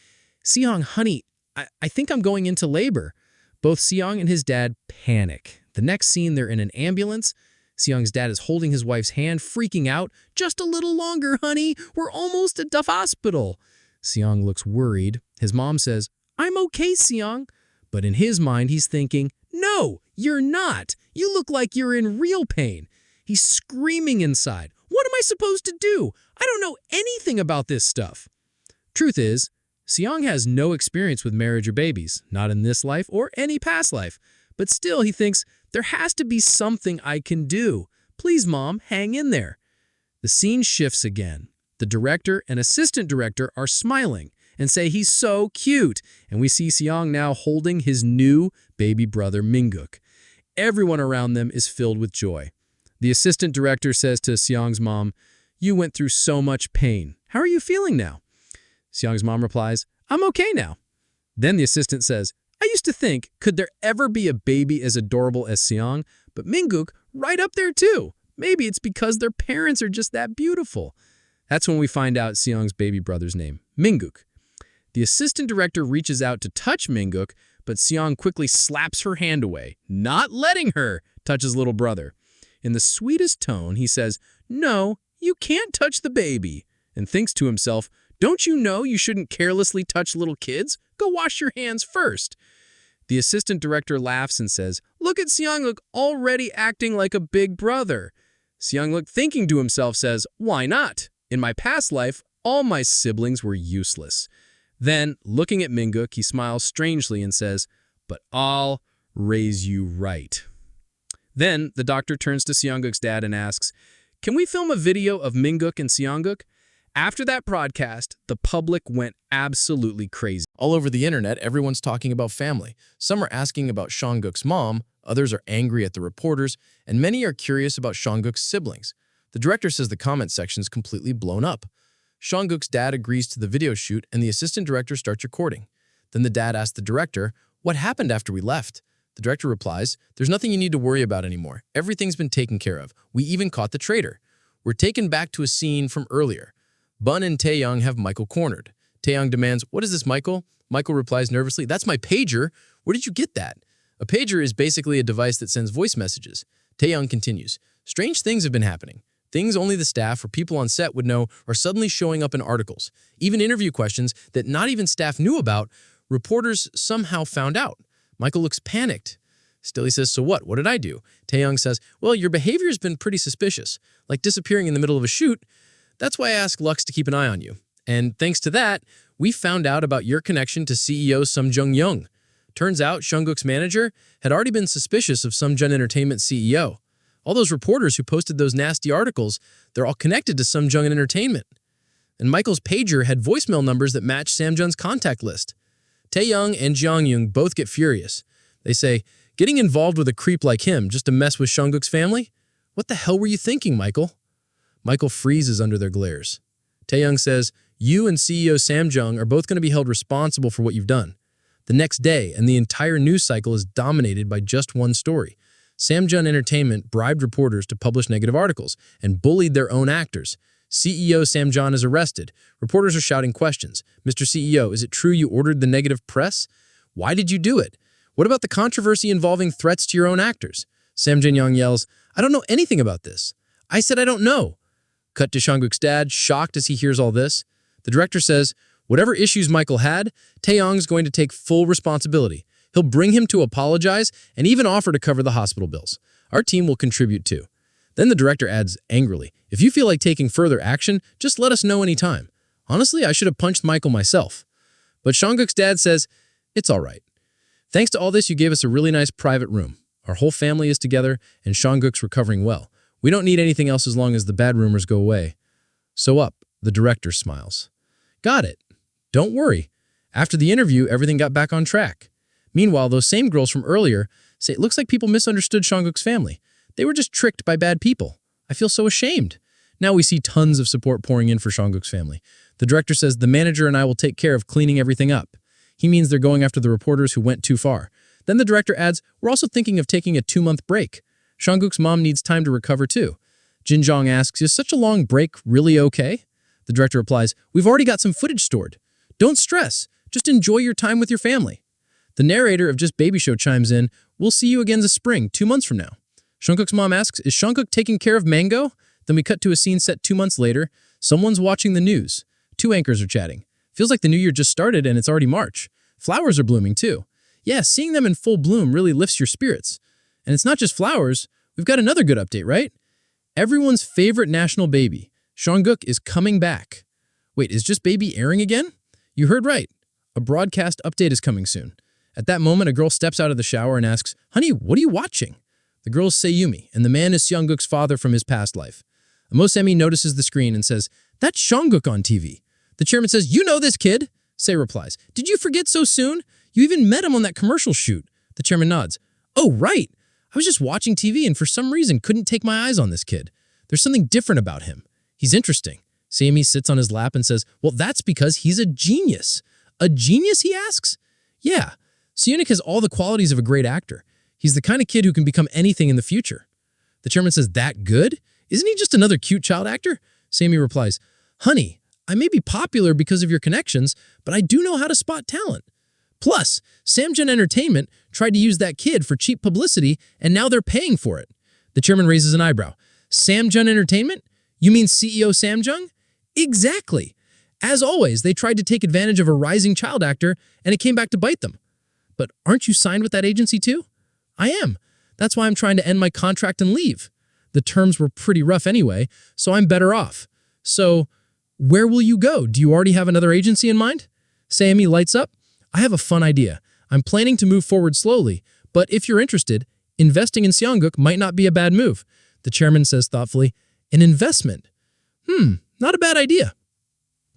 S3: "Seong, honey, I think I'm going into labor." Both Seong and his dad panic. The next scene, they're in an ambulance. Seong's dad is holding his wife's hand, freaking out. "Just a little longer, honey. We're almost at the hospital." Seong looks worried. His mom says, "I'm okay, Seong." But in his mind, he's thinking, "No, you're not. You look like you're in real pain." He's screaming inside. "What am I supposed to do? I don't know anything about this stuff." Truth is, Seong has no experience with marriage or babies, not in this life or any past life. But still, he thinks, there has to be something I can do. Please, Mom, hang in there. The scene shifts again. The director and assistant director are smiling and say he's so cute. And we see Seong now holding his new baby brother, Minguk. Everyone around them is filled with joy. The assistant director says to Seong's mom, "You went through so much pain. How are you feeling now?" Seong's mom replies, "I'm okay now." Then the assistant says, "I used to think, could there ever be a baby as adorable as Seong? But Minguk, right up there too. Maybe it's because their parents are just that beautiful." That's when we find out Seong's baby brother's name, Minguk. The assistant director reaches out to touch Minguk, but Seong quickly slaps her hand away, not letting her touch his little brother. In the sweetest tone, he says, "No, you can't touch the baby," and thinks to himself, "Don't you know you shouldn't carelessly touch little kids? Go wash your hands first." The assistant director laughs and says, "Look at Seongguk already acting like a big brother." Seongguk, thinking to himself, says, "Why not? In my past life, all my siblings were useless." Then, looking at Minguk, he smiles strangely and says, "But I'll raise you right." Then, the doctor turns to Seongguk's dad and asks, "Can we film a video of Minguk and Seongguk?" After that broadcast, the public went absolutely crazy.
S1: All over the internet, everyone's talking about family. Some are asking about Seongguk's mom, others are angry at the reporters, and many are curious about Seongguk's siblings. The director says the comment section's completely blown up. Seongguk's dad agrees to the video shoot, and the assistant director starts recording. Then the dad asks the director, "What happened after we left?" The director replies, "There's nothing you need to worry about anymore. Everything's been taken care of. We even caught the traitor." We're taken back to a scene from earlier. Bun and Taeyong have Michael cornered. Taeyong demands, "What is this, Michael?" Michael replies nervously, "That's my pager. Where did you get that?" A pager is basically a device that sends voice messages. Taeyong continues, "Strange things have been happening. Things only the staff or people on set would know are suddenly showing up in articles. Even interview questions that not even staff knew about, reporters somehow found out." Michael looks panicked. Still, he says, "So what? What did I do?" Taeyong says, "Well, your behavior has been pretty suspicious, like disappearing in the middle of a shoot. That's why I asked Lux to keep an eye on you. And thanks to that, we found out about your connection to CEO Sung Jung-young. Turns out Seongguk's manager had already been suspicious of Sungjoon Entertainment CEO. All those reporters who posted those nasty articles, they're all connected to Sungjoon Entertainment. And Michael's pager had voicemail numbers that matched Samjoon's contact list." Taeyong and Jeongyoung both get furious. They say, "Getting involved with a creep like him just to mess with Seongguk's family? What the hell were you thinking, Michael?" Michael freezes under their glares. Taeyong says, "You and CEO Samjoong are both going to be held responsible for what you've done." The next day, and the entire news cycle is dominated by just one story. Samjoon Entertainment bribed reporters to publish negative articles and bullied their own actors. CEO Samjoon is arrested. Reporters are shouting questions. "Mr. CEO, is it true you ordered the negative press? Why did you do it? What about the controversy involving threats to your own actors?" Sam Jin-young yells, "I don't know anything about this. I said I don't know." Cut to Seongguk's dad, shocked as he hears all this. The director says, "Whatever issues Michael had, Taeyong's going to take full responsibility. He'll bring him to apologize and even offer to cover the hospital bills. Our team will contribute too." Then the director adds angrily, "If you feel like taking further action, just let us know anytime. Honestly, I should have punched Michael myself." But Seongguk's dad says, "It's all right. Thanks to all this, you gave us a really nice private room. Our whole family is together, and Seongguk's recovering well. We don't need anything else as long as the bad rumors go away." "So up," the director smiles. "Got it. Don't worry. After the interview, everything got back on track." Meanwhile, those same girls from earlier say it looks like people misunderstood Seongguk's family. They were just tricked by bad people. I feel so ashamed. Now we see tons of support pouring in for Seongguk's family. The director says the manager and I will take care of cleaning everything up. He means they're going after the reporters who went too far.
S6: Then the director adds, we're also thinking of taking a 2-month break. Songuk's mom needs time to recover too. Jin Jong asks, is such a long break really okay? The director replies, we've already got some footage stored. Don't stress, just enjoy your time with your family. The narrator of Just Baby Show chimes in, we'll see you again this spring, 2 months from now. Songuk's mom asks, is Songuk taking care of Mango? Then we cut to a scene set 2 months later. Someone's watching the news. 2 anchors are chatting. Feels like the new year just started and it's already March. Flowers are blooming too. Yeah, seeing them in full bloom really lifts your spirits. And it's not just flowers. We've got another good update, right? Everyone's favorite national baby, Songuk, is coming back. Wait, is Just Baby airing again? You heard right. A broadcast update is coming soon. At that moment, a girl steps out of the shower and asks, honey, what are you watching? The girl's Sayumi, and the man is Seongguk's father from his past life. Amosemi notices the screen and says, that's Songuk on TV. The chairman says, you know this kid? Say replies, did you forget so soon? You even met him on that commercial shoot. The chairman nods. Oh, right. I was just watching TV and for some reason couldn't take my eyes on this kid. There's something different about him. He's interesting. Sayumi sits on his lap and says, well, that's because he's a genius. A genius, he asks? Yeah. Seongguk has all the qualities of a great actor. He's the kind of kid who can become anything in the future. The chairman says, that good? Isn't he just another cute child actor? Sayumi replies, honey, I may be popular because of your connections, but I do know how to spot talent. Plus, Samjun Entertainment tried to use that kid for cheap publicity, and now they're paying for it. The chairman raises an eyebrow. Samjun Entertainment? You mean CEO Samjung? Exactly. As always, they tried to take advantage of a rising child actor, and it came back to bite them. But aren't you signed with that agency too? I am. That's why I'm trying to end my contract and leave. The terms were pretty rough anyway, so I'm better off. So, where will you go? Do you already have another agency in mind? Sayumi lights up. I have a fun idea. I'm planning to move forward slowly, but if you're interested, investing in Seongguk might not be a bad move. The chairman says thoughtfully, an investment? Not a bad idea.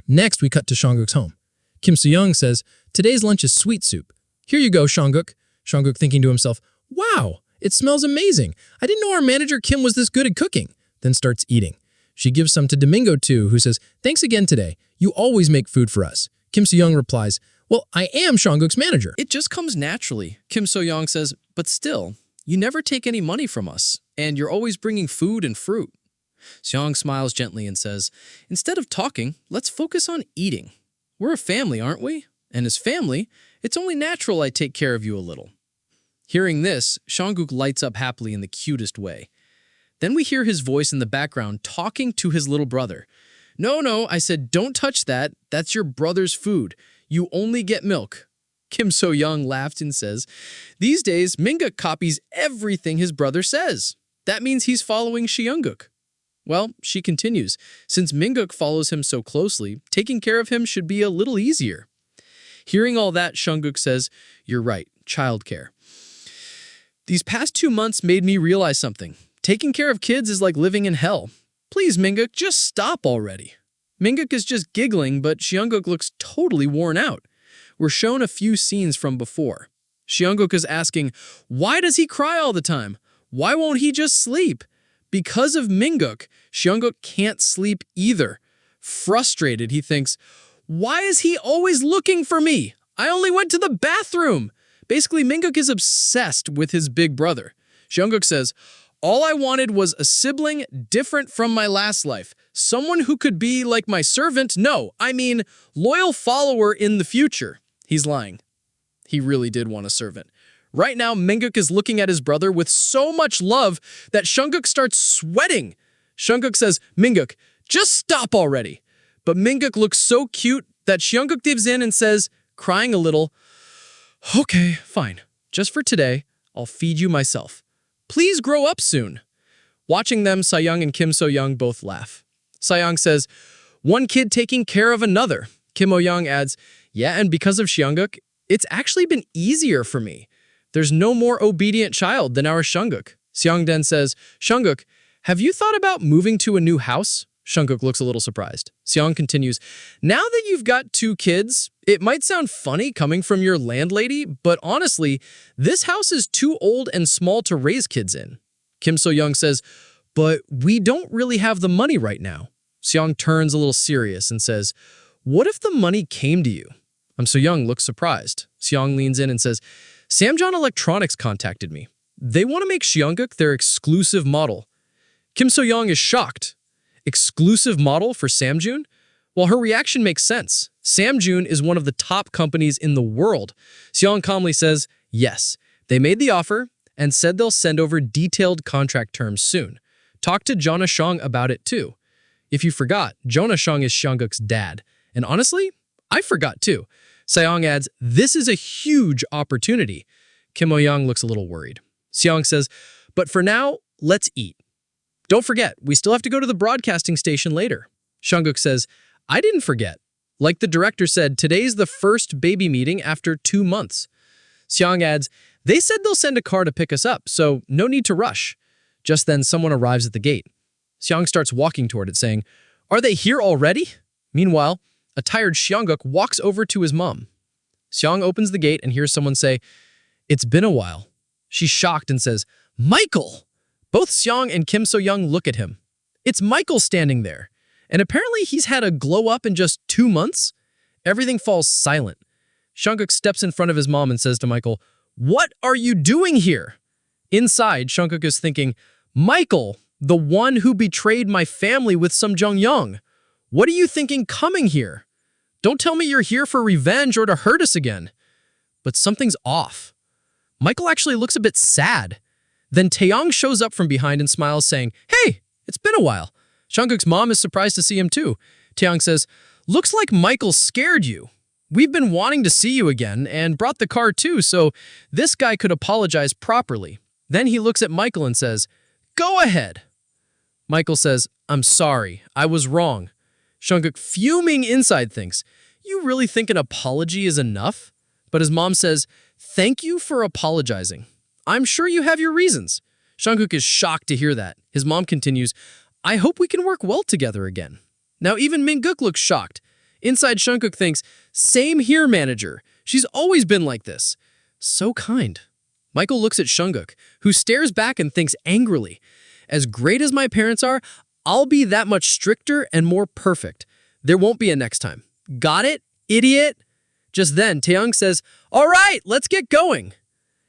S6: Next, we cut to Songuk's home. Kim So-young says, today's lunch is sweet soup. Here you go, Songuk. Songuk thinking to himself, wow, it smells amazing. I didn't know our manager Kim was this good at cooking. Then starts eating. She gives some to Domingo too, who says, thanks again today. You always make food for us. Kim So-young replies, well, I am Songuk's manager.
S4: It just comes naturally. Kim So-young says, but still, you never take any money from us, and you're always bringing food and fruit. Seong smiles gently and says, instead of talking, let's focus on eating. We're a family, aren't we? And as family, it's only natural I take care of you a little. Hearing this, Songuk lights up happily in the cutest way. Then we hear his voice in the background talking to his little brother. No, I said, don't touch that. That's your brother's food. You only get milk. Kim So-young laughed and says, these days, Manga copies everything his brother says. That means he's following Seongguk. Well, she continues, since Mingguk follows him so closely, taking care of him should be a little easier. Hearing all that, Songuk says, you're right, childcare. These past 2 months made me realize something. Taking care of kids is like living in hell. Please, Mingguk, just stop already. Mingguk is just giggling, but Seongguk looks totally worn out. We're shown a few scenes from before. Seongguk is asking, why does he cry all the time? Why won't he just sleep? Because of Mingguk, Seongguk can't sleep either. Frustrated, he thinks, why is he always looking for me? I only went to the bathroom. Basically, Mingguk is obsessed with his big brother. Seongguk says, all I wanted was a sibling different from my last life. Someone who could be like my servant. No, I mean, loyal follower in the future. He's lying. He really did want a servant. Right now, Mingguk is looking at his brother with so much love that Songuk starts sweating. Songuk says, Mingguk, just stop already. But Mingguk looks so cute that Seongguk gives in and says, crying a little, okay, fine. Just for today, I'll feed you myself. Please grow up soon. Watching them, Sayoung and Kim So-young both laugh. Sayoung says, one kid taking care of another. Kim Oh-young adds, yeah, and because of Seongguk, it's actually been easier for me. There's no more obedient child than our Songuk. Seongden says, Songuk, have you thought about moving to a new house? Songuk looks a little surprised. Seong continues, now that you've got 2 kids, it might sound funny coming from your landlady, but honestly, this house is too old and small to raise kids in. Kim So-young says, but we don't really have the money right now. Seong turns a little serious and says, what if the money came to you? So-young looks surprised. Seong leans in and says,
S6: Samjeon Electronics contacted me. They want to make Seongguk their exclusive model. Kim So-young is shocked. Exclusive model for Samjeon? Well, her reaction makes sense. Samjeon is one of the top companies in the world. Seong calmly says, yes, they made the offer and said they'll send over detailed contract terms soon. Talk to Jonah Shong about it too. If you forgot, Jonah Shong is Seongguk's dad. And honestly, I forgot too. Seong adds, this is a huge opportunity. Kim Oh-young looks a little worried. Seong says, but for now, let's eat. Don't forget, we still have to go to the broadcasting station later. Seongguk says, I didn't forget. Like the director said, today's the first baby meeting after 2 months. Seong adds, they said they'll send a car to pick us up, so no need to rush. Just then, someone arrives at the gate. Seong starts walking toward it, saying, are they here already? Meanwhile, a tired Seongguk walks over to his mom. Seong opens the gate and hears someone say, it's been a while. She's shocked and says, Michael! Both Seong and Kim So-young look at him. It's Michael standing there. And apparently he's had a glow up in just 2 months. Everything falls silent. Seongguk steps in front of his mom and says to Michael, what are you doing here? Inside, Seongguk is thinking, Michael, the one who betrayed my family with Sung Jong-young. What are you thinking coming here? Don't tell me you're here for revenge or to hurt us again. But something's off. Michael actually looks a bit sad. Then Taeyong shows up from behind and smiles, saying, hey, it's been a while. Seongguk's mom is surprised to see him too. Taeyong says, looks like Michael scared you. We've been wanting to see you again and brought the car too, so this guy could apologize properly. Then he looks at Michael and says, go ahead. Michael says, I'm sorry, I was wrong. Seongguk, fuming inside, thinks, you really think an apology is enough? But his mom says, thank you for apologizing. I'm sure you have your reasons. Seongguk is shocked to hear that. His mom continues, I hope we can work well together again. Now even Min-guk looks shocked. Inside, Seongguk thinks, same here, manager. She's always been like this. So kind. Michael looks at Seongguk, who stares back and thinks angrily, as great as my parents are, I'll be that much stricter and more perfect. There won't be a next time. Got it, idiot? Just then, Taeyong says, all right, let's get going.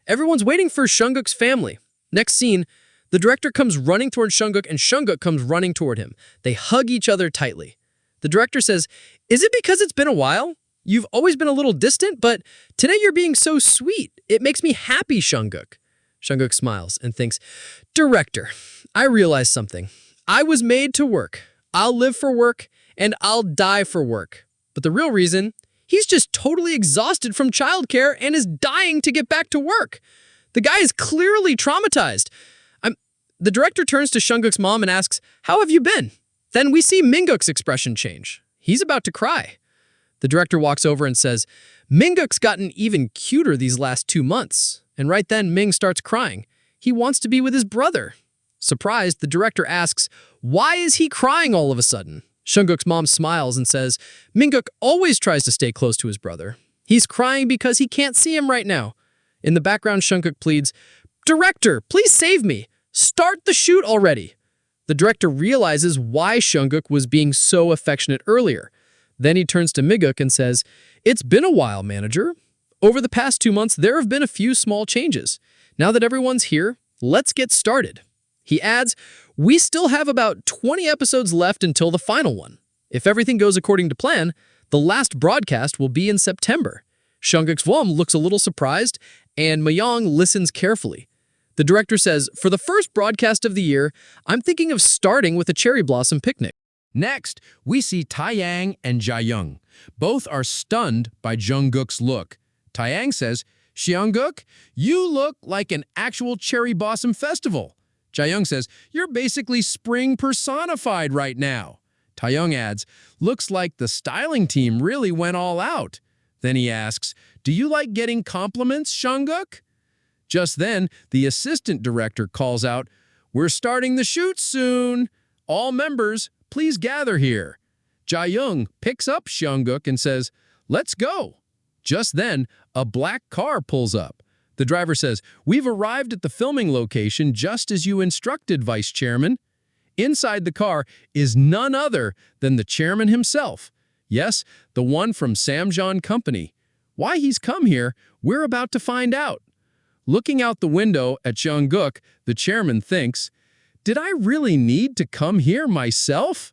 S6: Everyone's waiting for Seongguk's family. Next scene, the director comes running toward Seongguk and Seongguk comes running toward him. They hug each other tightly. The director says, is it because it's been a while? You've always been a little distant, but today you're being so sweet. It makes me happy, Seongguk. Seongguk smiles and thinks, director, I realized something. I was made to work. I'll live for work and I'll die for work. But the real reason, he's just totally exhausted from childcare and is dying to get back to work. The guy is clearly traumatized. The director turns to Seongguk's mom and asks, how have you been? Then we see Min-guk's expression change. He's about to cry. The director walks over and says, Min-guk's gotten even cuter these last 2 months. And right then, Ming starts crying. He wants to be with his brother. Surprised, the director asks, why is he crying all of a sudden? Seongguk's mom smiles and says, Min-guk always tries to stay close to his brother. He's crying because he can't see him right now. In the background, Seongguk pleads, director, please save me. Start the shoot already. The director realizes why Seongguk was being so affectionate earlier. Then he turns to Min-guk and says, it's been a while, manager. Over the past 2 months, there have been a few small changes. Now that everyone's here, let's get started. He adds, we still have about 20 episodes left until the final one. If everything goes according to plan, the last broadcast will be in September. Seongguk's mom looks a little surprised, and Mayong listens carefully. The director says, for the first broadcast of the year, I'm thinking of starting with a cherry blossom picnic.
S1: Next, we see Taeyang and Jaeyoung. Both are stunned by Jungkook's look. Taeyang says, Seongguk, you look like an actual cherry blossom festival. Jaeyoung says, you're basically spring personified right now. Taeyong adds, looks like the styling team really went all out. Then he asks, do you like getting compliments, Seongguk? Just then, the assistant director calls out, we're starting the shoot soon. All members, please gather here. Jaeyoung picks up Seongguk and says, let's go. Just then, a black car pulls up. The driver says, we've arrived at the filming location just as you instructed, Vice Chairman. Inside the car is none other than the chairman himself. Yes, the one from Samjeon Company. Why he's come here, we're about to find out. Looking out the window at Songuk, the chairman thinks, "Did I really need to come here myself?"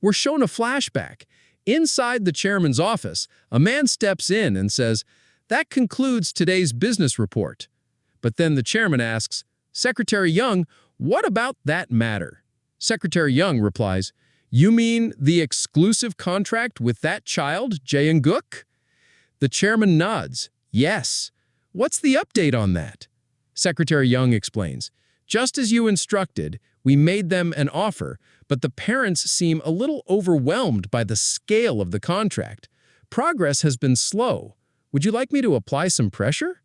S1: We're shown a flashback. Inside the chairman's office, a man steps in and says, "That concludes today's business report." But then the chairman asks, "Secretary Young, what about that matter?" Secretary Young replies, "You mean the exclusive contract with that child, Jae-guk?" The chairman nods, "Yes. What's the update on that?" Secretary Young explains, "Just as you instructed, we made them an offer, but the parents seem a little overwhelmed by the scale of the contract. Progress has been slow. Would you like me to apply some pressure?"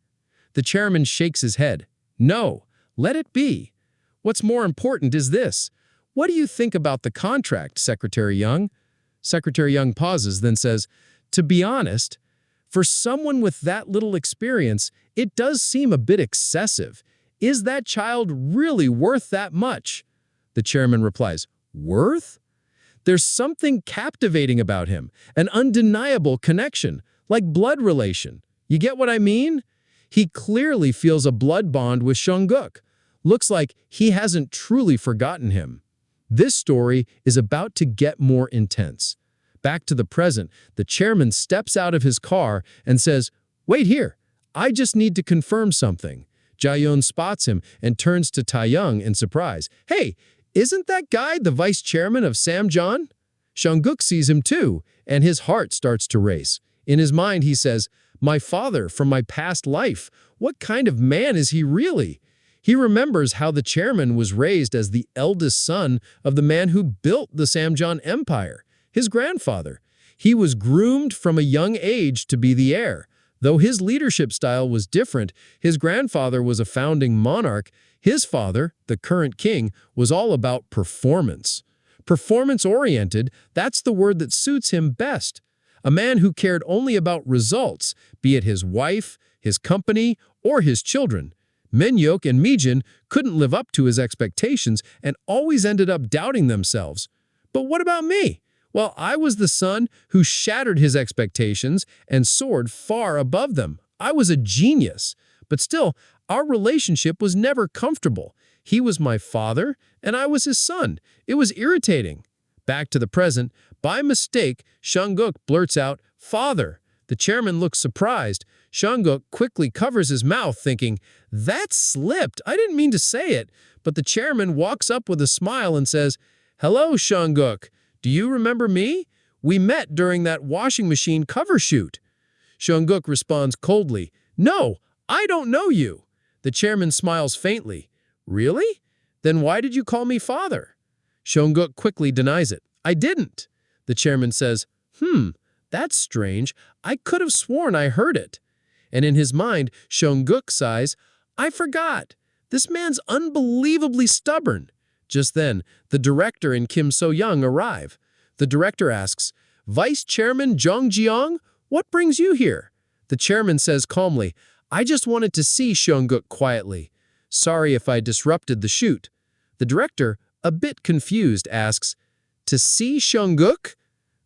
S1: The chairman shakes his head. "No, let it be. What's more important is this. What do you think about the contract, Secretary Young?" Secretary Young pauses, then says, "To be honest, for someone with that little experience, it does seem a bit excessive. Is that child really worth that much?" The chairman replies, "Worth? There's something captivating about him, an undeniable connection, like blood relation. You get what I mean? He clearly feels a blood bond with Songuk. Looks like he hasn't truly forgotten him." This story is about to get more intense. Back to the present, the chairman steps out of his car and says, "Wait here, I just need to confirm something." Jaeyoon spots him and turns to Taeyong in surprise. "Hey, isn't that guy the vice chairman of Samjeon?" Songuk sees him too, and his heart starts to race. In his mind, he says, "My father from my past life. What kind of man is he really?" He remembers how the chairman was raised as the eldest son of the man who built the Samjeon Empire, his grandfather. He was groomed from a young age to be the heir. Though his leadership style was different, his grandfather was a founding monarch. His father, the current king, was all about performance. Performance-oriented, that's the word that suits him best. A man who cared only about results, be it his wife, his company, or his children. Minhyuk and Mijin couldn't live up to his expectations and always ended up doubting themselves. But what about me? Well, I was the son who shattered his expectations and soared far above them. I was a genius. But still, our relationship was never comfortable. He was my father, and I was his son. It was irritating. Back to the present, by mistake, Songuk blurts out, "Father." The chairman looks surprised. Songuk quickly covers his mouth, thinking, "That slipped. I didn't mean to say it." But the chairman walks up with a smile and says, "Hello, Songuk. Do you remember me? We met during that washing machine cover shoot." Songuk responds coldly, "No, I don't know you." The chairman smiles faintly. "Really? Then why did you call me father?" Songuk quickly denies it. "I didn't." The chairman says, That's strange. I could have sworn I heard it." And in his mind, Songuk sighs, "I forgot. This man's unbelievably stubborn." Just then, the director and Kim So-young arrive. The director asks, "Vice Chairman Jong Jeong, what brings you here?" The chairman says calmly, "I just wanted to see Songuk quietly. Sorry if I disrupted the shoot." The director, a bit confused, asks, "To see Songuk?"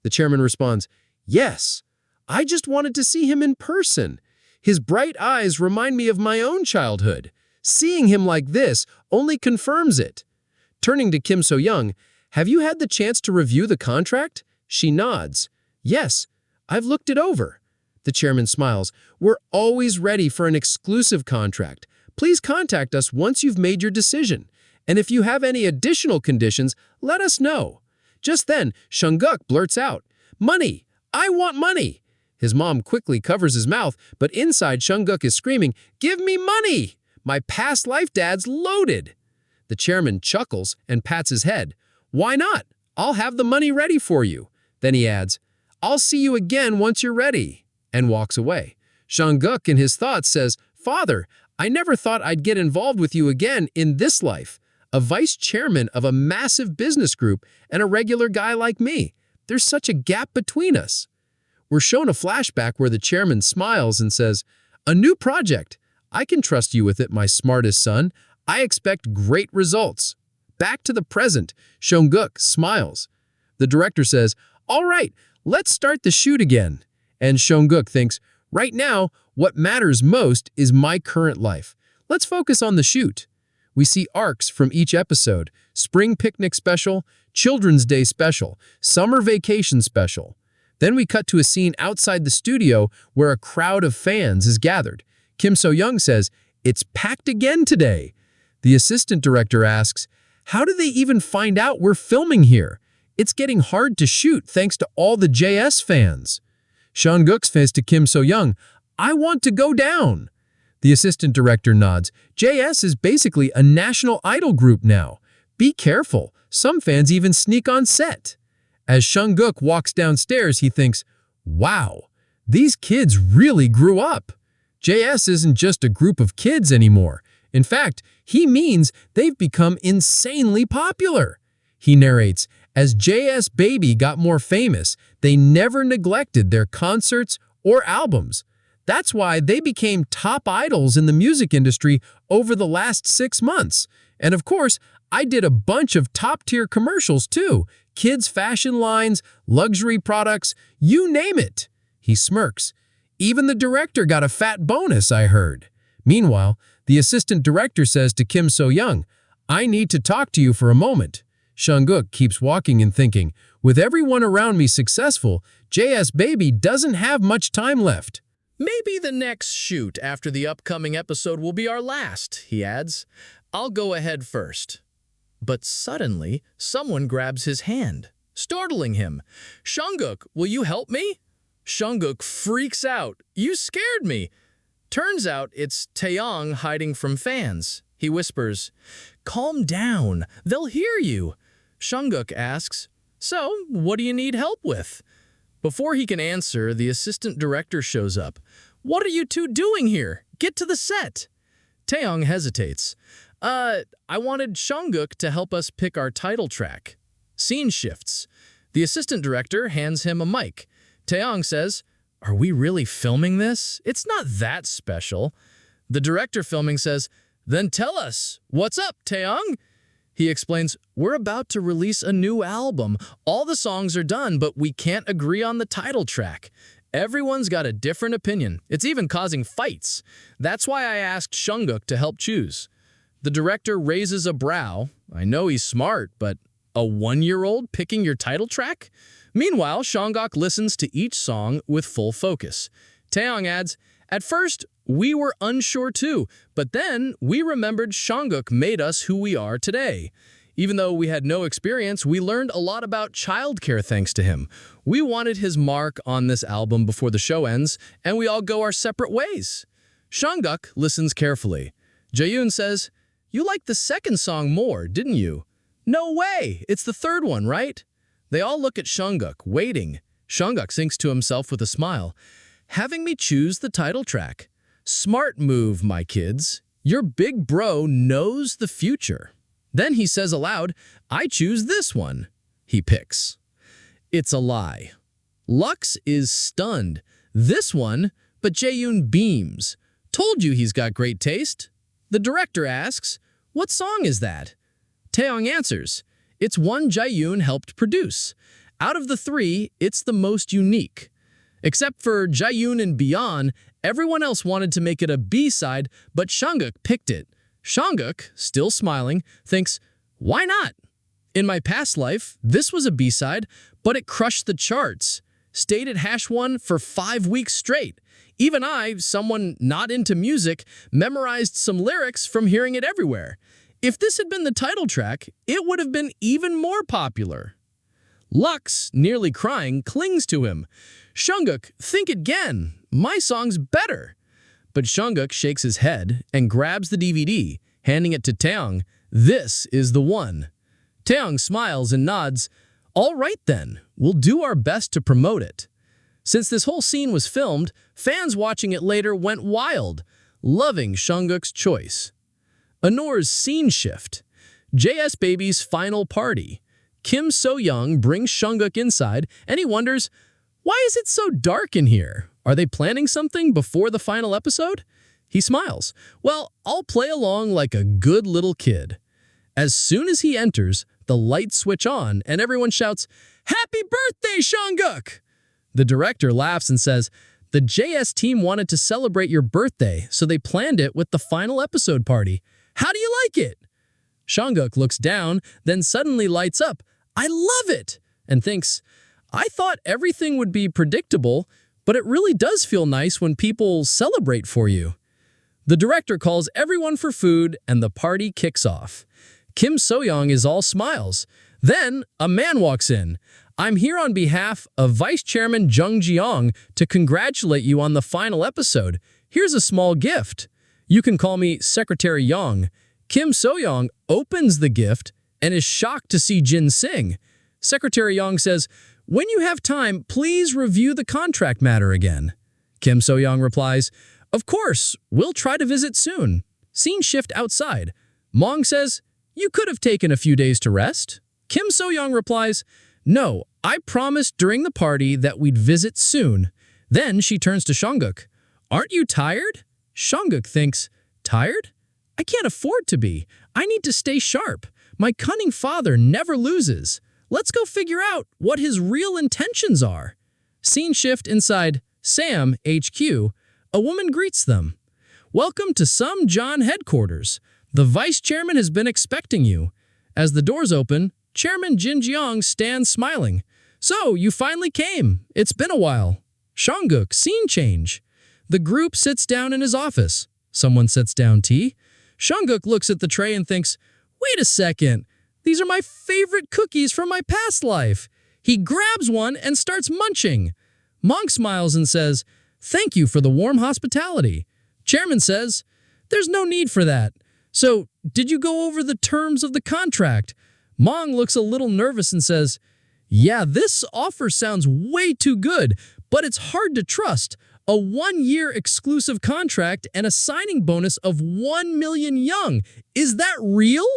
S1: The chairman responds, "Yes, I just wanted to see him in person. His bright eyes remind me of my own childhood. Seeing him like this only confirms it." Turning to Kim So-young, "Have you had the chance to review the contract?" She nods. "Yes, I've looked it over." The chairman smiles. "We're always ready for an exclusive contract. Please contact us once you've made your decision. And if you have any additional conditions, let us know." Just then, Songuk blurts out, "Money! I want money!" His mom quickly covers his mouth, but inside Songuk is screaming, "Give me money! My past life dad's loaded!" The chairman chuckles and pats his head. "Why not? I'll have the money ready for you." Then he adds, "I'll see you again once you're ready," and walks away. Songuk in his thoughts says, "Father, I never thought I'd get involved with you again in this life. A vice chairman of a massive business group and a regular guy like me. There's such a gap between us." We're shown a flashback where the chairman smiles and says, "A new project. I can trust you with it, my smartest son. I expect great results." Back to the present, Songuk smiles. The director says, "All right, let's start the shoot again." And Songuk thinks, "Right now, what matters most is my current life.
S2: Let's focus on the shoot. We see arcs from each episode: Spring Picnic Special, Children's Day Special, Summer Vacation Special. Then we cut to a scene outside the studio where a crowd of fans is gathered. Kim So-young says, "It's packed again today." The assistant director asks, "How do they even find out we're filming here? It's getting hard to shoot thanks to all the JS fans." Songuk says to Kim So-young, "I want to go down." The assistant director nods. "JS is basically a national idol group now. Be careful, some fans even sneak on set." As Songuk walks downstairs, he thinks, "Wow, these kids really grew up. JS isn't just a group of kids anymore. In fact, he means they've become insanely popular." He narrates, "As JS Baby got more famous, they never neglected their concerts or albums. That's why they became top idols in the music industry over the last 6 months. And of course, I did a bunch of top-tier commercials too. Kids' fashion lines, luxury products, you name it." He smirks. "Even the director got a fat bonus, I heard." Meanwhile, the assistant director says to Kim So-young, "I need to talk to you for a moment." Songuk keeps walking and thinking, "With everyone around me successful, JS Baby doesn't have much time left."
S1: Maybe the next shoot after the upcoming episode will be our last, he adds. I'll go ahead first. But suddenly, someone grabs his hand, startling him. Songuk, will you help me? Songuk freaks out. You scared me. Turns out it's Taeyong hiding from fans. He whispers, Calm down, they'll hear you. Songuk asks, So, what do you need help with? Before he can answer, the assistant director shows up. What are you two doing here? Get to the set. Taeyong hesitates. I wanted Songuk to help us pick our title track. Scene shifts. The assistant director hands him a mic. Taeyong says, Are we really filming this? It's not that special. The director filming says, Then tell us, what's up, Taeyong? He explains, We're about to release a new album. All the songs are done, but we can't agree on the title track. Everyone's got a different opinion. It's even causing fights. That's why I asked Songuk to help choose. The director raises a brow. I know he's smart, but a 1-year-old picking your title track? Meanwhile, Songuk listens to each song with full focus. Taeyong adds, At first, we were unsure too, but then we remembered Songuk made us who we are today. Even though we had no experience, we learned a lot about childcare thanks to him. We wanted his mark on this album before the show ends, and we all go our separate ways. Songuk listens carefully. Jaeyoon says, You liked the second song more, didn't you? No way! It's the third one, right? They all look at Songuk, waiting. Songuk thinks to himself with a smile, Having me choose the title track. Smart move, my kids. Your big bro knows the future. Then he says aloud, I choose this one. He picks. It's a lie. Lux is stunned. This one, but Jaeyoon beams. Told you he's got great taste. The director asks, What song is that? Taeyong answers, It's one Jaeyoon helped produce. Out of the 3, it's the most unique. Except for Jaeyoon and Beyond, everyone else wanted to make it a B-side, but Songuk picked it. Songuk, still smiling, thinks, Why not? In my past life, this was a B-side, but it crushed the charts. Stayed at #1 for 5 weeks straight. Even I, someone not into music, memorized some lyrics from hearing it everywhere. If this had been the title track, it would have been even more popular. Lux, nearly crying, clings to him. Songuk, think again. My song's better. But Songuk shakes his head and grabs the DVD, handing it to Taeyong. This is the one. Taeyong smiles and nods. All right then, we'll do our best to promote it. Since this whole scene was filmed, fans watching it later went wild, loving Songuk's choice. Anor's scene shift. JS Baby's final party. Kim So-young brings Songuk inside, and he wonders, why is it so dark in here? Are they planning something before the final episode? He smiles. Well, I'll play along like a good little kid. As soon as he enters, the lights switch on, and everyone shouts, Happy birthday, Songuk! The director laughs and says,
S6: the JS team wanted to celebrate your birthday, so they planned it with the final episode party. How do you like it? Songuk looks down, then suddenly lights up. I love it! And thinks, I thought everything would be predictable, but it really does feel nice when people celebrate for you. The director calls everyone for food, and the party kicks off. Kim So-young is all smiles. Then, a man walks in. I'm here on behalf of Vice Chairman Jung Jeong to congratulate you on the final episode. Here's a small gift. You can call me Secretary Young. Kim So-young opens the gift and is shocked to see Jin Sing. Secretary Young says, when you have time, please review the contract matter again. Kim So-young replies, of course, we'll try to visit soon. Scene shift outside. Mong says, you could have taken a few days to rest. Kim So-young replies, no, I promised during the party that we'd visit soon. Then she turns to Songuk. Aren't you tired? Songuk thinks, tired? I can't afford to be. I need to stay sharp. My cunning father never loses. Let's go figure out what his real intentions are. Scene shift inside Sam HQ. A woman greets them. Welcome to Some John headquarters. The vice chairman has been expecting you. As the doors open, Chairman Jin Jeong stands smiling. So, you finally came. It's been a while. Songuk, scene change. The group sits down in his office. Someone sets down tea. Songuk looks at the tray and thinks, wait a second. These are my favorite cookies from my past life. He grabs one and starts munching. Monk smiles and says, thank you for the warm hospitality. Chairman says, there's no need for that. So, did you go over the terms of the contract? Mong looks a little nervous and says, yeah, this offer sounds way too good, but it's hard to trust. A 1-year exclusive contract and a signing bonus of 1 million young. Is that real?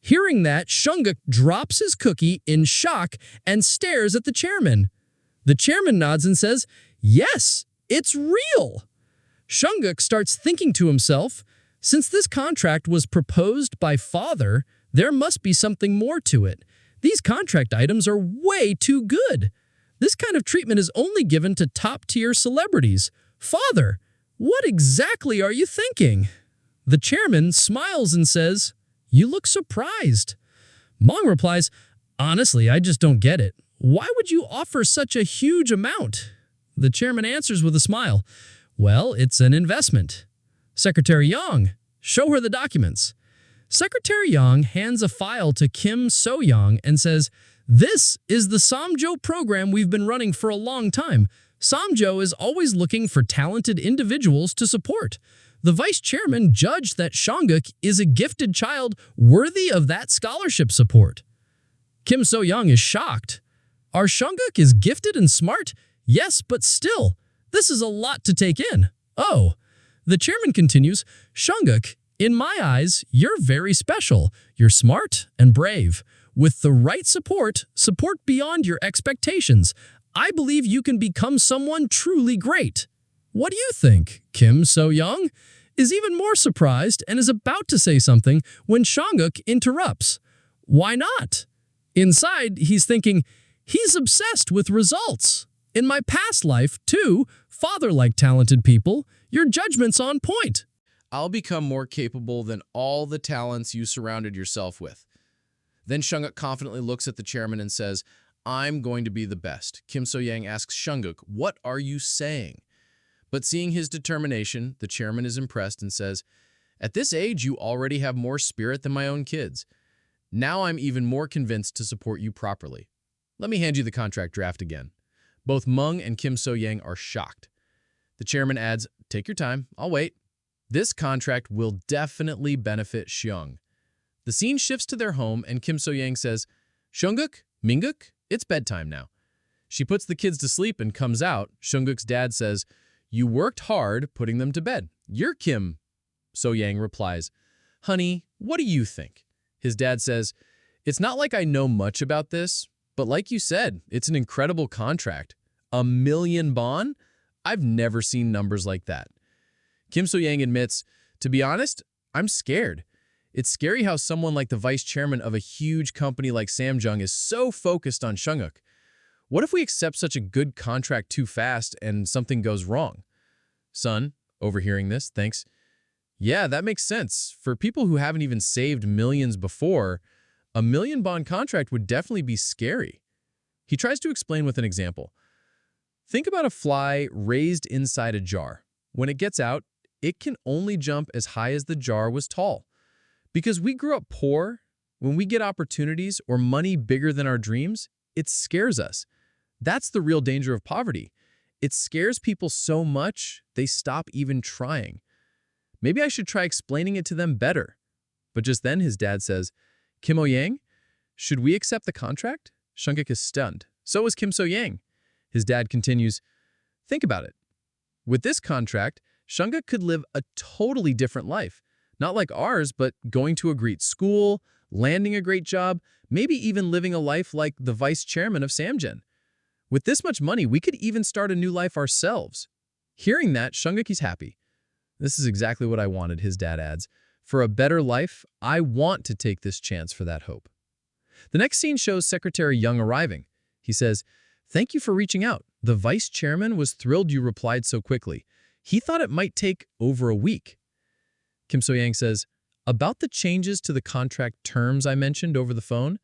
S6: Hearing that, Songuk drops his cookie in shock and stares at the chairman. The chairman nods and says, yes, it's real. Songuk starts thinking to himself, since this contract was proposed by father, there must be something more to it. These contract items are way too good. This kind of treatment is only given to top-tier celebrities. Father, what exactly are you thinking? The chairman smiles and says, you look surprised. Mong replies, honestly, I just don't get it. Why would you offer such a huge amount? The chairman answers with a smile, well, it's an investment. Secretary Yang, show her the documents. Secretary Yang hands a file to Kim So-young and says, this is the Samjo program we've been running for a long time. Samjo is always looking for talented individuals to support. The vice chairman judged that Songuk is a gifted child worthy of that scholarship support. Kim So-young is shocked. Our Songuk is gifted and smart? Yes, but still, this is a lot to take in. Oh. The chairman continues, Songuk, in my eyes, you're very special. You're smart and brave. With the right support beyond your expectations, I believe you can become someone truly great. What do you think? Kim So-young is even more surprised and is about to say something when Songuk interrupts. Why not? Inside, he's thinking, he's obsessed with results. In my past life, too, father-like talented people, your judgment's on point.
S3: I'll become more capable than all the talents you surrounded yourself with. Then Songuk confidently looks at the chairman and says, I'm going to be the best. Kim So-young asks Songuk, what are you saying? But seeing his determination, the chairman is impressed and says, at this age, you already have more spirit than my own kids. Now I'm even more convinced to support you properly. Let me hand you the contract draft again. Both Meng and Kim So-young are shocked. The chairman adds, take your time, I'll wait. This contract will definitely benefit Xiong. The scene shifts to their home and Kim So-young says, Songuk, Minguk, it's bedtime now. She puts the kids to sleep and comes out. Songuk's dad says, you worked hard putting them to bed. You're Kim. So-young replies, honey, what do you think? His dad says, it's not like I know much about this, but like you said, it's an incredible contract. 1 million bond? I've never seen numbers like that. Kim So-young admits, to be honest, I'm scared. It's scary how someone like the vice chairman of a huge company like Samjung is so focused on Songuk.
S6: What if we accept such a good contract too fast and something goes wrong? Son, overhearing this, thinks, yeah, that makes sense. For people who haven't even saved millions before, a million bond contract would definitely be scary. He tries to explain with an example. Think about a fly raised inside a jar. When it gets out, it can only jump as high as the jar was tall. Because we grew up poor, when we get opportunities or money bigger than our dreams, it scares us. That's the real danger of poverty. It scares people so much, they stop even trying. Maybe I should try explaining it to them better. But just then his dad says, Kim O-yang, should we accept the contract? Songuk is stunned. So is Kim So-yang. His dad continues, think about it. With this contract, Songuk could live a totally different life. Not like ours, but going to a great school, landing a great job, maybe even living a life like the vice chairman of Samgen. With this much money, we could even start a new life ourselves. Hearing that, Songuk is happy. This is exactly what I wanted, his dad adds. For a better life, I want to take this chance for that hope. The next scene shows Secretary Young arriving. He says, thank you for reaching out. The vice chairman was thrilled you replied so quickly. He thought it might take over a week. Kim So-yang says, about the changes to the contract terms I mentioned over the phone?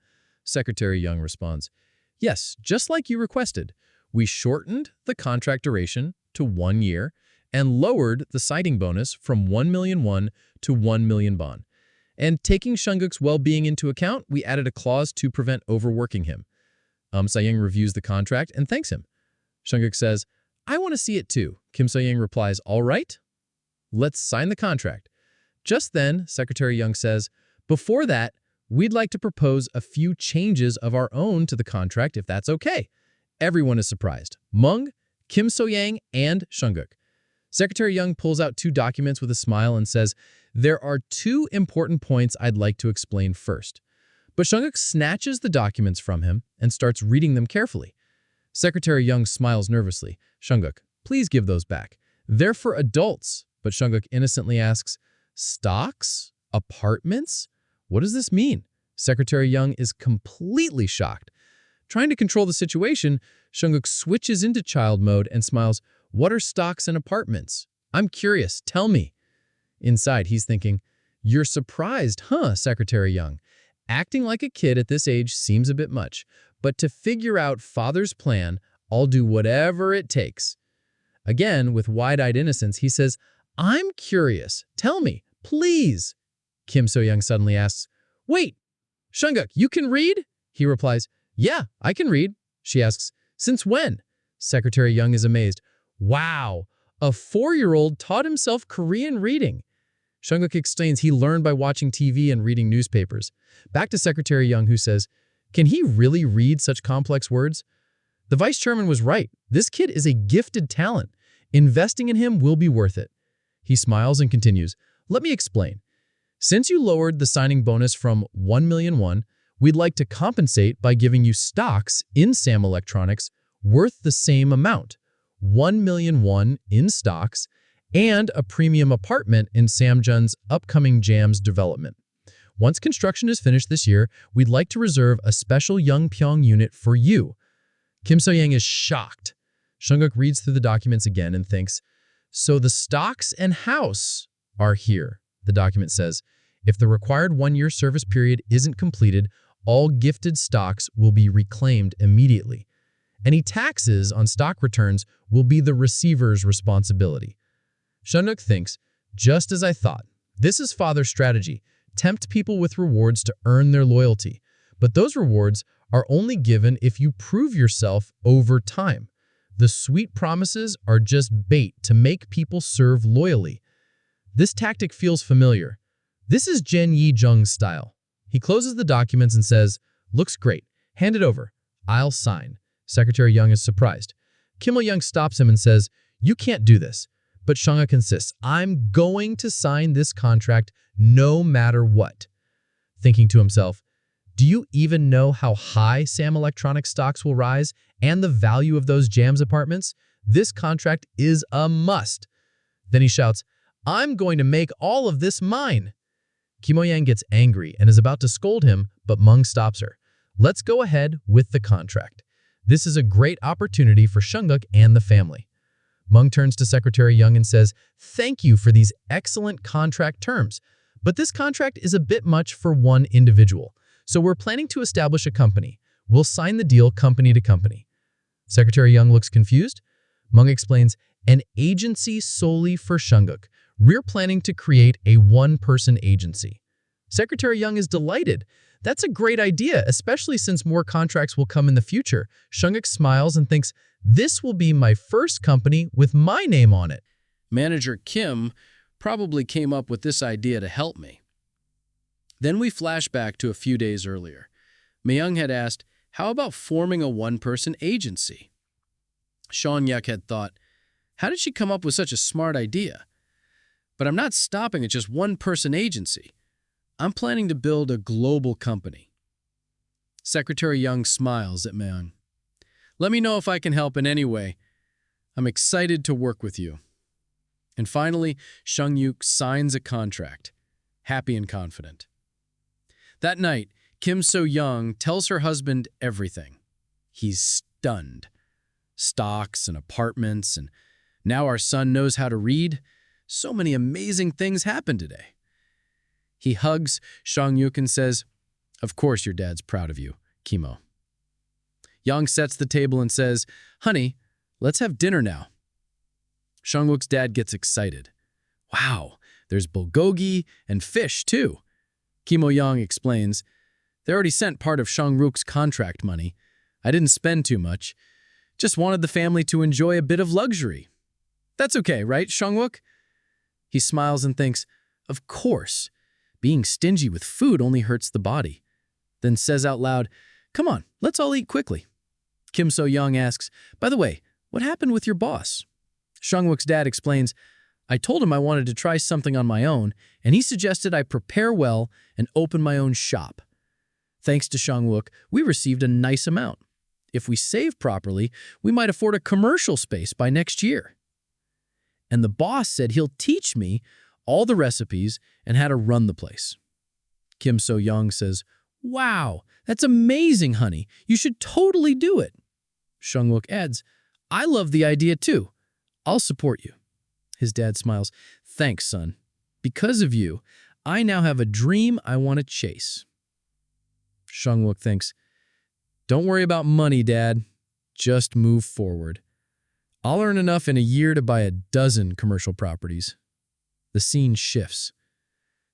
S6: Secretary Young responds, yes, just like you requested. We shortened the contract duration to 1 year and lowered the signing bonus from 1 million won to 1 million bond. And taking Songuk's well-being into account, we added a clause to prevent overworking him. So-yang reviews the contract and thanks him. Songuk says, I want to see it too. Kim So-yang replies, all right, let's sign the contract. Just then, Secretary Young says, before that, we'd like to propose a few changes of our own to the contract if that's okay. Everyone is surprised. Mung, Kim So-yang, and Songuk. Secretary Young pulls out 2 documents with a smile and says, there are 2 important points I'd like to explain first. But Songuk snatches the documents from him and starts reading them carefully. Secretary Young smiles nervously. Songuk, please give those back. They're for adults. But Songuk innocently asks, stocks? Apartments? What does this mean? Secretary Young is completely shocked. Trying to control the situation, Songuk switches into child mode and smiles, what are stocks and apartments? I'm curious, tell me. Inside, he's thinking, you're surprised, huh, Secretary Young? Acting like a kid at this age seems a bit much, but to figure out father's plan, I'll do whatever it takes. Again, with wide-eyed innocence, he says, I'm curious, tell me, please. Kim So-young suddenly asks, wait, Songuk, you can read? He replies, yeah, I can read. She asks, since when? Secretary Young is amazed. Wow, a 4-year-old taught himself Korean reading. Songuk explains he learned by watching TV and reading newspapers. Back to Secretary Young, who says, can he really read such complex words? The vice chairman was right. This kid is a gifted talent. Investing in him will be worth it. He smiles and continues, let me explain. Since you lowered the signing bonus from 1 million won, we'd like to compensate by giving you stocks in Sam Electronics worth the same amount, 1 million won in stocks, and a premium apartment in Samjun's upcoming Jam's development. Once construction is finished this year, we'd like to reserve a special Yongpyong unit for you. Kim So-yang is shocked. Songuk reads through the documents again and thinks, so the stocks and house are here. The document says, if the required 1-year service period isn't completed, all gifted stocks will be reclaimed immediately. Any taxes on stock returns will be the receiver's responsibility. Songuk thinks, just as I thought. This is father's strategy. Tempt people with rewards to earn their loyalty. But those rewards are only given if you prove yourself over time. The sweet promises are just bait to make people serve loyally. This tactic feels familiar. This is Jen Yi-jung's style. He closes the documents and says, looks great. Hand it over. I'll sign. Secretary Young is surprised. Kim Il-young stops him and says, you can't do this. But Songuk insists, I'm going to sign this contract no matter what. Thinking to himself, do you even know how high Sam Electronics stocks will rise and the value of those Jams apartments? This contract is a must. Then he shouts, I'm going to make all of this mine. Kim Il-young gets angry and is about to scold him, but Mung stops her. Let's go ahead with the contract.
S7: This is a great opportunity for Songuk and the family. Mung turns to Secretary Young and says, "Thank you for these excellent contract terms, but this contract is a bit much for one individual, so we're planning to establish a company. We'll sign the deal company to company." Secretary Young looks confused. Mung explains, "An agency solely for Songuk. We're planning to create a one-person agency." Secretary Young is delighted. That's a great idea, especially since more contracts will come in the future. Songuk smiles and thinks, "This will be my first company with my name on it."
S3: Manager Kim probably came up with this idea to help me. Then we flash back to a few days earlier. Myung had asked, how about forming a one-person agency? Seon-yuk had thought, how did she come up with such a smart idea? But I'm not stopping at just one-person agency. I'm planning to build a global company. Secretary Young smiles at Myung. Let me know if I can help in any way. I'm excited to work with you. And finally, Seon-yuk signs a contract, happy and confident. That night, Kim So-young tells her husband everything. He's stunned. Stocks and apartments, and now our son knows how to read. So many amazing things happened today. He hugs Seon-yuk and says, "Of course your dad's proud of you, Kimo." Young sets the table and says, "Honey, let's have dinner now." Seon-wook's dad gets excited. "Wow, there's bulgogi and fish too." Kimo Young explains, "They already sent part of Seon-wook's contract money. I didn't spend too much. Just wanted the family to enjoy a bit of luxury." "That's okay, right, Seon-wook?" He smiles and thinks, "Of course. Being stingy with food only hurts the body." Then says out loud, "Come on, let's all eat quickly." Kim So-young asks, "By the way, what happened with your boss?" Seon-wook's dad explains, "I told him I wanted to try something on my own, and he suggested I prepare well and open my own shop. Thanks to Seon-wook, we received a nice amount. If we save properly, we might afford a commercial space by next year. And the boss said he'll teach me all the recipes and how to run the place." Kim So-young says, "Wow, that's amazing, honey. You should totally do it." Seon-wook adds, "I love the idea too. I'll support you." His dad smiles, "Thanks, son. Because of you, I now have a dream I want to chase." Seon-wook thinks, "Don't worry about money, Dad. Just move forward. I'll earn enough in a year to buy a dozen commercial properties." The scene shifts.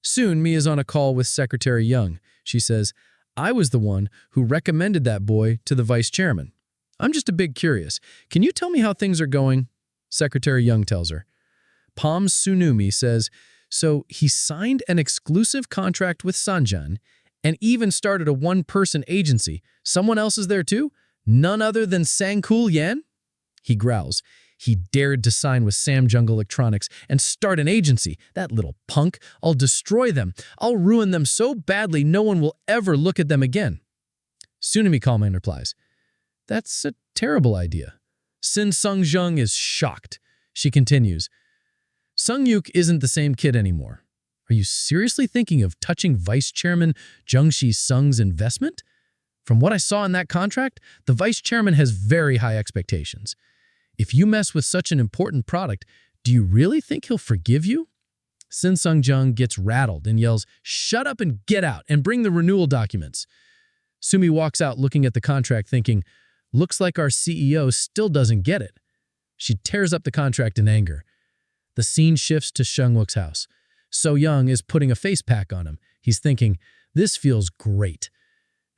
S3: Soon, Mia's on a call with Secretary Young. She says, "I was the one who recommended that boy to the vice chairman. I'm just a bit curious. Can you tell me how things are going?" Secretary Young tells her. Pom Sunumi says, "So he signed an exclusive contract with Sanjan and even started a one-person agency. Someone else is there too? None other than Sangkul Yan?" He growls. "He dared to sign with Samjung Electronics and start an agency. That little punk. I'll destroy them. I'll ruin them so badly no one will ever look at them again." Sunumi calmly replies, "That's a terrible idea." Sin Sung-jung is shocked. She continues, "Sung-yuk isn't the same kid anymore. Are you seriously thinking of touching Vice Chairman Jung Shi-sung's investment? From what I saw in that contract, the Vice Chairman has very high expectations. If you mess with such an important product, do you really think he'll forgive you?" Sin Sung-jung gets rattled and yells, "Shut up and get out and bring the renewal documents." Sumi walks out looking at the contract thinking, "Looks like our CEO still doesn't get it." She tears up the contract in anger. The scene shifts to Seung-wook's house. So-young is putting a face pack on him. He's thinking, "This feels great.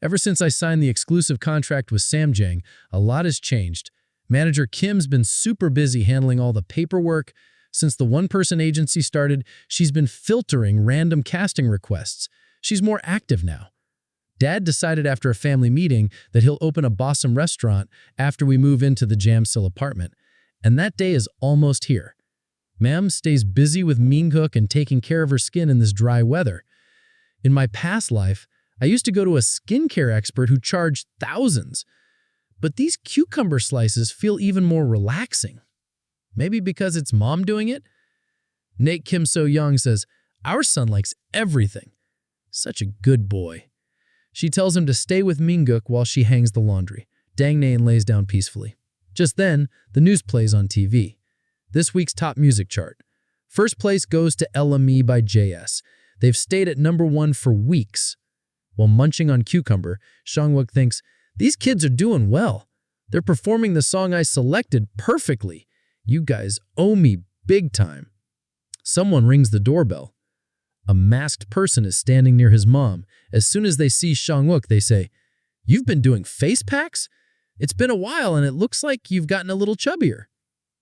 S3: Ever since I signed the exclusive contract with Samjang, a lot has changed. Manager Kim's been super busy handling all the paperwork. Since the one-person agency started, she's been filtering random casting requests. She's more active now. Dad decided after a family meeting that he'll open a Bossum restaurant after we move into the Jamsil apartment. And that day is almost here. Mam stays busy with Minkook and taking care of her skin in this dry weather. In my past life, I used to go to a skincare expert who charged thousands. But these cucumber slices feel even more relaxing. Maybe because it's Mom doing it?" Nate Kim So-young says, "Our son likes everything. Such a good boy." She tells him to stay with Minkook while she hangs the laundry.
S7: Dang Nain lays down peacefully. Just then, the news plays on TV. This week's top music chart. First place goes to Ella Me by JS. They've stayed at #1 for weeks. While munching on cucumber, Songuk thinks, these kids are doing well. They're performing the song I selected perfectly. You guys owe me big time. Someone rings the doorbell. A masked person is standing near his mom. As soon as they see Songuk, they say, you've been doing face packs? It's been a while and it looks like you've gotten a little chubbier.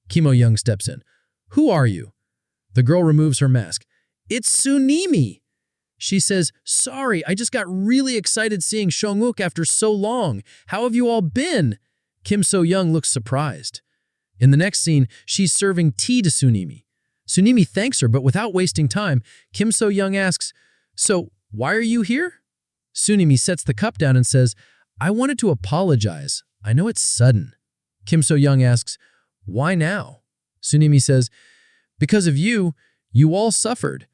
S7: Kim Young steps in. Who are you? The girl removes her mask. It's Tsunemi. She says, sorry, I just got really excited seeing Songuk after so long. How have you all been? Kim So-young looks surprised. In the next scene, she's serving tea to Tsunemi. Tsunemi thanks her, but without wasting time, Kim So-young asks, so why are you here? Tsunemi sets the cup down and says, I wanted to apologize. I know it's sudden. Kim So-young asks, why now? Tsunemi says, because of you, you all suffered.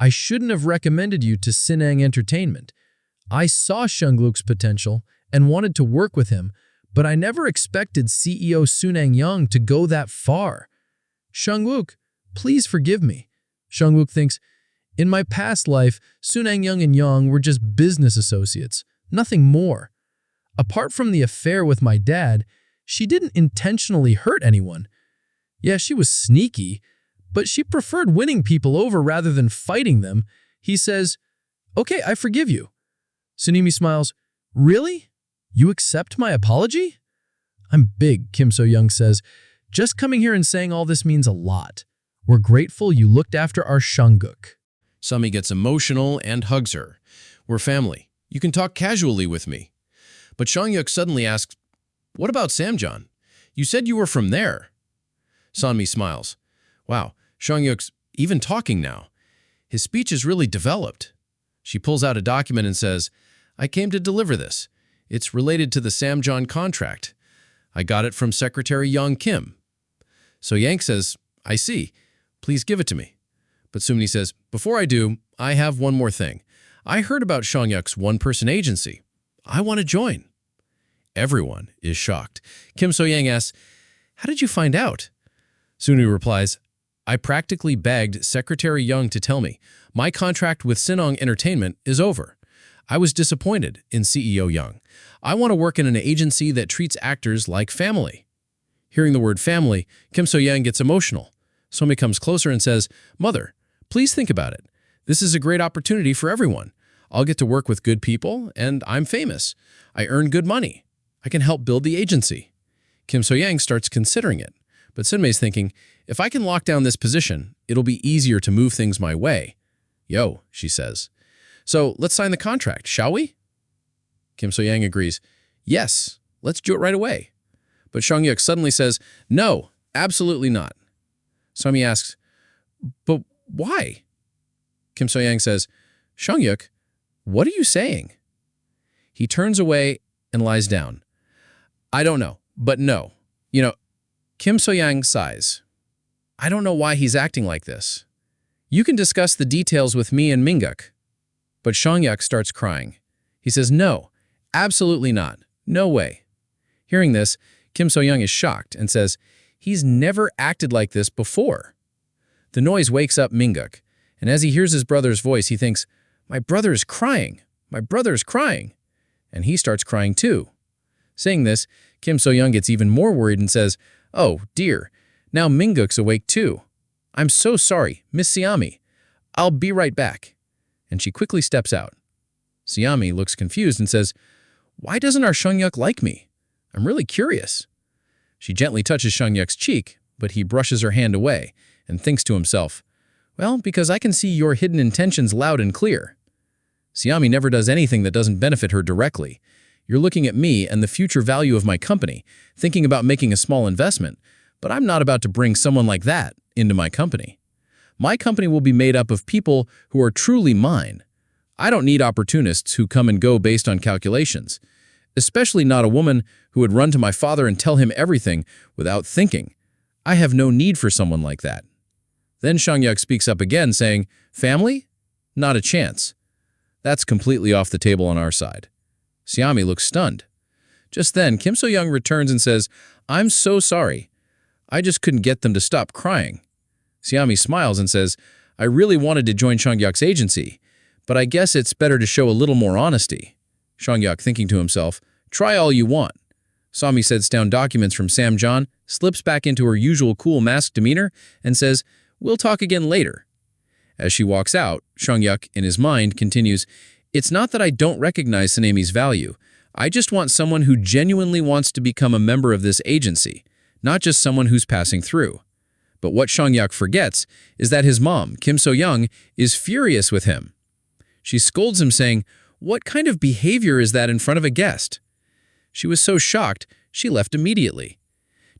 S7: I shouldn't have recommended you to Sinang Entertainment. I saw Songuk's potential and wanted to work with him, but I never expected CEO Sunang Young to go that far. Songuk, please forgive me. Songuk thinks, in my past life, Sunang Young and Young were just business associates, nothing more. Apart from the affair with my dad, she didn't intentionally hurt anyone. Yeah, she was sneaky, but she preferred winning people over rather than fighting them. He says, okay, I forgive you. Tsunemi smiles, really? You accept my apology? I'm big, Kim So-young says. Just coming here and saying all this means a lot. We're grateful you looked after our Songuk.
S1: Sumi gets emotional and hugs her. We're family. You can talk casually with me. But Songuk suddenly asks, what about Samjeon? You said you were from there. Sanmi smiles. Wow, Songuk's even talking now. His speech is really developed. She pulls out a document and says, I came to deliver this. It's related to the Samjeon contract. I got it from Secretary Yang Kim. So Yang says, I see. Please give it to me. But Sumni says, before I do, I have one more thing. I heard about Songuk's one-person agency. I want to join. Everyone is shocked. Kim So-yang asks, how did you find out? Sunu replies, I practically begged Secretary Young to tell me. My contract with Sinong Entertainment is over. I was disappointed in CEO Young. I want to work in an agency that treats actors like family. Hearing the word family, Kim So-yang gets emotional. Somi comes closer and says, Mother, please think about it. This is a great opportunity for everyone. I'll get to work with good people, and I'm famous. I earn good money. I can help build the agency. Kim So-yang starts considering it, but Sunmei's thinking, if I can lock down this position, it'll be easier to move things my way. Yo, she says. So let's sign the contract, shall we? Kim So-yang agrees. Yes, let's do it right away. But Songuk suddenly says, no, absolutely not. Sami asks, but why? Kim So-yang says, Songuk, what are you saying? He turns away and lies down. I don't know, but no. Kim So-yang sighs. I don't know why he's acting like this. You can discuss the details with me and Minguk. But Songuk starts crying. He says, no, absolutely not. No way. Hearing this, Kim So-young is shocked and says, he's never acted like this before. The noise wakes up Minguk, and as he hears his brother's voice, he thinks, my brother is crying. My brother is crying. And he starts crying too. Saying this, Kim So-young gets even more worried and says, oh, dear, now Minguk's awake too. I'm so sorry, Miss Siami. I'll be right back. And she quickly steps out. Siami looks confused and says, why doesn't our Songuk like me? I'm really curious. She gently touches Songuk's cheek, but he brushes her hand away and thinks to himself, well, because I can see your hidden intentions loud and clear. Siami never does anything that doesn't benefit her directly. You're looking at me and the future value of my company, thinking about making a small investment, but I'm not about to bring someone like that into my company. My company will be made up of people who are truly mine. I don't need opportunists who come and go based on calculations, especially not a woman who would run to my father and tell him everything without thinking. I have no need for someone like that. Then Songuk speaks up again, saying, family? Not a chance. That's completely off the table on our side. Siami looks stunned.
S3: Just then, Kim So-young returns and says, "I'm so sorry. I just couldn't get them to stop crying." Siami smiles and says, "I really wanted to join Shangyuk's agency, but I guess it's better to show a little more honesty." Shangyuk, thinking to himself, "Try all you want." Sami sets down documents from Samjeon, slips back into her usual cool masked demeanor, and says, "We'll talk again later." As she walks out, Shangyuk, in his mind, continues, "It's not that I don't recognize Sanemi's value. I just want someone who genuinely wants to become a member of this agency, not just someone who's passing through." But what Shangyuk forgets is that his mom, Kim So-young, is furious with him. She scolds him saying, "What kind of behavior is that in front of a guest?" She was so shocked, she left immediately.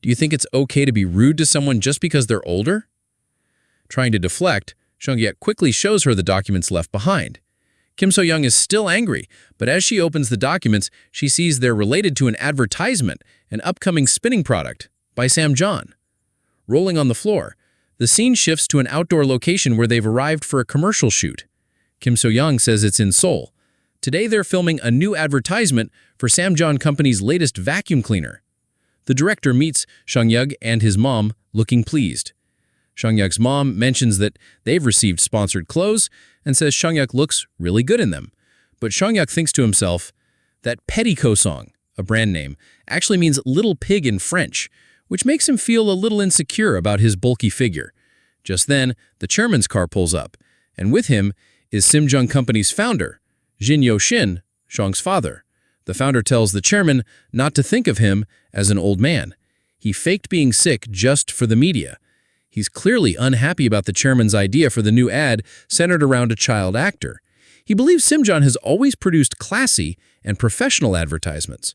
S3: Do you think it's okay to be rude to someone just because they're older? Trying to deflect, Shangyuk quickly shows her the documents left behind. Kim So-young is still angry, but as she opens the documents, she sees they're related to an advertisement, an upcoming spinning product, by Samjeon. Rolling on the floor, the scene shifts to an outdoor location where they've arrived for a commercial shoot. Kim So-young says it's in Seoul. Today they're filming a new advertisement for Samjeon Company's latest vacuum cleaner. The director meets Shangyuk and his mom, looking pleased. Shangyuk's mom mentions that they've received sponsored clothes and says Shangyuk looks really good in them. But Shangyuk thinks to himself that Petticoat song, a brand name, actually means little pig in French, which makes him feel a little insecure about his bulky figure. Just then, the chairman's car pulls up, and with him is Samjeon Company's founder, Jin Yo-shin, Shang's father. The founder tells the chairman not to think of him as an old man. He faked being sick just for the media. He's clearly unhappy about the chairman's idea for the new ad centered around a child actor. He believes Samjeon has always produced classy and professional advertisements.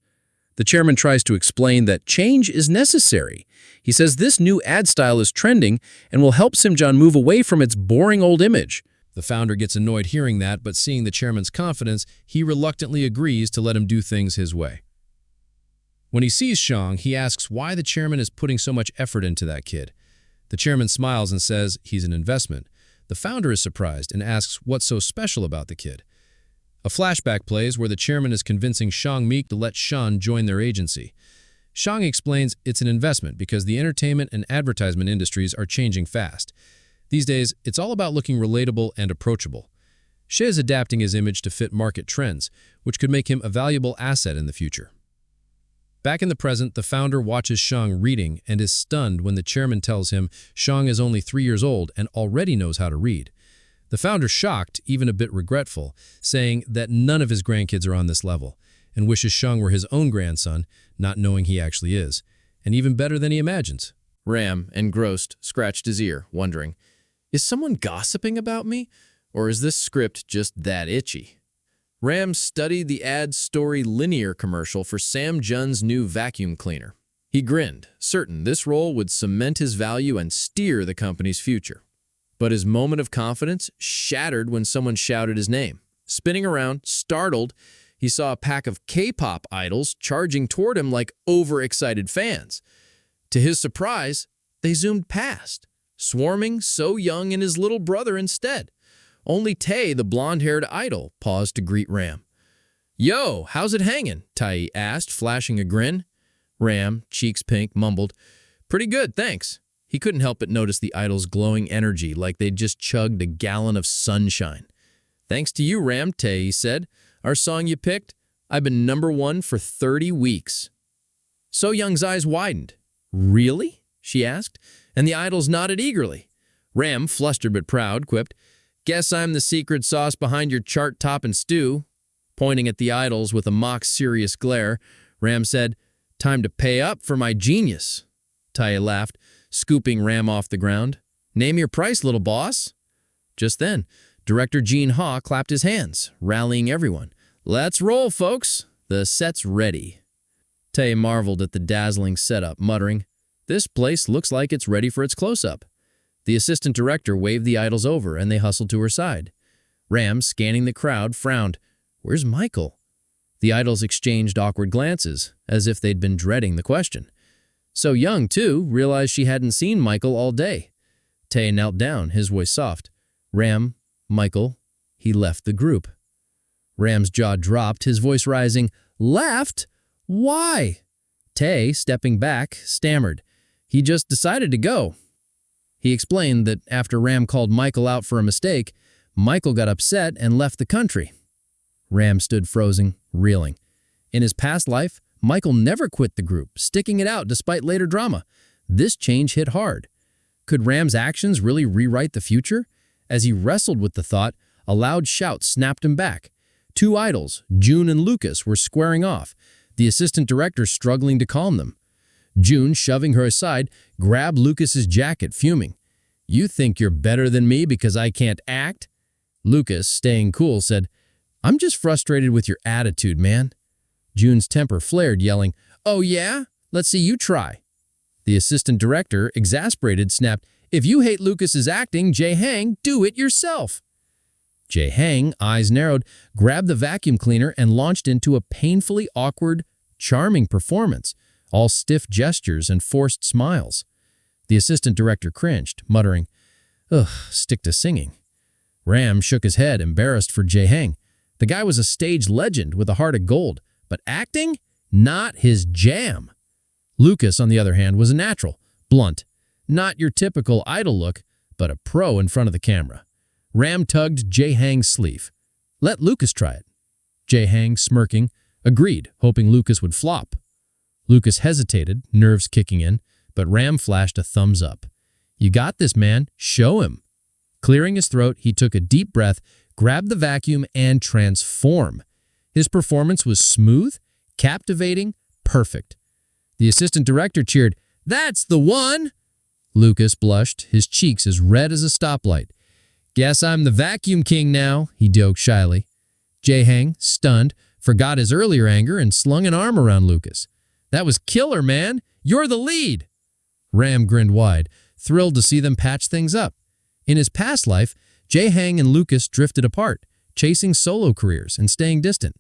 S3: The chairman tries to explain that change is necessary. He says this new ad style is trending and will help Samjeon move away from its boring old image. The founder gets annoyed hearing that, but seeing the chairman's confidence, he reluctantly agrees to let him do things his way. When he sees Shang, he asks why the chairman is putting so much effort into that kid. The chairman smiles and says he's an investment. The founder is surprised and asks what's so special about the kid. A flashback plays where the chairman is convincing Shang Meek to let Shan join their agency. Shang explains it's an investment because the entertainment and advertisement industries are changing fast. These days, it's all about looking relatable and approachable. She is adapting his image to fit market trends, which could make him a valuable asset in the future. Back in the present, the founder watches Shang reading and is stunned when the chairman tells him Shang is only 3 years old and already knows how to read. The founder shocked, even a bit regretful, saying that none of his grandkids are on this level, and wishes Shang were his own grandson, not knowing he actually is, and even better than he imagines.
S6: Ram, engrossed, scratched his ear, wondering, is someone gossiping about me, or is this script just that itchy? Ram studied the ad story linear commercial for Samjeon's new vacuum cleaner. He grinned, certain this role would cement his value and steer the company's future. But his moment of confidence shattered when someone shouted his name. Spinning around, startled, he saw a pack of K-pop idols charging toward him like overexcited fans. To his surprise, they zoomed past, swarming So-young and his little brother instead. Only Tae, the blonde-haired idol, paused to greet Ram. "Yo, how's it hanging?" Tae asked, flashing a grin. Ram, cheeks pink, mumbled, "Pretty good, thanks." He couldn't help but notice the idol's glowing energy like they'd just chugged a gallon of sunshine. "Thanks to you, Ram," Tae said. "Our song you picked? I've been #1 for 30 weeks." So-young's eyes widened. "Really?" she asked, and the idols nodded eagerly. Ram, flustered but proud, quipped, "Guess I'm the secret sauce behind your chart-topping stew." Pointing at the idols with a mock-serious glare, Ram said, "Time to pay up for my genius." Tae laughed, scooping Ram off the ground. "Name your price, little boss." Just then, director Jin Ha clapped his hands, rallying everyone. "Let's roll, folks. The set's ready." Tae marveled at the dazzling setup, muttering, "This place looks like it's ready for its close-up." The assistant director waved the idols over, and they hustled to her side. Ram, scanning the crowd, frowned. "Where's Michael?" The idols exchanged awkward glances, as if they'd been dreading the question. So-young, too, realized she hadn't seen Michael all day. Tae knelt down, his voice soft. "Ram, Michael," he left the group. Ram's jaw dropped, his voice rising. "Left?
S3: Why? Tae, stepping back, stammered. He just decided to go. He explained that after Ram called Michael out for a mistake, Michael got upset and left the country. Ram stood frozen, reeling. In his past life, Michael never quit the group, sticking it out despite later drama. This change hit hard. Could Ram's actions really rewrite the future? As he wrestled with the thought, a loud shout snapped him back. Two idols, June and Lucas, were squaring off, the assistant director struggling to calm them. June, shoving her aside, grabbed Lucas's jacket, fuming. "You think you're better than me because I can't act?" Lucas, staying cool, said, "I'm just frustrated with your attitude, man." June's temper flared, yelling, "Oh yeah? Let's see you try." The assistant director, exasperated, snapped, "If you hate Lucas's acting, Jae-hang, do it yourself." Jae-hang, eyes narrowed, grabbed the vacuum cleaner and launched into a painfully awkward, charming performance, all stiff gestures and forced smiles. The assistant director cringed, muttering, "Ugh, stick to singing." Ram shook his head, embarrassed for Jae-hang. The guy was a stage legend with a heart of gold, but acting? Not his jam. Lucas, on the other hand, was a natural, blunt, not your typical idol look, but a pro in front of the camera. Ram tugged Jae-hang's sleeve. "Let Lucas try it." Jae-hang, smirking, agreed, hoping Lucas would flop. Lucas hesitated, nerves kicking in, but Ram flashed a thumbs up. "You got this, man. Show him." Clearing his throat, he took a deep breath, grabbed the vacuum, and transformed. His performance was smooth, captivating, perfect. The assistant director cheered, "That's the one!" Lucas blushed, his cheeks as red as a stoplight. "Guess I'm the vacuum king now," he joked shyly. Jae-hang, stunned, forgot his earlier anger and slung an arm around Lucas. "That was killer, man! You're the lead!" Ram grinned wide, thrilled to see them patch things up. In his past life, Jae-hang and Lucas drifted apart, chasing solo careers and staying distant.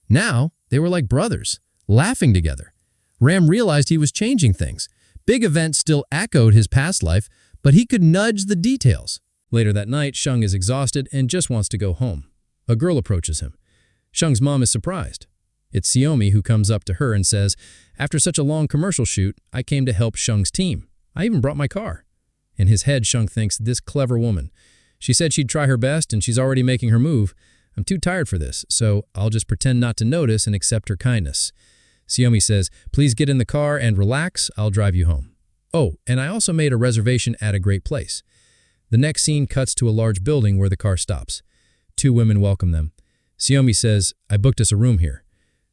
S3: Now, they were like brothers, laughing together. Ram realized he was changing things. Big events still echoed his past life, but he could nudge the details. Later that night, Shung is exhausted and just wants to go home. A girl approaches him. Shung's mom is surprised. It's Xiaomi who comes up to her and says, "After such a long commercial shoot, I came to help Shung's team. I even brought my car." In his head, Shung thinks, "This clever woman. She said she'd try her best and she's already making her move. I'm too tired for this, so I'll just pretend not to notice and accept her kindness." Xiaomi says, "Please get in the car and relax. I'll drive you home. Oh, and I also made a reservation at a great place." The next scene cuts to a large building where the car stops. Two women welcome them. Xiaomi says, "I booked us a room here."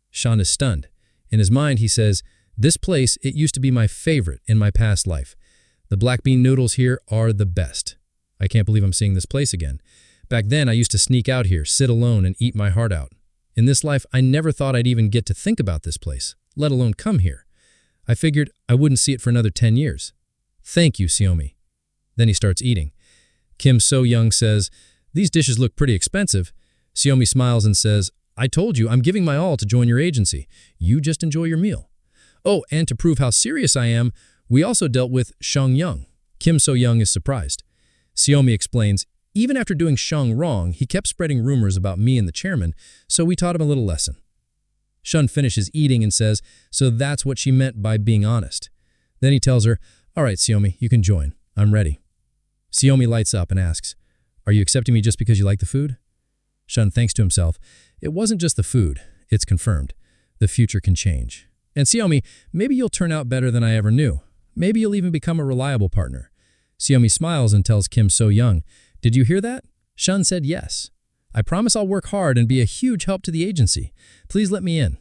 S3: Sean is stunned. In his mind, he says, "This place, it used to be my favorite in my past life. The black bean noodles here are the best. I can't believe I'm seeing this place again. Back then, I used to sneak out here, sit alone, and eat my heart out. In this life, I never thought I'd even get to think about this place, let alone come here. I figured I wouldn't see it for another 10 years. Thank you, Xiaomi." Then he starts eating. Kim So-young says, "These dishes look pretty expensive." Xiaomi smiles and says, "I told you I'm giving my all to join your agency. You just enjoy your meal." Oh, and to prove how serious I am, we also dealt with Shung Young. Kim So-young is surprised. Xiaomi explains, "Even after doing Shung wrong, he kept spreading rumors about me and the chairman, so we taught him a little lesson." Shun finishes eating and says, "So that's what she meant by being honest." Then he tells her, "All right, Xiaomi, you can join. I'm ready." Xiaomi lights up and asks, "Are you accepting me just because you like the food?" Shun thinks to himself, "It wasn't just the food. It's confirmed. The future can change. And Xiaomi, maybe you'll turn out better than I ever knew. Maybe you'll even become a reliable partner." Xiaomi smiles and tells Kim So-young, "Did you hear that?" Shun said yes. "I promise I'll work hard and be a huge help to the agency. Please let me in."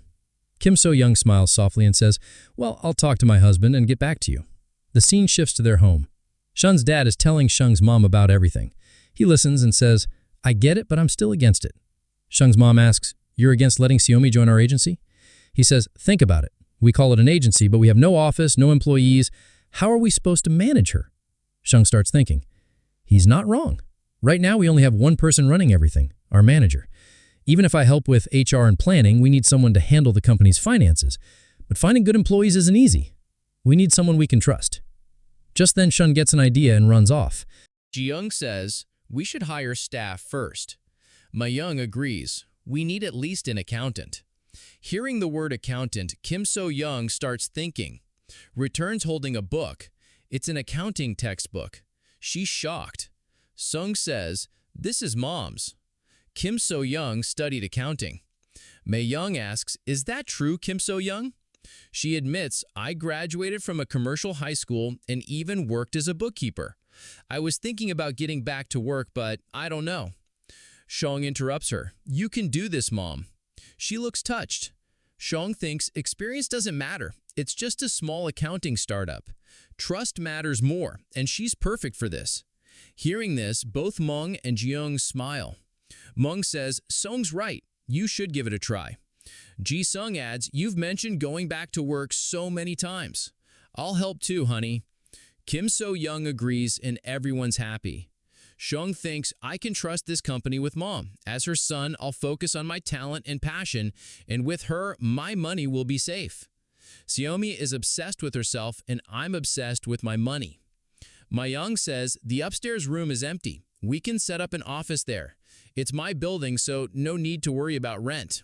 S3: Kim So-young smiles softly and says, "Well, I'll talk to my husband and get back to you." The scene shifts to their home. Shun's dad is telling Shung's mom about everything. He listens and says, "I get it, but I'm still against it." Shung's mom asks, "You're against letting Xiaomi join our agency?" He says, "Think about it. We call it an agency, but we have no office, no employees. How are we supposed to manage her?" Shung starts thinking. He's not wrong. Right now, we only have one person running everything, our manager. Even if I help with HR and planning, we need someone to handle the company's finances. But finding good employees isn't easy. We need someone we can trust. Just then, Shun gets an idea and runs off. Ji-young says, "We should hire staff first." Ma-young agrees. "We need at least an accountant." Hearing the word accountant, Kim So-young starts thinking. Returns holding a book. It's an accounting textbook. She's shocked. Sung says, "This is Mom's." Kim So-young studied accounting. Mei-young asks, "Is that true, Kim So-young?" She admits, "I graduated from a commercial high school and even worked as a bookkeeper. I was thinking about getting back to work, but I don't know." Song interrupts her. "You can do this, Mom." She looks touched. Song thinks experience doesn't matter. It's just a small accounting startup. Trust matters more, and she's perfect for this. Hearing this, both Mung and Jeong smile. Mung says, "Song's right. You should give it a try." Ji-sung adds, "You've mentioned going back to work so many times." "I'll help too, honey." Kim So-young agrees and everyone's happy. Sung thinks, "I can trust this company with Mom. As her son, I'll focus on my talent and passion, and with her, my money will be safe." Xiaomi is obsessed with herself, and I'm obsessed with my money. Ma-young says, "The upstairs room is empty. We can set up an office there. It's my building, so no need to worry about rent."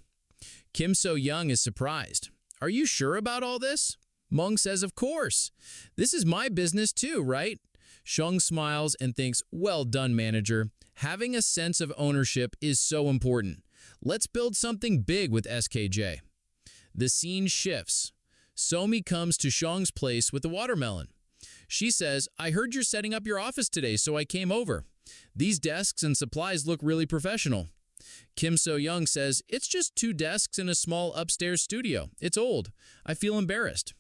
S3: Kim So-young is surprised. "Are you sure about all this?" Mung says, "Of course. This is my business too, right?" Sung smiles and thinks, "Well done, manager. Having a sense of ownership is so important. Let's build something big with SKJ." The scene shifts. Somi comes to Sung's place with a watermelon. She says, "I heard you're setting up your office today, so I came over. These desks and supplies look really professional." Kim So-young says, "It's just 2 desks in a small upstairs studio. It's old. I feel embarrassed."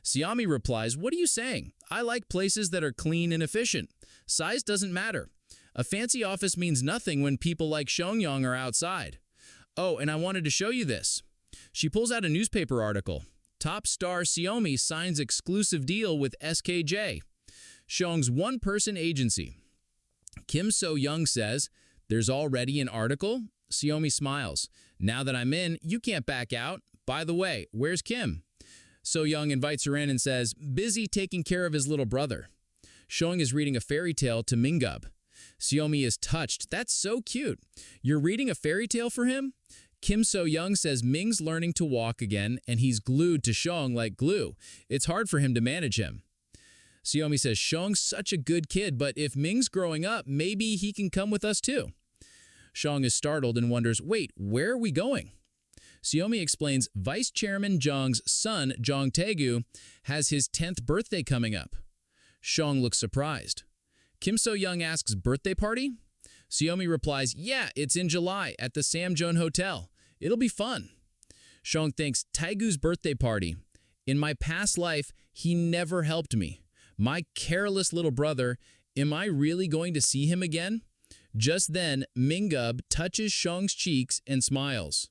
S3: Xiaomi replies, "What are you saying? I like places that are clean and efficient. Size doesn't matter. A fancy office means nothing when people like Shongyong are outside. Oh, and I wanted to show you this." She pulls out a newspaper article. Top star Xiaomi signs exclusive deal with SKJ, Shong's one-person agency. Kim So-young says, "There's already an article?" Xiaomi smiles. "Now that I'm in, you can't back out. By the way, where's Kim?" So-young invites her in and says, "Busy taking care of his little brother." Shong is reading a fairy tale to Mingub. Xiaomi is touched. "That's so cute. You're reading a fairy tale for him?" Kim So-young says Ming's learning to walk again, and he's glued to Shong like glue. It's hard for him to manage him. Xiaomi says, "Shong's such a good kid, but if Ming's growing up, maybe he can come with us too." Shong is startled and wonders, "Wait, where are we going?" Xiaomi explains Vice Chairman Zhang's son, Zhang Taegu, has his 10th birthday coming up. Shong looks surprised. Kim So-young asks, "Birthday party?" Xiaomi replies, "Yeah, it's in July at the Samjeon Hotel. It'll be fun." Shong thinks, "Taegu's birthday party. In my past life, he never helped me. My careless little brother, am I really going to see him again?" Just then, Mingub touches Shong's cheeks and smiles.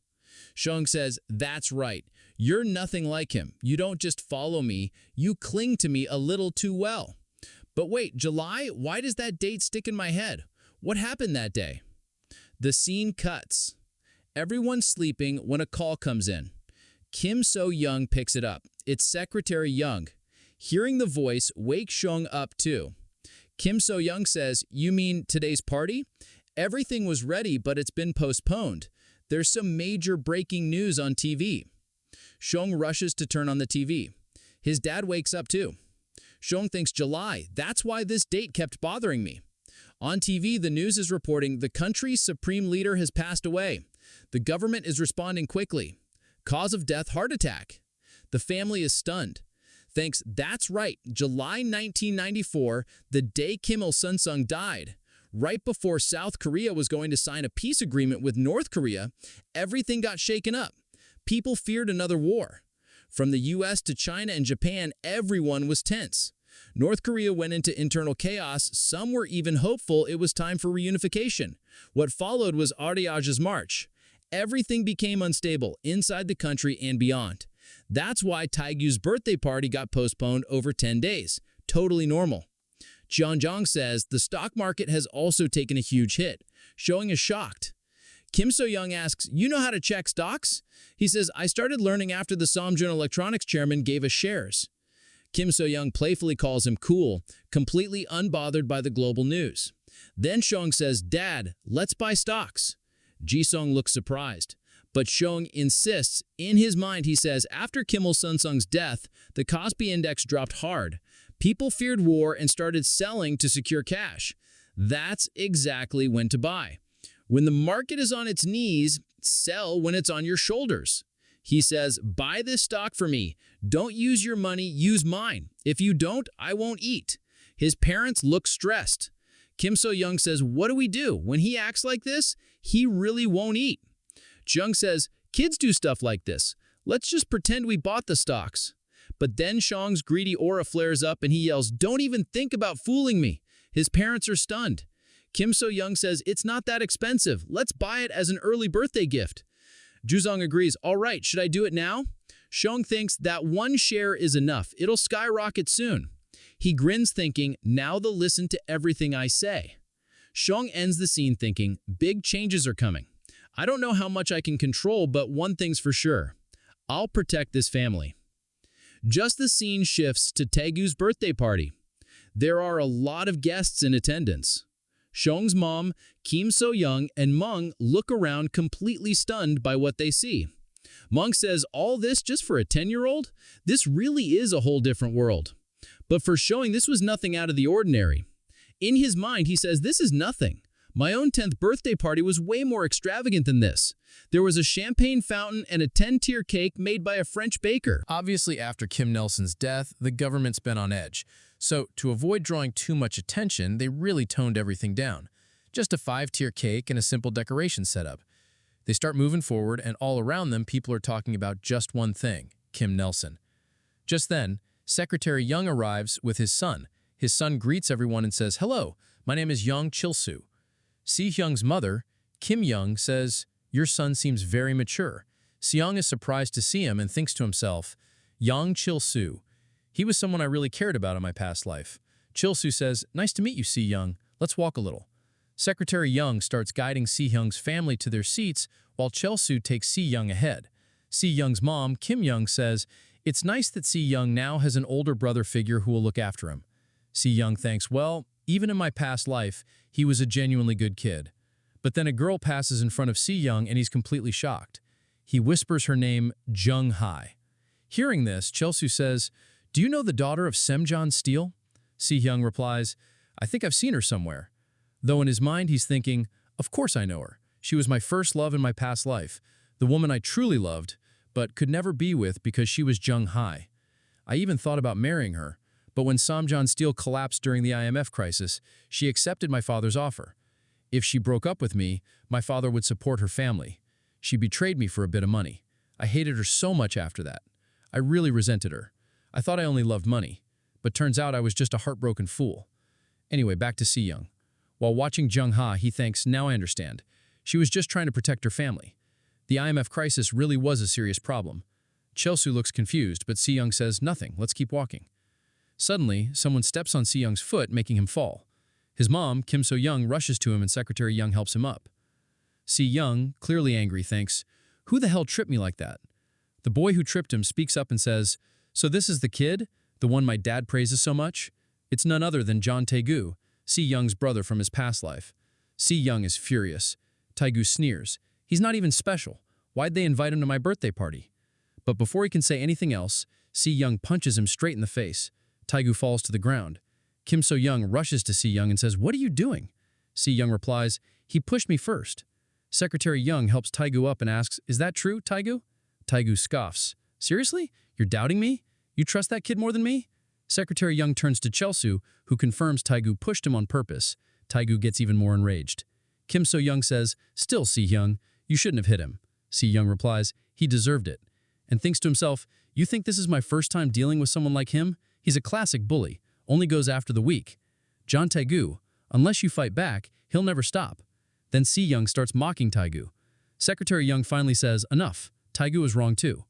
S3: Shong says, "That's right. You're nothing like him. You don't just follow me, you cling to me a little too well." But wait, July? Why does that date stick in my head? What happened that day? The scene cuts. Everyone's sleeping when a call comes in. Kim So-young picks it up. It's Secretary Young. Hearing the voice wakes Shong up too. Kim So-young says, "You mean today's party? Everything was ready, but it's been postponed. There's some major breaking news on TV." Shong rushes to turn on the TV. His dad wakes up too. Shong thinks, "July, that's why this date kept bothering me." On TV, the news is reporting the country's supreme leader has passed away. The government is responding quickly. Cause of death, heart attack. The family is stunned. Thanks, that's right, July 1994, the day Kim Il-sung died. Right before South Korea was going to sign a peace agreement with North Korea, everything got shaken up. People feared another war. From the US to China and Japan, everyone was tense. North Korea went into internal chaos. Some were even hopeful it was time for reunification. What followed was Ariage's march. Everything became unstable inside the country and beyond. That's why Taegu's birthday party got postponed over 10 days. Totally normal. Jeonjong says the stock market has also taken a huge hit. Showing is shocked. Kim So-young asks, "You know how to check stocks?" He says, "I started learning after the Samjeon Electronics chairman gave us shares." Kim So-young playfully calls him cool, completely unbothered by the global news. Then Shong says, "Dad, let's buy stocks." Ji-sung looks surprised. But Seong insists. In his mind, he says, after Kim Il-sung's death, the Kospi Index dropped hard. People feared war and started selling to secure cash. That's exactly when to buy. When the market is on its knees, sell when it's on your shoulders. He says, buy this stock for me. Don't use your money, use mine. If you don't, I won't eat. His parents look stressed. Kim So-young says, what do we do? When he acts like this, he really won't eat. Jung says, kids do stuff like this. Let's just pretend we bought the stocks. But then Seong's greedy aura flares up and he yells, don't even think about fooling me. His parents are stunned. Kim So-young says, it's not that expensive. Let's buy it as an early birthday gift. Juzong agrees, all right, should I do it now? Seong thinks that one share is enough. It'll skyrocket soon. He grins thinking, now they'll listen to everything I say. Seong ends the scene thinking, big changes are coming. I don't know how much I can control, but one thing's for sure. I'll protect this family. Just the scene shifts to Taegu's birthday party. There are a lot of guests in attendance. Seong's mom, Kim So-young, and Mung look around completely stunned by what they see. Mung says, all this just for a 10-year-old? This really is a whole different world. But for Seong, this was nothing out of the ordinary. In his mind, he says, this is nothing. My own 10th birthday party was way more extravagant than this. There was a champagne fountain and a 10-tier cake made by a French baker.
S1: Obviously, after Kim Nelson's death, the government's been on edge. So, to avoid drawing too much attention, they really toned everything down. Just a 5-tier cake and a simple decoration setup. They start moving forward, and all around them, people are talking about just one thing, Kim Nelson. Just then, Secretary Young arrives with his son. His son greets everyone and says, hello, my name is Young Chil-soo. Si-hyung's mother, Kim Young, says, your son seems very mature. Si-young is surprised to see him and thinks to himself, Young Chil-soo. He was someone I really cared about in my past life. Chil-soo says, nice to meet you, Si-young. Let's walk a little. Secretary Young starts guiding Si-hyung's family to their seats while Chil-soo takes Si-young ahead. Si-young's mom, Kim Young, says, it's nice that Si-young now has an older brother figure who will look after him. Si-young thinks, well, even in my past life, he was a genuinely good kid. But then a girl passes in front of Si-young and he's completely shocked. He whispers her name, Jung-hae. Hearing this, Chil-soo says, do you know the daughter of Semjon Steele? Si-hyung replies, I think I've seen her somewhere. Though in his mind he's thinking, of course I know her. She was my first love in my past life, the woman I truly loved, but could never be with because she was Jung-hae. I even thought about marrying her. But when Semjon Steele collapsed during the IMF crisis, she accepted my father's offer. If she broke up with me, my father would support her family. She betrayed me for a bit of money. I hated her so much after that. I really resented her. I thought I only loved money, but turns out I was just a heartbroken fool. Anyway, back to Si-young. While watching Jung-hae, he thinks, now I understand. She was just trying to protect her family. The IMF crisis really was a serious problem. Chil-soo looks confused, but Si-young says, nothing, let's keep walking. Suddenly, someone steps on Si-young's foot, making him fall. His mom, Kim So-young, rushes to him and Secretary Young helps him up. Si-young, clearly angry, thinks, who the hell tripped me like that? The boy who tripped him speaks up and says, so this is the kid? The one my dad praises so much? It's none other than John Taegu, Si-young's brother from his past life. Si-young is furious. Taegu sneers. He's not even special. Why'd they invite him to my birthday party? But before he can say anything else, Si-young punches him straight in the face. Taegu falls to the ground. Kim So-young rushes to Si-young and says, what are you doing? Si-young replies, he pushed me first. Secretary Young helps Taegu up and asks, is that true, Taegu? Taegu scoffs. Seriously? You're doubting me? You trust that kid more than me? Secretary Young turns to Chil-soo, who confirms Taegu pushed him on purpose. Taegu gets even more enraged. Kim So-young says, still, Si-young, you shouldn't have hit him. Si-young replies, he deserved it. And thinks to himself, you think this is my first time dealing with someone like him? He's a classic bully, only goes after the weak. John Taegu, unless you fight back, he'll never stop. Then Si-young starts mocking Taegu. Secretary Young finally says, enough, Taegu is wrong too.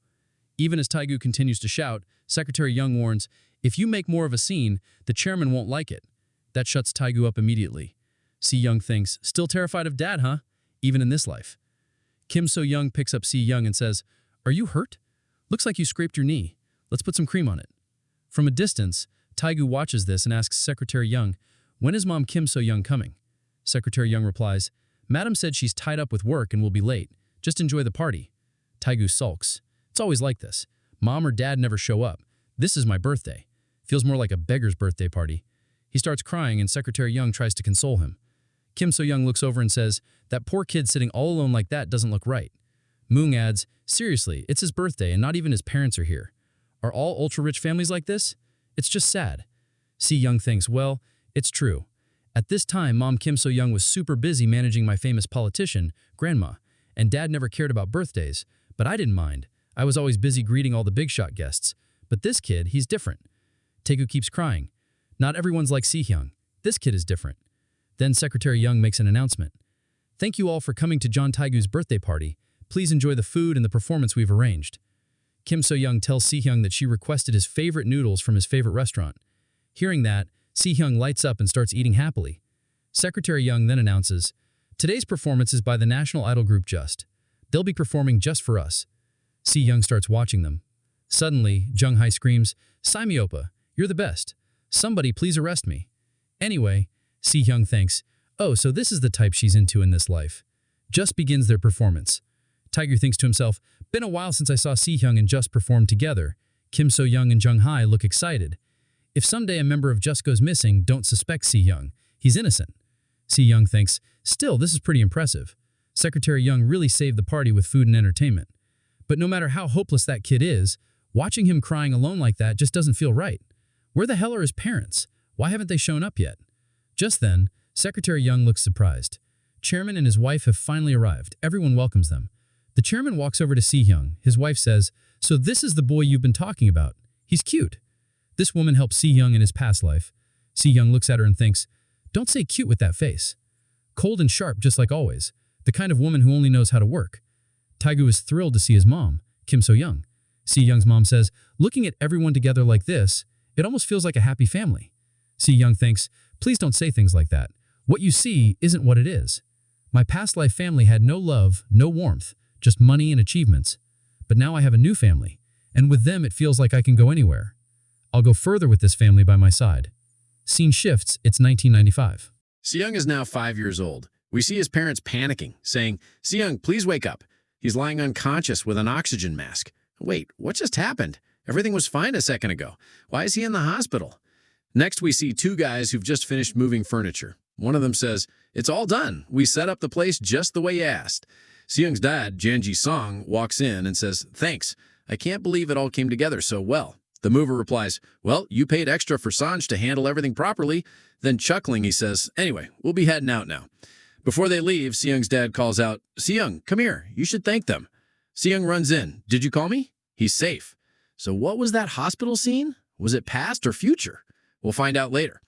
S1: Even as Taegu continues to shout, Secretary Young warns, if you make more of a scene, the chairman won't like it. That shuts Taegu up immediately. Si-young thinks, still terrified of dad, huh? Even in this life. Kim So-young picks up Si-young and says, are you hurt? Looks like you scraped your knee. Let's put some cream on it. From a distance, Taegu watches this and asks Secretary Young, when is Mom Kim So-young coming? Secretary Young replies, Madam said she's tied up with work and will be late. Just enjoy the party.
S3: Taegu sulks. It's always like this. Mom or dad never show up. This is my birthday. Feels more like a beggar's birthday party. He starts crying and Secretary Young tries to console him. Kim So-young looks over and says, that poor kid sitting all alone like that doesn't look right. Moong adds, seriously, it's his birthday and not even his parents are here. Are all ultra-rich families like this? It's just sad. Si-young thinks, well, it's true. At this time, Mom Kim So-young was super busy managing my famous politician, Grandma, and Dad never cared about birthdays, but I didn't mind. I was always busy greeting all the big-shot guests. But this kid, he's different. Taegu keeps crying. Not everyone's like Si-hyung. This kid is different. Then Secretary Young makes an announcement. Thank you all for coming to John Taegu's birthday party. Please enjoy the food and the performance we've arranged. Kim So-young tells Si-hyung that she requested his favorite noodles from his favorite restaurant. Hearing that, Si-hyung lights up and starts eating happily. Secretary Young then announces, today's performance is by the national idol group Just. They'll be performing just for us. Si-hyung starts watching them. Suddenly, Jung-hae screams, Saimyopa, you're the best. Somebody please arrest me. Anyway, Si-hyung thinks, oh, so this is the type she's into in this life. Just begins their performance. Taegu thinks to himself, been a while since I saw Si-hyung and Just perform together. Kim So-young and Jung-hae look excited. If someday a member of Just goes missing, don't suspect Si-hyung. He's innocent. Si-hyung thinks, still, this is pretty impressive. Secretary Young really saved the party with food and entertainment. But no matter how hopeless that kid is, watching him crying alone like that just doesn't feel right. Where the hell are his parents? Why haven't they shown up yet? Just then, Secretary Young looks surprised. Chairman and his wife have finally arrived. Everyone welcomes them. The chairman walks over to Si-hyung. His wife says, so this is the boy you've been talking about. He's cute. This woman helped Si-hyung in his past life. Si-hyung looks at her and thinks, don't say cute with that face. Cold and sharp just like always. The kind of woman who only knows how to work. Taegu is thrilled to see his mom, Kim So-young. Si-hyung's mom says, looking at everyone together like this, it almost feels like a happy family. Si-hyung thinks, please don't say things like that. What you see isn't what it is. My past life family had no love, no warmth, just money and achievements. But now I have a new family, and with them it feels like I can go anywhere. I'll go further with this family by my side. Scene shifts, it's 1995.
S1: Si-hyung is now 5 years old. We see his parents panicking, saying, Si-hyung, please wake up. He's lying unconscious with an oxygen mask. Wait, what just happened? Everything was fine a second ago. Why is he in the hospital? Next, we see two guys who've just finished moving furniture. One of them says, it's all done. We set up the place just the way you asked. Si-hyung's dad, Jan Ji-song, walks in and says, thanks. I can't believe it all came together so well. The mover replies, well, you paid extra for Sanj to handle everything properly. Then chuckling, he says, anyway, we'll be heading out now. Before they leave, Si-hyung's dad calls out, Si-hyung, come here. You should thank them. Si-hyung runs in. Did you call me? He's safe. So what was that hospital scene? Was it past or future? We'll find out later.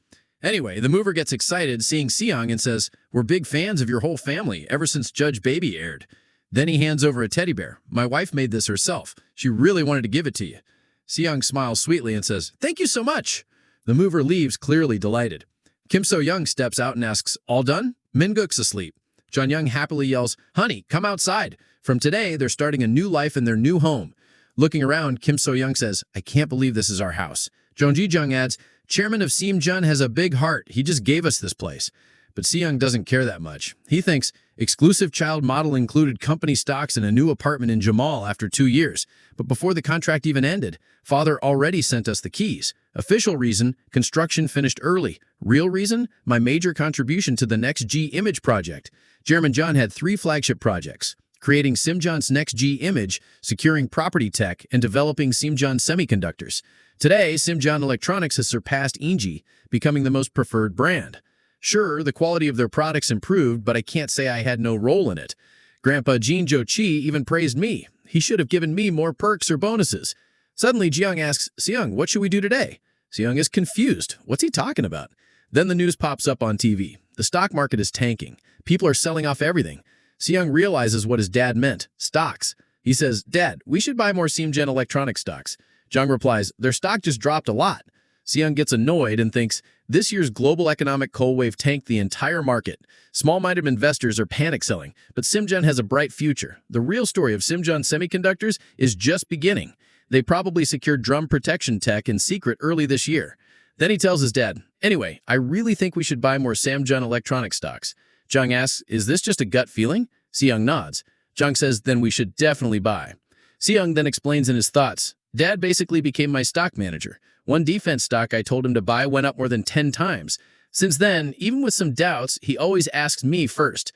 S1: Anyway, the mover gets excited seeing Si-hyung and says, we're big fans of your whole family ever since Judge Baby aired. Then he hands over a teddy bear. My wife made this herself. She really wanted to give it to you. Si-hyung smiles sweetly and says, thank you so much. The mover leaves, clearly delighted. Kim So-young steps out and asks, all done? Min-guk's asleep. John-young happily yells, honey, come outside. From today, they're starting a new life in their new home. Looking around, Kim So-young says, I can't believe this is our house. Jeon Ji-jung adds, Chairman of Seamjun has a big heart. He just gave us this place. But Si-hyung doesn't care that much. He thinks, exclusive child model included company stocks and a new apartment in Jamal after 2 years. But before the contract even ended, father already sent us the keys. Official reason, construction finished early. Real reason, my major contribution to the Next G Image project. Chairman John had 3 flagship projects. Creating Simjon's Next G Image, securing property tech, and developing Simjon Semiconductors. Today, Simjon Electronics has surpassed Inji, becoming the most preferred brand. Sure, the quality of their products improved, but I can't say I had no role in it. Grandpa Jin Jo-chi even praised me. He should have given me more perks or bonuses. Suddenly, Ji-young asks, Si-hyung, what should we do today? Si-hyung is confused. What's he talking about? Then the news pops up on TV. The stock market is tanking. People are selling off everything. Si-hyung realizes what his dad meant, stocks. He says, Dad, we should buy more Simjon Electronic stocks. Jung replies, their stock just dropped a lot. Si-hyung gets annoyed and thinks, this year's global economic coal wave tanked the entire market. Small-minded investors are panic selling, but Simjon has a bright future. The real story of Simjon Semiconductors is just beginning. They probably secured drum protection tech in secret early this year. Then he tells his dad, anyway, I really think we should buy more Simjon Electronic stocks. Jung asks, is this just a gut feeling? Si-hyung nods. Jung says, then we should definitely buy.
S3: Seong then explains in his thoughts, Dad basically became my stock manager. One defense stock I told him to buy went up more than 10 times. Since then, even with some doubts, he always asks me first.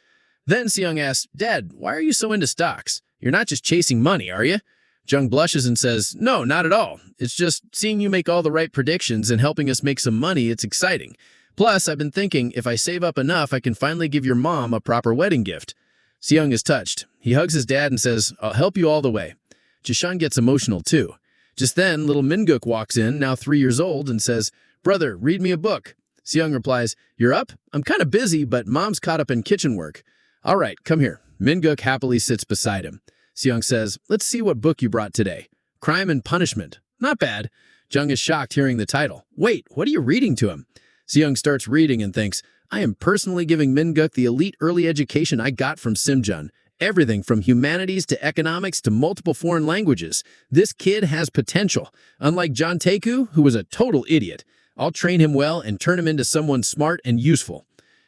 S3: Then Seong asks, Dad, why are you so into stocks? You're not just chasing money, are you? Jung blushes and says, No, not at all. It's just seeing you make all the right predictions and helping us make some money, it's exciting. Plus, I've been thinking if I save up enough, I can finally give your mom a proper wedding gift. Seong is touched. He hugs his dad and says, I'll help you all the way. Jishan gets emotional too. Just then, little Minguk walks in, now 3 years old, and says, Brother, read me a book. Seong replies, You're up? I'm kind of busy, but Mom's caught up in kitchen work. All right, come here. Minguk happily sits beside him. Seong says, Let's see what book you brought today. Crime and Punishment. Not bad. Jung is shocked hearing the title. Wait, what are you reading to him? Seong starts reading and thinks, I am personally giving Minguk the elite early education I got from Simjun. Everything from humanities to economics to multiple foreign languages. This kid has potential. Unlike John Taeku, who was a total idiot. I'll train him well and turn him into someone smart and useful.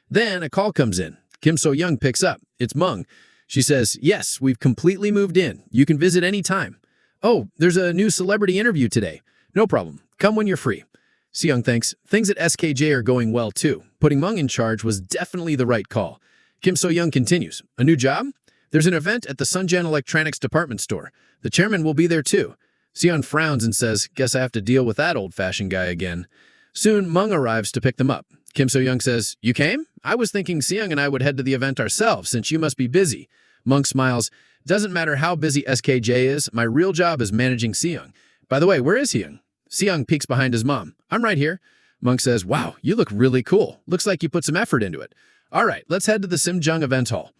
S3: Then a call comes in. Kim So-young picks up. It's Mung. She says, Yes, we've completely moved in. You can visit any time. Oh, there's a new celebrity interview today. No problem. Come when you're free. Seong thinks, things at SKJ are going well too. Putting Mung in charge was definitely the right call. Kim So-young continues. A new job? There's an event at the Sunjan Electronics department store. The chairman will be there too. Seon frowns and says, Guess I have to deal with that old-fashioned guy again. Soon, Mung arrives to pick them up. Kim So-young says, You came? I was thinking Seong and I would head to the event ourselves since you must be busy. Mung smiles, Doesn't matter how busy SKJ is, my real job is managing Seong. By the way, where is Seong? Seong peeks behind his mom. I'm right here. Mung says, Wow, you look really cool. Looks like you put some effort into it. All right, let's head to the Simjung event hall.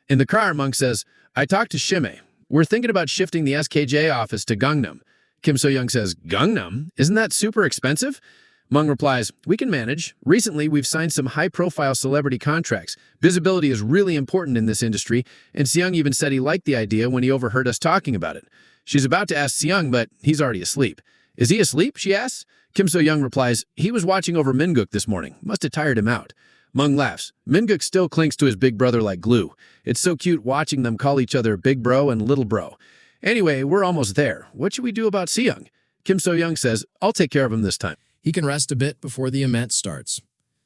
S3: In the car, Mung says, I talked to Shime. We're thinking about shifting the SKJ office to Gangnam. Kim So-young says, Gangnam? Isn't that super expensive? Mung replies, We can manage. Recently, we've signed some high-profile celebrity contracts. Visibility is really important in this industry, and Seong even said he liked the idea when he overheard us talking about it. She's about to ask Seong, but he's already asleep. Is he asleep, she asks. Kim So-young replies, He was watching over Minguk this morning. Must have tired him out. Mung laughs. Minguk still clings to his big brother like glue. It's so cute watching them call each other big bro and little bro. Anyway, we're almost there. What should we do about Seong? Kim So-young says, I'll take care of him this time.
S1: He can rest a bit before the event starts.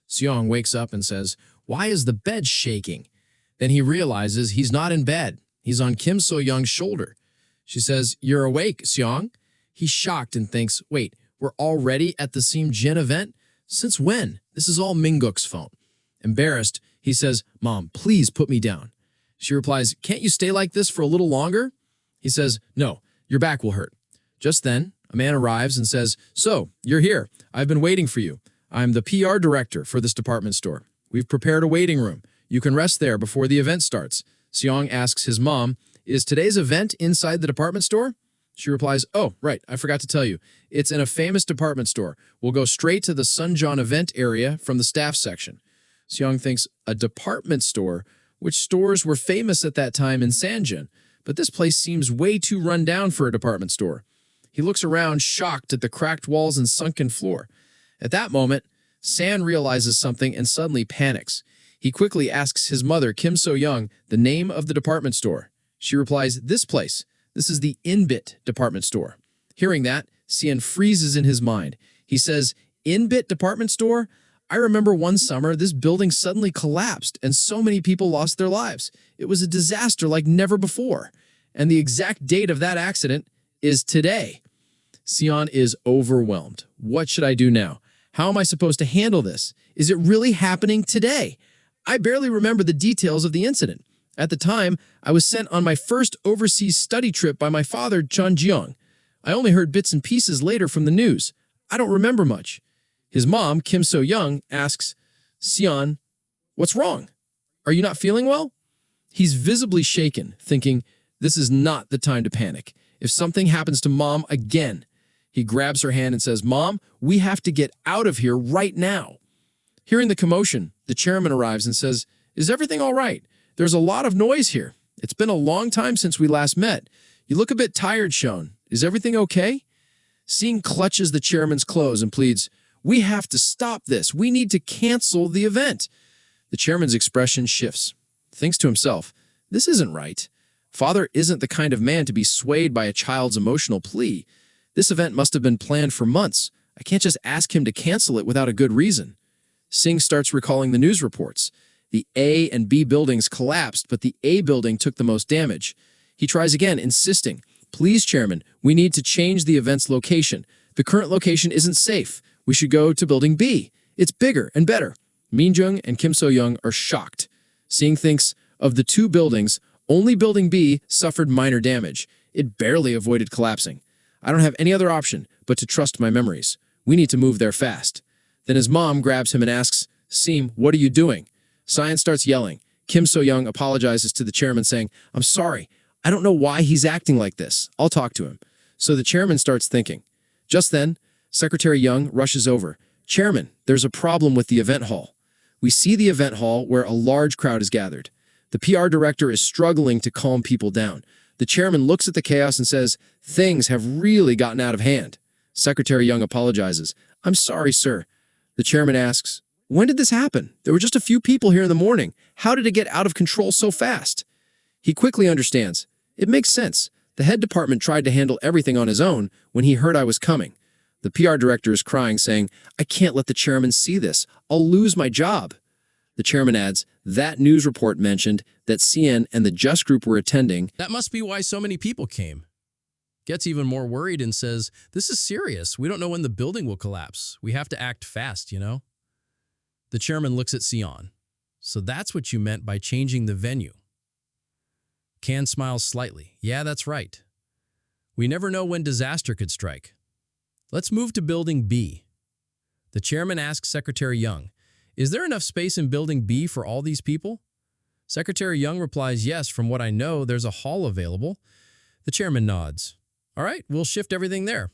S1: Seong wakes up and says, Why is the bed shaking? Then he realizes he's not in bed. He's on Kim So-young's shoulder. She says, You're awake, Seong? He's shocked and thinks, Wait, we're already at the Simjin event? Since when? This is all Minguk's phone. Embarrassed, he says, Mom, please put me down. She replies, Can't you stay like this for a little longer? He says, No, your back will hurt. Just then, a man arrives and says, So, you're here. I've been waiting for you. I'm the PR director for this department store. We've prepared a waiting room. You can rest there before the event starts. Seong asks his mom, Is today's event inside the department store? She replies, Oh, right, I forgot to tell you. It's in a famous department store. We'll go straight to the Sunjan event area from the staff section. Seong thinks, a department store? Which stores were famous at that time in Sanjin? But this place seems way too run down for a department store. He looks around, shocked at the cracked walls and sunken floor. At that moment, San realizes something and suddenly panics. He quickly asks his mother, Kim So-young, the name of the department store. She replies, This place. This is the Inbit department store. Hearing that, Sian freezes in his mind. He says, Inbit department store? I remember one summer this building suddenly collapsed and so many people lost their lives. It was a disaster like never before. And the exact date of that accident is today. Sion is overwhelmed. What should I do now? How am I supposed to handle this? Is it really happening today? I barely remember the details of the incident. At the time, I was sent on my first overseas study trip by my father, Chun Jeong. I only heard bits and pieces later from the news. I don't remember much. His mom, Kim So-young, asks, Sion, what's wrong? Are you not feeling well? He's visibly shaken, thinking, this is not the time to panic. If something happens to Mom again, he grabs her hand and says, Mom, we have to get out of here right now. Hearing the commotion, the chairman arrives and says, Is everything all right? There's a lot of noise here. It's been a long time since we last met. You look a bit tired, Shone. Is everything okay? Singh clutches the chairman's clothes and pleads, We have to stop this. We need to cancel the event. The chairman's expression shifts. Thinks to himself, This isn't right.
S6: Father isn't the kind of man to be swayed by a child's emotional plea. This event must have been planned for months. I can't just ask him to cancel it without a good reason. Singh starts recalling the news reports. The A and B buildings collapsed, but the A building took the most damage. He tries again, insisting, "Please, Chairman, we need to change the event's location. The current location isn't safe. We should go to building B. It's bigger and better." Minjung and Kim So-young are shocked. Singh thinks, of the two buildings, only building B suffered minor damage. It barely avoided collapsing. "I don't have any other option but to trust my memories. We need to move there fast." Then his mom grabs him and asks, "Seem, what are you doing?" Cyan starts yelling. Kim So-young apologizes to the chairman, saying, "I'm sorry. I don't know why he's acting like this. I'll talk to him." So the chairman starts thinking. Just then, Secretary Young rushes over. "Chairman, there's a problem with the event hall." We see the event hall where a large crowd is gathered. The PR director is struggling to calm people down. The chairman looks at the chaos and says, "Things have really gotten out of hand." Secretary Young apologizes. "I'm sorry, sir." The chairman asks, "When did this happen? There were just a few people here in the morning. How did it get out of control so fast?" He quickly understands. It makes sense. The head department tried to handle everything on his own when he heard I was coming. The PR director is crying, saying, "I can't let the chairman see this. I'll lose my job." The chairman adds, "That news report mentioned that CN and the Just Group were attending."
S3: That must be why so many people came. Gets even more worried and says, "This is serious. We don't know when the building will collapse. We have to act fast, you know?" The chairman looks at Sion. "So that's what you meant by changing the venue." Can smiles slightly. "Yeah, that's right. We never know when disaster could strike. Let's move to building B." The chairman asks Secretary Young, "Is there enough space in building B for all these people?" Secretary Young replies, "Yes, from what I know, there's a hall available." The chairman nods. "All right, we'll shift everything there."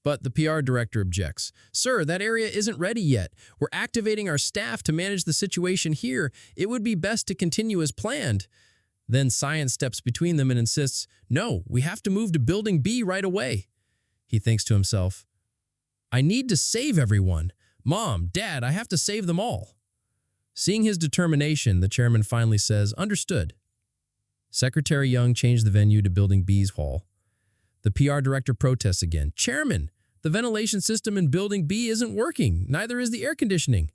S3: But the PR director objects. "Sir, that area isn't ready yet. We're activating our staff to manage the situation here. It would be best to continue as planned." Then Science steps between them and insists, "No, we have to move to building B right away." He thinks to himself, "I need to save everyone. Mom, Dad, I have to save them all." Seeing his determination, the chairman finally says, "Understood." Secretary Young changed the venue to building B's hall. The PR director protests again. "Chairman, the ventilation system in building B isn't working. Neither is the air conditioning."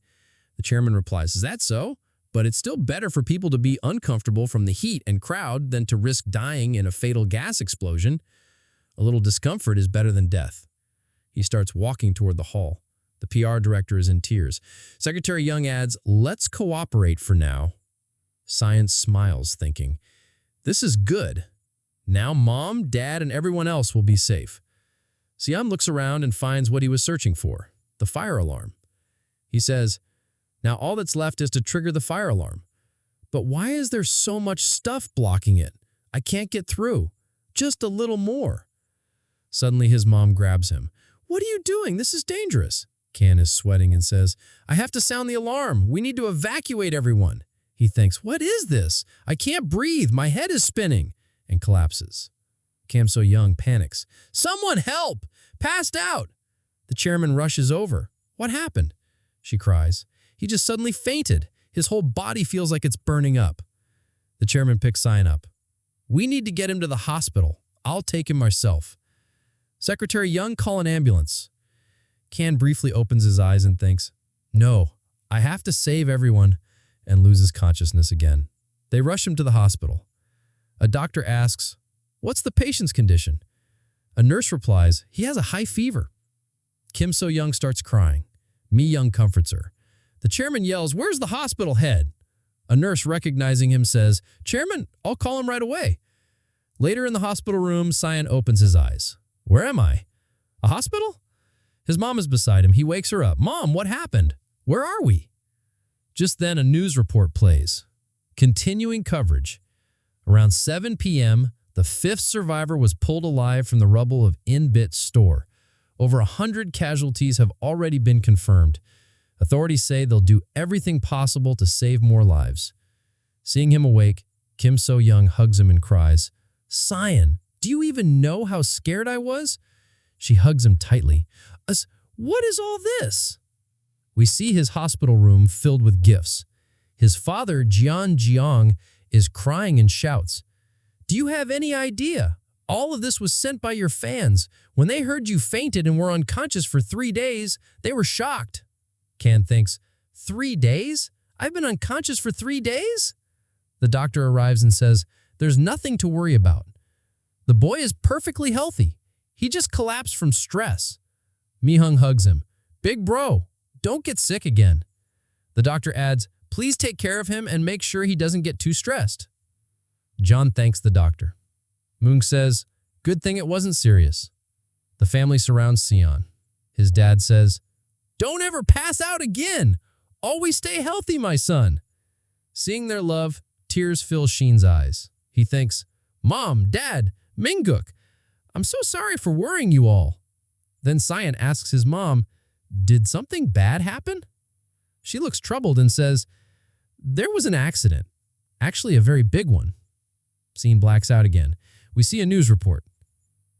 S3: The chairman replies, "Is that so? But it's still better for people to be uncomfortable from the heat and crowd than to risk dying in a fatal gas explosion. A little discomfort is better than death." He starts walking toward the hall. The PR director is in tears. Secretary Young adds, "Let's cooperate for now." Science smiles, thinking, "This is good. Now Mom, Dad, and everyone else will be safe." Siam looks around and finds what he was searching for, the fire alarm. He says, "Now all that's left is to trigger the fire alarm. But why is there so much stuff blocking it? I can't get through. Just a little more." Suddenly his mom grabs him. "What are you doing? This is dangerous." Can is sweating and says, "I have to sound the alarm. We need to evacuate everyone." He thinks, "What is this? I can't breathe. My head is spinning," and collapses. Kim So-young panics. "Someone help! Passed out!" The chairman rushes over. "What happened?" she cries. "He just suddenly fainted. His whole body feels like it's burning up." The chairman picks Cyan up. "We need to get him to the hospital. I'll take him myself." "Secretary Young, call an ambulance." Can briefly opens his eyes and thinks, "No, I have to save everyone," and loses consciousness again. They rush him to the hospital. A doctor asks, "What's the patient's condition?" A nurse replies, "He has a high fever." Kim So-young starts crying. Mi-young comforts her. The chairman yells, "Where's the hospital head?" A nurse, recognizing him, says, "Chairman, I'll call him right away." Later in the hospital room, Cyan opens his eyes. "Where am I? A hospital?" His mom is beside him. He wakes her up. "Mom, what happened? Where are we?" Just then, a news report plays. Continuing coverage. Around 7 p.m., the fifth survivor was pulled alive from the rubble of Inbit's store. Over 100 casualties have already been confirmed. Authorities say they'll do everything possible to save more lives. Seeing him awake, Kim So-young hugs him and cries, "Cyan, do you even know how scared I was?" She hugs him tightly. What is all this?" We see his hospital room filled with gifts. His father, Jian Jiang, is crying and shouts, Do you have any idea? All of this was sent by your fans. When they heard you fainted and were unconscious for 3 days, they were shocked. Can thinks, 3 days? I've been unconscious for 3 days? The doctor arrives and says, there's nothing to worry about. The boy is perfectly healthy. He just collapsed from stress. Mi-hung hugs him. Big bro, don't get sick again. The doctor adds, please take care of him and make sure he doesn't get too stressed. John thanks the doctor. Moong says, good thing it wasn't serious. The family surrounds Sion. His dad says, don't ever pass out again. Always stay healthy, my son. Seeing their love, tears fill Sheen's eyes. He thinks, Mom, Dad, Mingguk, I'm so sorry for worrying you all. Then Sion asks his mom, did something bad happen? She looks troubled and says, there was an accident. Actually, a very big one. Scene blacks out again. We see a news report.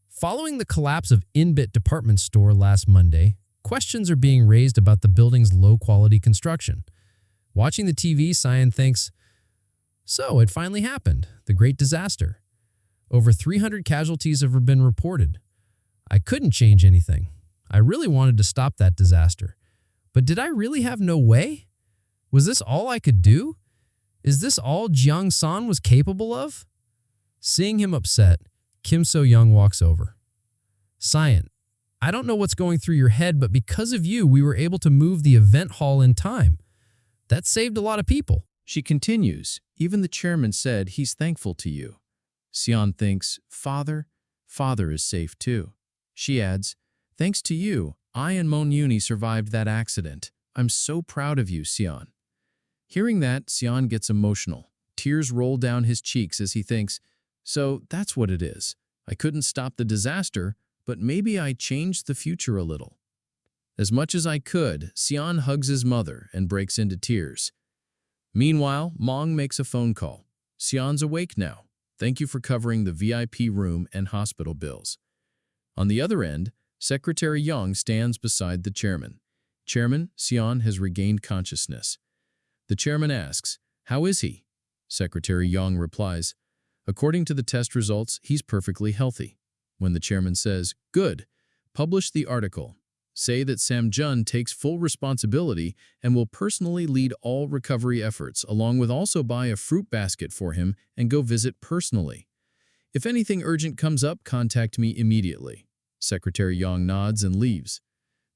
S3: Following the collapse of Inbit department store last Monday, questions are being raised about the building's low-quality construction. Watching the TV, Sion thinks, so it finally happened, the great disaster. Over 300 casualties have been reported. I couldn't change anything. I really wanted to stop that disaster. But did I really have no way? Was this all I could do? Is this all Jiang-san was capable of? Seeing him upset, Kim So-young walks over. Sion, I don't know what's going through your head, but because of you, we were able to move the event hall in time. That saved a lot of people.
S1: She continues, even the chairman said he's thankful to you. Sion thinks, Father is safe too. She adds, thanks to you, I and Mon Yuni survived that accident. I'm so proud of you, Sion. Hearing that, Sion gets emotional. Tears roll down his cheeks as he thinks, so that's what it is. I couldn't stop the disaster, but maybe I changed the future a little. As much as I could, Sion hugs his mother and breaks into tears. Meanwhile, Mong makes a phone call. Sion's awake now. Thank you for covering the VIP room and hospital bills. On the other end, Secretary Young stands beside the chairman. Chairman, Sion has regained consciousness. The chairman asks, how is he? Secretary Young replies, according to the test results, he's perfectly healthy. When the chairman says, good, publish the article. Say that Sam-jun takes full responsibility and will personally lead all recovery efforts, along with also buy a fruit basket for him and go visit personally. If anything urgent comes up, contact me immediately. Secretary Yang nods and leaves.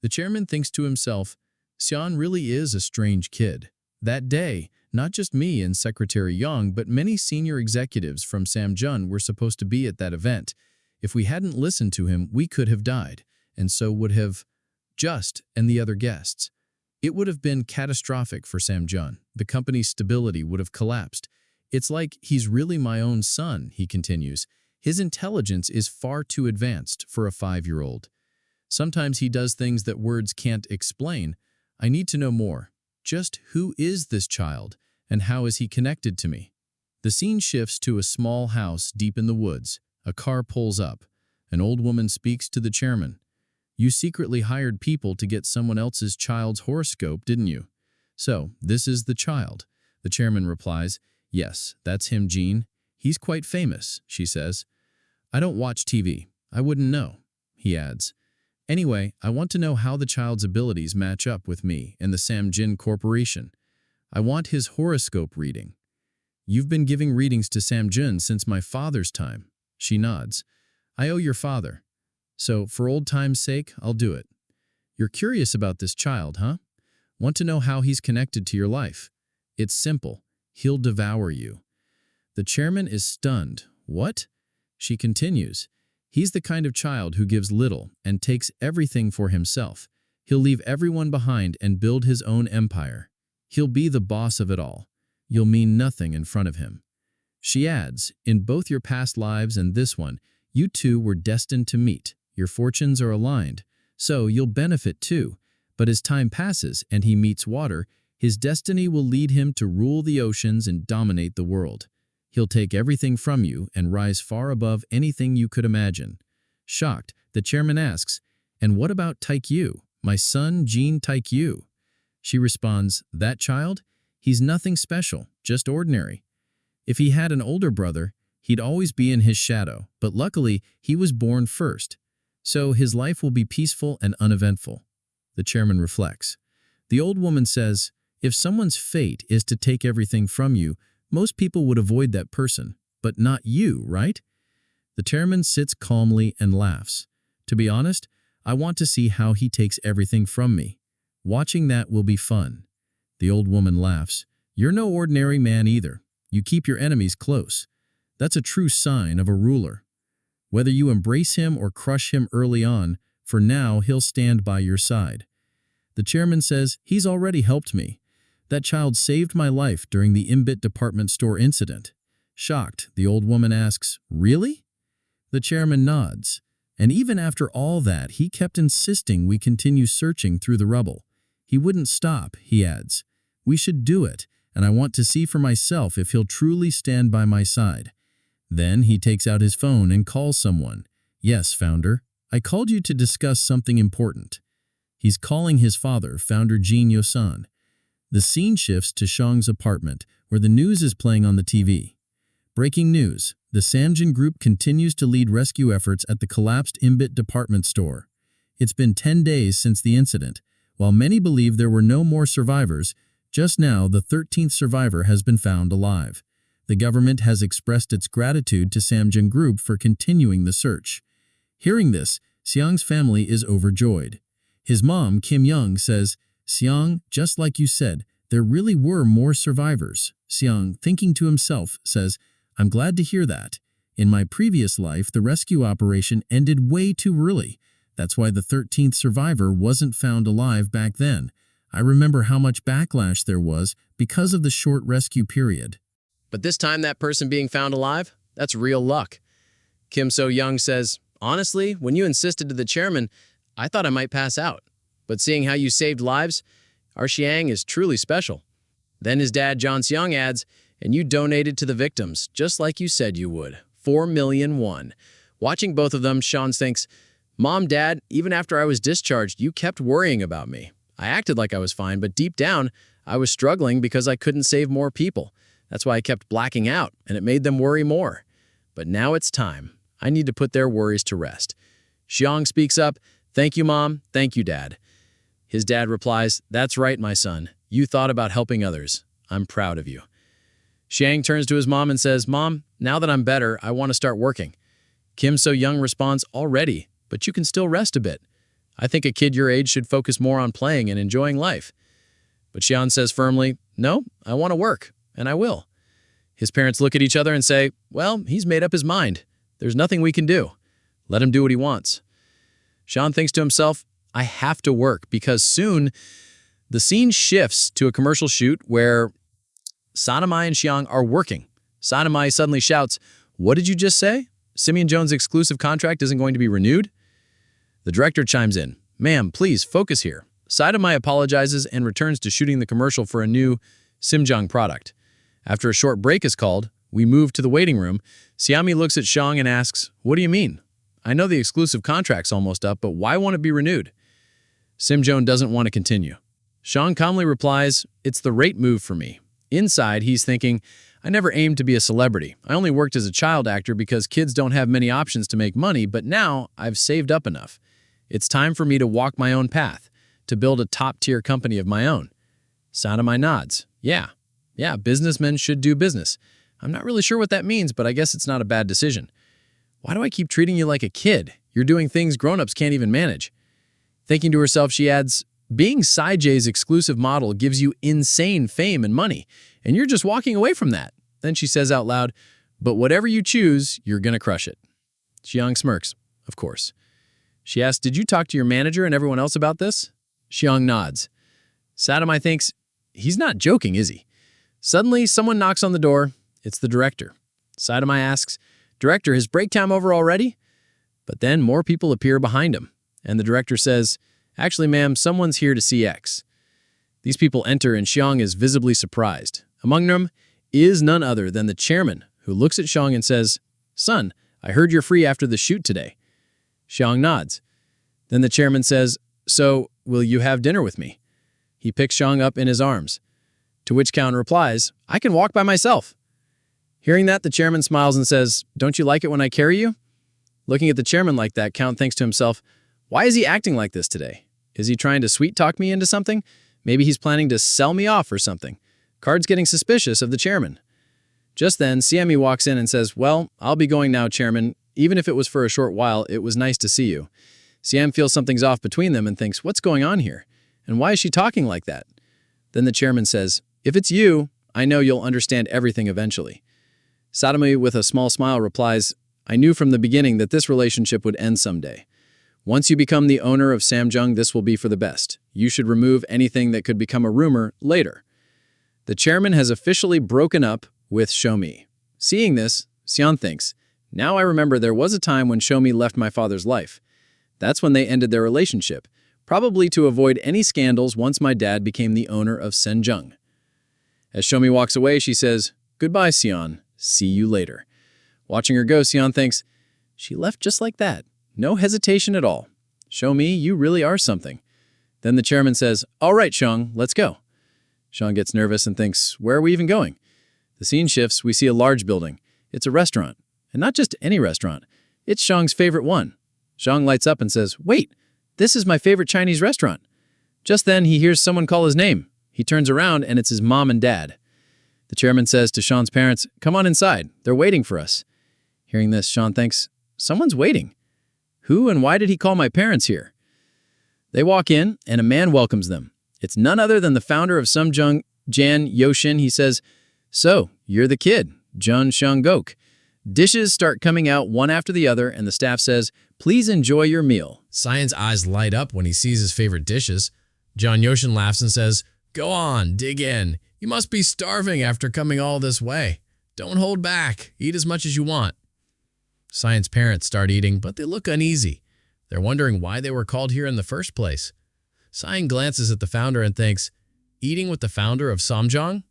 S1: The chairman thinks to himself, Sion really is a strange kid. That day, not just me and Secretary Yang, but many senior executives from Sam-jun were supposed to be at that event. If we hadn't listened to him, we could have died, and so would have Just and the other guests. It would have been catastrophic for Sam-jun. The company's stability would have collapsed. It's like he's really my own son, he continues. His intelligence is far too advanced for a 5-year-old. Sometimes he does things that words can't explain. I need to know more. Just who is this child, and how is he connected to me? The scene shifts to a small house deep in the woods. A car pulls up. An old woman speaks to the chairman. You secretly hired people to get someone else's child's horoscope, didn't you? So, this is the child. The chairman replies, yes, that's him, Jean. He's quite famous, she says. I don't watch TV. I wouldn't know, he adds. Anyway, I want to know how the child's abilities match up with me and the Sam-jin Corporation. I want his horoscope reading. You've been giving readings to Sam-jin since my father's time. She nods. I owe your father. So, for old time's sake, I'll do it. You're curious about this child, huh? Want to know how he's connected to your life? It's simple. He'll devour you. The chairman is stunned. What? She continues. He's the kind of child who gives little and takes everything for himself. He'll leave everyone behind and build his own empire. He'll be the boss of it all. You'll mean nothing in front of him. She adds, in both your past lives and this one, you two were destined to meet. Your fortunes are aligned, so you'll benefit too. But as time passes and he meets water, his destiny will lead him to rule the oceans and dominate the world. He'll take everything from you and rise far above anything you could imagine. Shocked, the chairman asks, and what about Taikyu, my son Jean Taikyu? She responds, that child? He's nothing special, just ordinary. If he had an older brother,
S3: He'd always be in his shadow, but luckily, he was born first. So his life will be peaceful and uneventful. The chairman reflects. The old woman says, if someone's fate is to take everything from you, most people would avoid that person, but not you, right? The chairman sits calmly and laughs. To be honest, I want to see how he takes everything from me. Watching that will be fun. The old woman laughs. You're no ordinary man either. You keep your enemies close. That's a true sign of a ruler. Whether you embrace him or crush him early on, for now he'll stand by your side. The chairman says, he's already helped me. That child saved my life during the Imbit department store incident. Shocked, the old woman asks, really? The chairman nods. And even after all that, he kept insisting we continue searching through the rubble. He wouldn't stop, he adds. We should do it, and I want to see for myself if he'll truly stand by my side. Then he takes out his phone and calls someone. Yes, founder, I called you to discuss something important. He's calling his father, founder Jin Yosan. The scene shifts to Xiang's apartment, where the news is playing on the TV. Breaking news. The Samjin group continues to lead rescue efforts at the collapsed Imbit department store. It's been 10 days since the incident. While many believe there were no more survivors, just now the 13th survivor has been found alive. The government has expressed its gratitude to Samjin group for continuing the search. Hearing this, Xiang's family is overjoyed. His mom, Kim Young, says, Xiang, just like you said, there really were more survivors. Xiang, thinking to himself, says, I'm glad to hear that. In my previous life, the rescue operation ended way too early. That's why the 13th survivor wasn't found alive back then. I remember how much backlash there was because of the short rescue period.
S1: But this time that person being found alive, that's real luck. Kim So-young says, honestly, when you insisted to the chairman, I thought I might pass out. But seeing how you saved lives, our Xiang is truly special. Then his dad, John Songuk, adds, and you donated to the victims, just like you said you would. 4 million won. Watching both of them, Sean thinks, Mom, Dad, even after I was discharged, you kept worrying about me. I acted like I was fine, but deep down, I was struggling because I couldn't save more people. That's why I kept blacking out, and it made them worry more. But now it's time. I need to put their worries to rest. Xiang speaks up, thank you, Mom. Thank you, Dad. His dad replies, that's right, my son. You thought about helping others. I'm proud of you. Xiang turns to his mom and says, Mom, now that I'm better, I want to start working. Kim So-young responds, already, but you can still rest a bit. I think a kid your age should focus more on playing and enjoying life. But Xiang says firmly, no, I want to work, and I will. His parents look at each other and say, well, he's made up his mind. There's nothing we can do. Let him do what he wants. Xiang thinks to himself, I have to work because soon the scene shifts to a commercial shoot where Sanamai and Xiang are working. Sanamai suddenly shouts, what did you just say? Simeon Jones' exclusive contract isn't going to be renewed? The director chimes in, ma'am, please focus here. Sanamai apologizes and returns to shooting the commercial for a new Simjang product. After a short break is called, we move to the waiting room. Xiami looks at Xiang and asks, what do you mean? I know the exclusive contract's almost up, but why won't it be renewed? Simjong doesn't want to continue. Xiang calmly replies, it's the rate move for me. Inside, he's thinking, I never aimed to be a celebrity. I only worked as a child actor because kids don't have many options to make money, but now I've saved up enough. It's time for me to walk my own path, to build a top-tier company of my own. Sanamai nods. Yeah, businessmen should do business. I'm not really sure what that means, but I guess it's not a bad decision. Why do I keep treating you like a kid? You're doing things grown-ups can't even manage. Thinking to herself, she adds, being Saijay's exclusive model gives you insane fame and money, and you're just walking away from that. Then she says out loud, but whatever you choose, you're gonna crush it. Xiang smirks, of course. She asks, did you talk to your manager and everyone else about this? Xiang nods. Sanamai thinks, he's not joking, is he? Suddenly, someone knocks on the door. It's the director. Sanamai asks, Director, is break time over already? But then more people appear behind him, and the director says, actually, ma'am, someone's here to see X. These people enter, and Xiang is visibly surprised. Among them is none other than the chairman, who looks at Xiang and says, son, I heard you're free after the shoot today. Xiang nods. Then the chairman says, so, will you have dinner with me? He picks Xiang up in his arms, to which Count replies, I can walk by myself.
S6: Hearing that, the chairman smiles and says, "Don't you like it when I carry you?" Looking at the chairman like that, Count thinks to himself, why is he acting like this today? Is he trying to sweet-talk me into something? Maybe he's planning to sell me off or something. Card's getting suspicious of the chairman. Just then, CME walks in and says, "Well, I'll be going now, chairman. Even if it was for a short while, it was nice to see you." CM feels something's off between them and thinks, what's going on here? And why is she talking like that? Then the chairman says, "If it's you, I know you'll understand everything eventually." Sadami, with a small smile, replies, "I knew from the beginning that this relationship would end someday. Once you become the owner of Samjung, this will be for the best. You should remove anything that could become a rumor later." The chairman has officially broken up with Shomi. Seeing this, Sion thinks, now I remember there was a time when Shomi left my father's life. That's when they ended their relationship, probably to avoid any scandals once my dad became the owner of Senjung. As Shomi walks away, she says, "Goodbye, Sion. See you later." Watching her go, Sion thinks, she left just like that. No hesitation at all. Shomi, you really are something. Then the chairman says, "All right, Shang, let's go." Shang gets nervous and thinks, where are we even going? The scene shifts, we see a large building. It's a restaurant. And not just any restaurant. It's Shang's favorite one. Shang lights up and says, "Wait, this is my favorite Chinese restaurant." Just then, he hears someone call his name. He turns around and it's his mom and dad. The chairman says to Shang's parents, "Come on inside. They're waiting for us." Hearing this, Shang thinks, someone's waiting. Who and why did he call my parents here? They walk in, and a man welcomes them. It's none other than the founder of Samjung, Jan Yoshin. He says, "So, you're the kid, John Songuk." Dishes start coming out one after the other, and the staff says, "Please enjoy your meal."
S3: Sion's eyes light up when he sees his favorite dishes. John Yoshin laughs and says, "Go on, dig in. You must be starving after coming all this way. Don't hold back. Eat as much as you want." Sion's parents start eating, but they look uneasy. They're wondering why they were called here in the first place. Sion glances at the founder and thinks, eating with the founder of Samjung?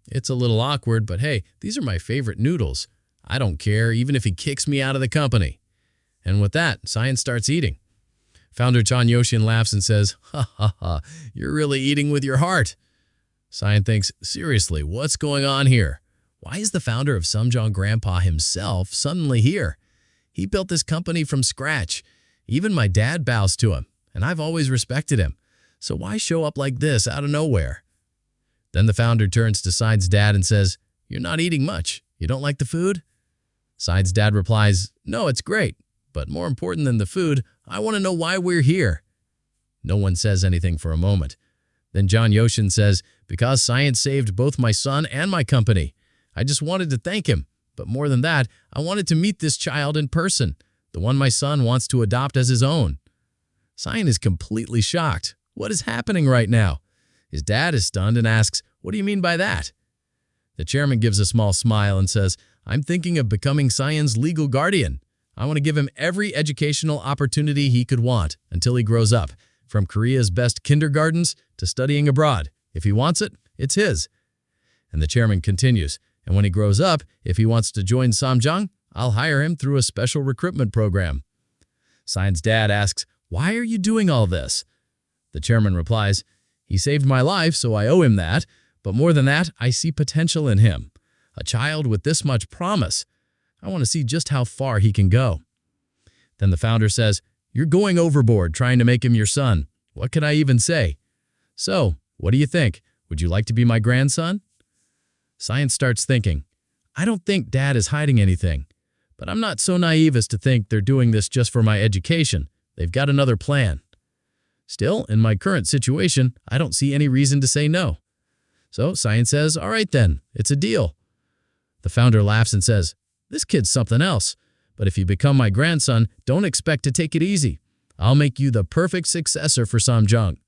S3: It's a little awkward, but hey, these are my favorite noodles. I don't care, even if he kicks me out of the company. And with that, Sion starts eating. Founder John Yoshin laughs and says, "Ha ha ha, you're really eating with your heart." Sion thinks, seriously, what's going on here? Why is the founder of Samjung Grandpa himself suddenly here? He built this company from scratch. Even my dad bows to him, and I've always respected him. So why show up like this out of nowhere? Then the founder turns to Sion's dad and says, "You're not eating much. You don't like the food?" Sion's dad replies, "No, it's great. But more important than the food, I want to know why we're here." No one says anything for a moment. Then John Yoshin says, "Because science saved both my son and my company. I just wanted to thank him. But more than that, I wanted to meet this child in person, the one my son wants to adopt as his own." Sion is completely shocked. What is happening right now? His dad is stunned and asks, "What do you mean by that?" The chairman gives a small smile and says, "I'm thinking of becoming Sion's legal guardian. I want to give him every educational opportunity he could want until he grows up, from Korea's best kindergartens to studying abroad. If he wants it, it's his." And the chairman continues, "And when he grows up, if he wants to join Samjung, I'll hire him through a special recruitment program." Sion's dad asks, "Why are you doing all this?" The chairman replies, "He saved my life, so I owe him that. But more than that, I see potential in him. A child with this much promise. I want to see just how far he can go." Then the founder says, "You're going overboard trying to make him your son. What can I even say? So, what do you think? Would you like to be my grandson?" Science starts thinking, "I don't think Dad is hiding anything. But I'm not so naive as to think they're doing this just for my education. They've got another plan. Still, in my current situation, I don't see any reason to say no." So Science says, "All right then, it's a deal." The founder laughs and says, "This kid's something else. But if you become my grandson, don't expect to take it easy. I'll make you the perfect successor for Samjung."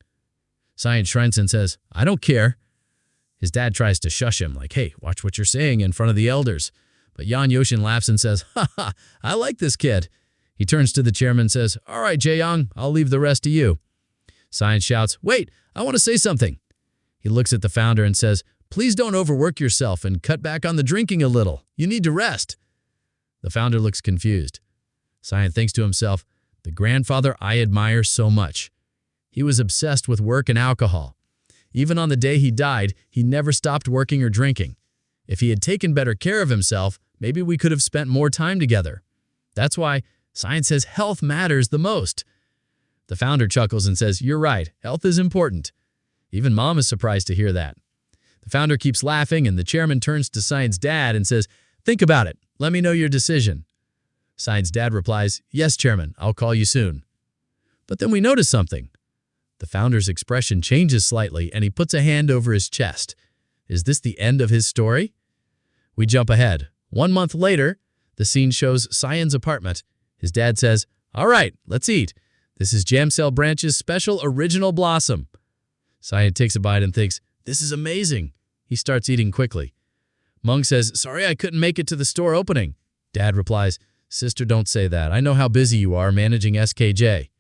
S3: Science shrinks and says, "I don't care." His dad tries to shush him, like, "Hey, watch what you're saying in front of the elders." But Jan Yoshin laughs and says, "Ha ha, I like this kid." He turns to the chairman and says, "All right, Jae-young, I'll leave the rest to you." Science shouts, "Wait, I want to say something." He looks at the founder and says, "Please don't overwork yourself and cut back on the drinking a little. You need to rest." The founder looks confused. Science thinks to himself, "The grandfather I admire so much. He was obsessed with work and alcohol. Even on the day he died, he never stopped working or drinking. If he had taken better care of himself, maybe we could have spent more time together. That's why science says health matters the most. The founder chuckles and says, "You're right, health is important." Even Mom is surprised to hear that. The founder keeps laughing, and the chairman turns to Science's dad and says, "Think about it. Let me know your decision." Science's dad replies, "Yes, Chairman, I'll call you soon." But then we notice something. The founder's expression changes slightly, and he puts a hand over his chest. Is this the end of his story? We jump ahead. 1 month later, the scene shows Science's apartment. His dad says, "All right, let's eat. This is Jamcell Branch's special original blossom." Science takes a bite and thinks, "This is amazing." He starts eating quickly. Mung says, "Sorry I couldn't make it to the store opening." Dad replies, "Sister, don't say that. I know how busy you are managing SKJ."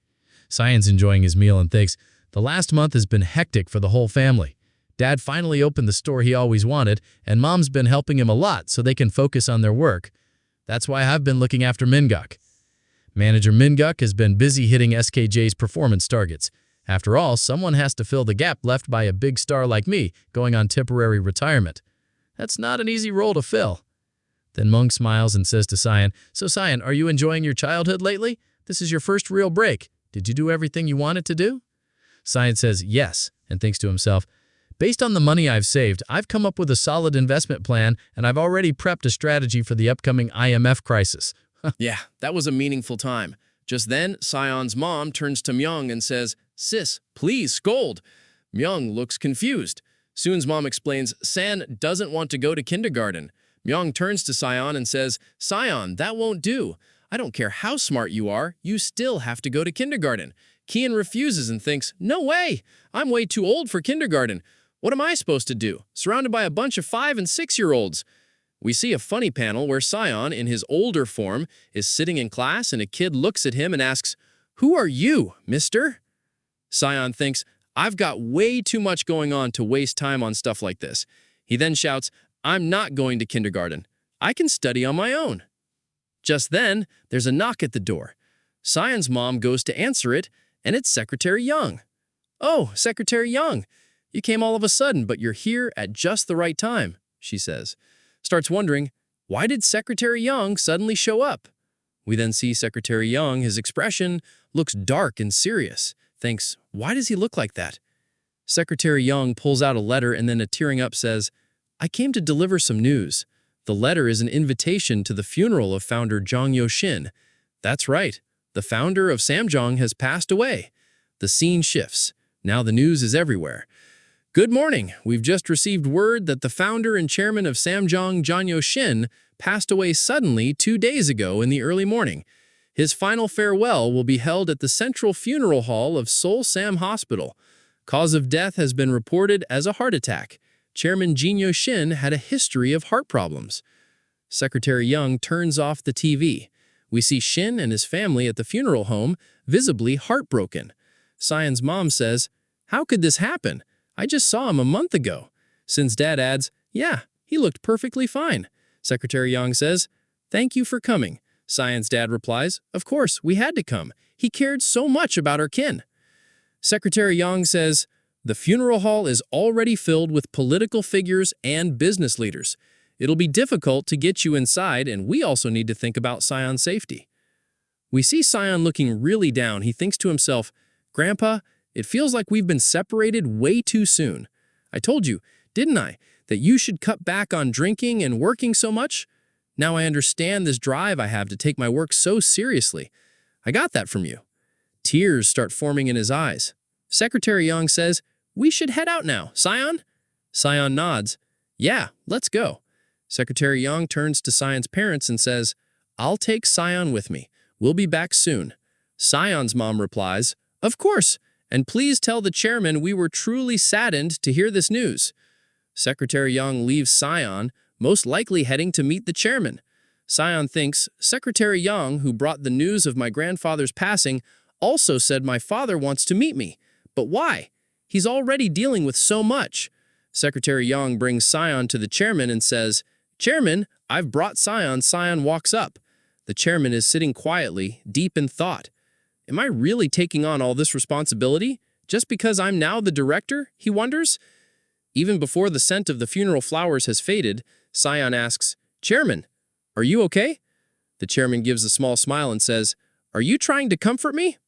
S3: Science enjoying his meal and thinks, "The last month has been hectic for the whole family. Dad finally opened the store he always wanted, and Mom's been helping him a lot so they can focus on their work. That's why I've been looking after Minguk." Manager Minguk has been busy hitting SKJ's performance targets. After all, someone has to fill the gap left by a big star like me going on temporary retirement. That's not an easy role to fill. Then Mung smiles and says to Cyan, "So Cyan, are you enjoying your childhood lately? This is your first real break. Did you do everything you wanted to do?" Cyan says yes, and thinks to himself, "Based on the money I've saved, I've come up with a solid investment plan, and I've already prepped a strategy for the upcoming IMF crisis."
S6: Yeah, that was a meaningful time. Just then, Sion's mom turns to Myung and says, "Sis, please scold." Myung looks confused. Soon's mom explains San doesn't want to go to kindergarten. Myung turns to Sion and says, "Sion, that won't do. I don't care how smart you are, you still have to go to kindergarten." Kian refuses and thinks, "No way! I'm way too old for kindergarten. What am I supposed to do? Surrounded by a bunch of 5- and 6-year-olds. We see a funny panel where Sion, in his older form, is sitting in class and a kid looks at him and asks, "Who are you, mister?" Sion thinks, "I've got way too much going on to waste time on stuff like this." He then shouts, "I'm not going to kindergarten. I can study on my own." Just then, there's a knock at the door. Sion's mom goes to answer it, and it's Secretary Young. "Oh, Secretary Young, you came all of a sudden, but you're here at just the right time," she says. Starts wondering, why did Secretary Young suddenly show up? We then see Secretary Young, his expression looks dark and serious. Thinks, why does he look like that? Secretary Young pulls out a letter and then tearing up says, "I came to deliver some news. The letter is an invitation to the funeral of founder Jong Yo-shin. That's right, the founder of Samjong has passed away." The scene shifts. Now the news is everywhere. "Good morning. We've just received word that the founder and chairman of Samjong, Jong Yo-shin, passed away suddenly 2 days ago in the early morning. His final farewell will be held at the Central Funeral Hall of Seoul Sam Hospital. Cause of death has been reported as a heart attack. Chairman Jin Yo-shin had a history of heart problems." Secretary Young turns off the TV. We see Shin and his family at the funeral home, visibly heartbroken. Sion's mom says, "How could this happen? I just saw him a month ago." Sin's dad adds, "Yeah, he looked perfectly fine." Secretary Young says, "Thank you for coming." Sion's dad replies, "Of course, we had to come. He cared so much about our kin." Secretary Young says, "The funeral hall is already filled with political figures and business leaders. It'll be difficult to get you inside, and we also need to think about Sion's safety." We see Sion looking really down. He thinks to himself, "Grandpa, it feels like we've been separated way too soon. I told you, didn't I, that you should cut back on drinking and working so much? Now I understand this drive I have to take my work so seriously. I got that from you." Tears start forming in his eyes. Secretary Young says, "We should head out now, Sion?" Sion nods. "Yeah, let's go." Secretary Young turns to Sion's parents and says, "I'll take Sion with me. We'll be back soon." Sion's mom replies, "Of course, and please tell the chairman we were truly saddened to hear this news." Secretary Young leaves Sion, most likely heading to meet the chairman. Sion thinks, Secretary Young, who brought the news of my grandfather's passing, also said my father wants to meet me. But why? He's already dealing with so much. Secretary Young brings Sion to the chairman and says, "Chairman, I've brought Sion." Sion walks up. The chairman is sitting quietly, deep in thought. Am I really taking on all this responsibility? Just because I'm now the director? He wonders. Even before the scent of the funeral flowers has faded, Sion asks, "Chairman, are you okay?" The chairman gives a small smile and says, "Are you trying to comfort me?"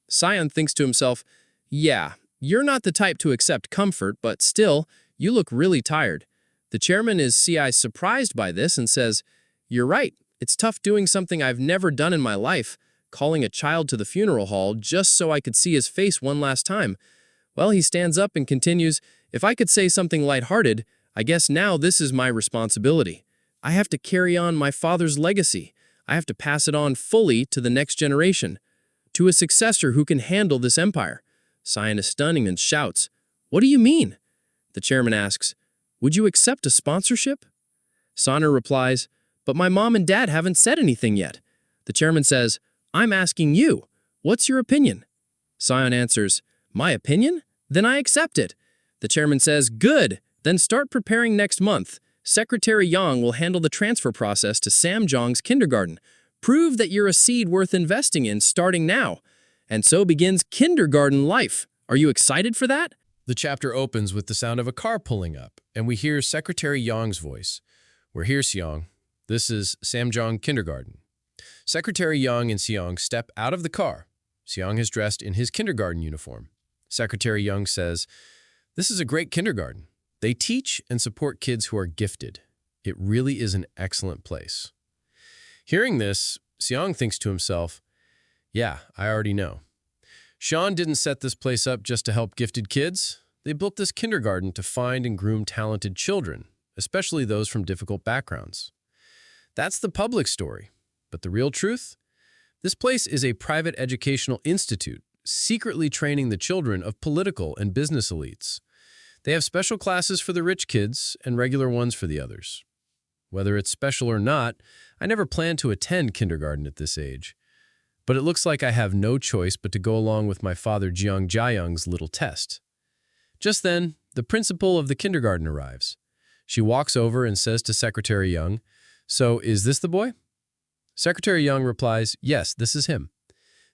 S6: Sion thinks to himself, "Yeah, you're not the type to accept comfort, but still, you look really tired." The chairman is CI surprised by this and says, "You're right. It's tough doing something I've never done in my life, calling a child to the funeral hall just so I could see his face one last time." Well, he stands up and continues, "If I could say something lighthearted, I guess now this is my responsibility. I have to carry on my father's legacy. I have to pass it on fully to the next generation, to a successor who can handle this empire." Sion is stunning and shouts, "What do you mean?" The chairman asks, "Would you accept a sponsorship?" Sonner replies, "But my mom and dad haven't said anything yet." The chairman says, "I'm asking you. What's your opinion?" Sion answers, "My opinion? Then I accept it." The chairman says, "Good. Then start preparing next month. Secretary Yang will handle the transfer process to Samjong's kindergarten. Prove that you're a seed worth investing in starting now." And so begins kindergarten life. Are you excited for that?
S3: The chapter opens with the sound of a car pulling up, and we hear Secretary Yang's voice. "We're here, Seong. This is Samjong Kindergarten." Secretary Yang and Seong step out of the car. Seong is dressed in his kindergarten uniform. Secretary Yang says, "This is a great kindergarten. They teach and support kids who are gifted. It really is an excellent place." Hearing this, Seong thinks to himself, "Yeah, I already know. Sean didn't set this place up just to help gifted kids. They built this kindergarten to find and groom talented children, especially those from difficult backgrounds. That's the public story. But the real truth? This place is a private educational institute, secretly training the children of political and business elites. They have special classes for the rich kids and regular ones for the others. Whether it's special or not, I never planned to attend kindergarten at this age. But it looks like I have no choice but to go along with my father Jiang Jiayung's little test." Just then, the principal of the kindergarten arrives. She walks over and says to Secretary Yang, "So, is this the boy?" Secretary Yang replies, "Yes, this is him.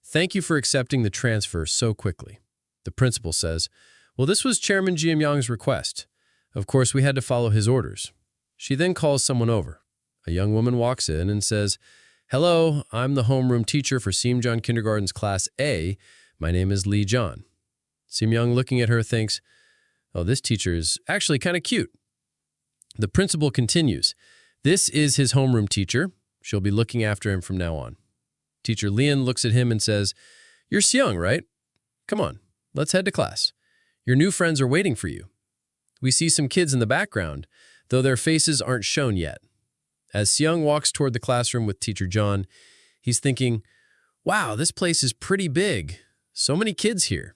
S3: Thank you for accepting the transfer so quickly." The principal says, "Well, this was Chairman Jiam Yang's request. Of course, we had to follow his orders." She then calls someone over. A young woman walks in and says, "Hello, I'm the homeroom teacher for Simjeon Kindergarten's Class A. My name is Lee John." Simyoung, looking at her, thinks, "Oh, this teacher is actually kind of cute." The principal continues, "This is his homeroom teacher. She'll be looking after him from now on." Teacher Lian looks at him and says, "You're Seong, right? Come on, let's head to class. Your new friends are waiting for you." We see some kids in the background, though their faces aren't shown yet. As Seong walks toward the classroom with Teacher John, he's thinking, "Wow, this place is pretty big. So many kids here."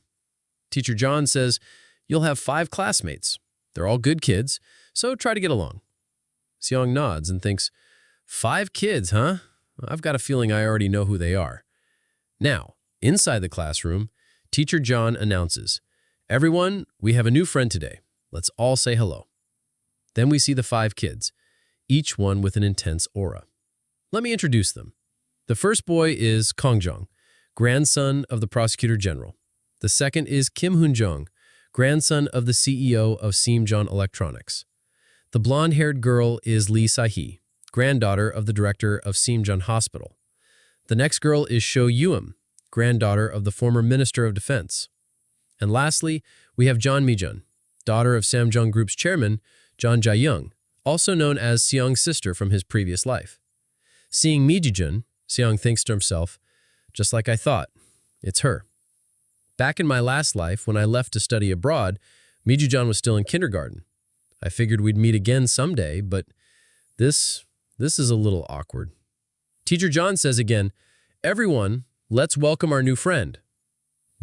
S3: Teacher John says, "You'll have 5 classmates. They're all good kids, so try to get along." Seong nods and thinks, 5 kids, huh? I've got a feeling I already know who they are. Now, inside the classroom, Teacher John announces, "Everyone, we have a new friend today. Let's all say hello." Then we see the 5 kids, each one with an intense aura. Let me introduce them. The first boy is Kongjong, grandson of the Prosecutor General. The second is Kim Hoon-jong, grandson of the CEO of Simjeon Electronics. The blonde-haired girl is Lee Sahi, granddaughter of the director of Simjeon Hospital. The next girl is Sho Yuum, granddaughter of the former Minister of Defense. And lastly, we have John Mijun, daughter of Samjeong Group's chairman, John Jae-young, also known as Seong's sister from his previous life. Seeing Mijun, Seong thinks to himself, "Just like I thought, it's her." Back in my last life, when I left to study abroad, Mijun was still in kindergarten. I figured we'd meet again someday, but this is a little awkward. Teacher John says again, "Everyone, let's welcome our new friend."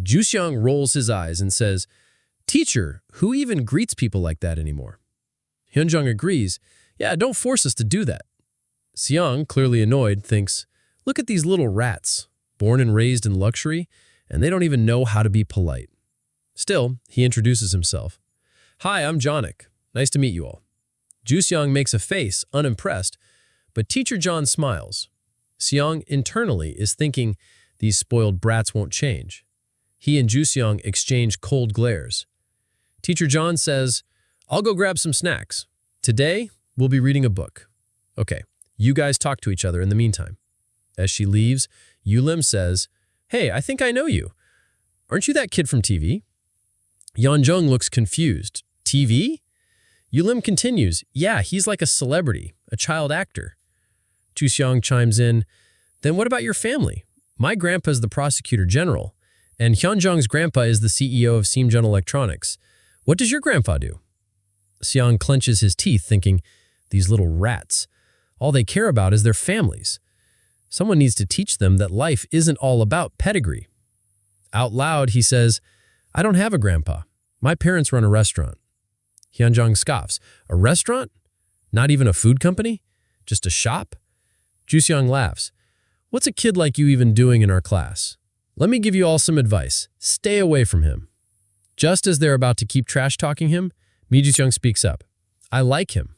S3: Juseong rolls his eyes and says, "Teacher, who even greets people like that anymore?" Hyunjung agrees, "Yeah, don't force us to do that." Seong, clearly annoyed, thinks, "Look at these little rats, born and raised in luxury, and they don't even know how to be polite." Still, he introduces himself. "Hi, I'm Jonik. Nice to meet you all." Juseong makes a face, unimpressed, but Teacher John smiles. Seong internally is thinking these spoiled brats won't change. He and Juseong exchange cold glares. Teacher John says, "I'll go grab some snacks. Today, We'll be reading a book. Okay, you guys talk to each other in the meantime. As she leaves, Yulim says, "Hey, I think I know you. Aren't you that kid from TV?" Yeonjung looks confused. TV? Yulim continues, "Yeah, he's like a celebrity, a child actor." Chuseong chimes in, "Then what about your family? My grandpa's the prosecutor general, and Hyunjung's grandpa is the CEO of Seamjun Electronics. What does your grandpa do?" Seong clenches his teeth, thinking, these little rats. All they care about is their families. Someone needs to teach them that life isn't all about pedigree. Out loud, he says, "I don't have a grandpa. My parents run a restaurant." Hyunjung scoffs. "A restaurant? Not even a food company? Just a shop?" Juseong laughs. "What's a kid like you even doing in our class? Let me give you all some advice. Stay away from him." Just as they're about to keep trash-talking him, Mi Juseong speaks up. "I like him."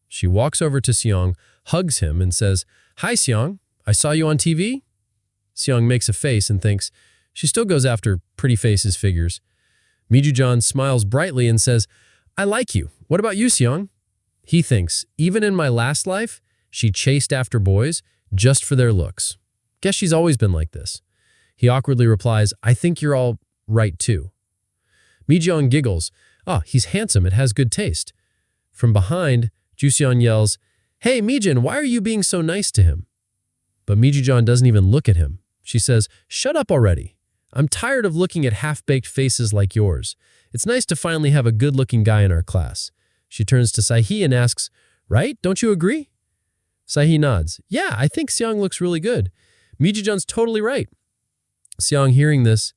S3: She walks over to Seong, hugs him, and says, "Hi, Seong. I saw you on TV?" Seong makes a face and thinks, she still goes after pretty faces figures. Mi Jujeon smiles brightly and says, "I like you. What about you, Seong?" He thinks, even in my last life, she chased after boys just for their looks. Guess she's always been like this. He awkwardly replies, "I think you're all right too." Mi Jujeon giggles. "Ah, he's handsome. It has good taste." From behind, Juseon yells, "Hey, Mijin, why are you being so nice to him?" But Mi Jujeon doesn't even look at him. She says, "Shut up already. I'm tired of looking at half-baked faces like yours. It's nice to finally have a good-looking guy in our class." She turns to Saihee and asks, "Right? Don't you agree?" Saihee nods. "Yeah, I think Seong looks really good. Mi Jujeon's totally right." Seong, hearing this,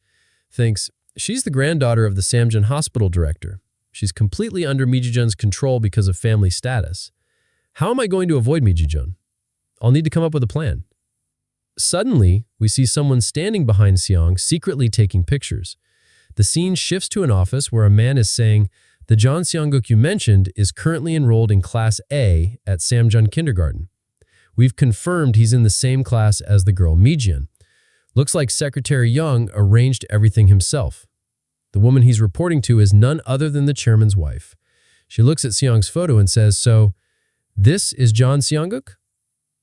S3: thinks, she's the granddaughter of the Samjun hospital director. She's completely under Mi Jujeon's control because of family status. How am I going to avoid Mi Jujeon? I'll need to come up with a plan. Suddenly, we see someone standing behind Seong, secretly taking pictures. The scene shifts to an office where a man is saying, "The John Songuk you mentioned is currently enrolled in Class A at Samjun Kindergarten. We've confirmed he's in the same class as the girl Mijian. Looks like Secretary Young arranged everything himself." The woman he's reporting to is none other than the chairman's wife. She looks at Seong's photo and says, "So, this is John Songuk?"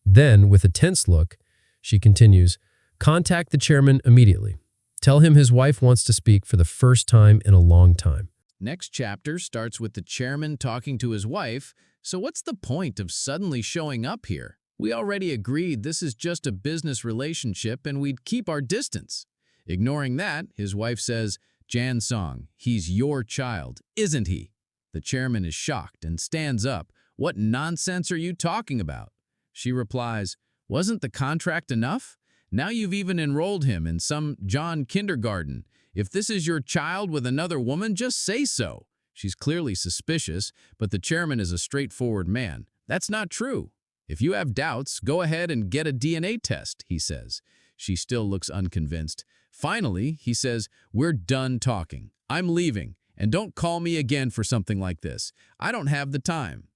S3: Then, with a tense look, she continues, "Contact the chairman immediately. Tell him his wife wants to speak for the first time in a long time."
S1: Next chapter starts with the chairman talking to his wife, so what's the point of suddenly showing up here? We already agreed this is just a business relationship and we'd keep our distance. Ignoring that, his wife says, "Jan Song, he's your child, isn't he?" The chairman is shocked and stands up. "What nonsense are you talking about?" She replies, "Wasn't the contract enough? Now you've even enrolled him in some John kindergarten. If this is your child with another woman, just say so." She's clearly suspicious, but the chairman is a straightforward man. "That's not true. If you have doubts, go ahead and get a DNA test," he says. She still looks unconvinced. Finally, he says, "We're done talking. I'm leaving, and don't call me again for something like this. I don't have the time."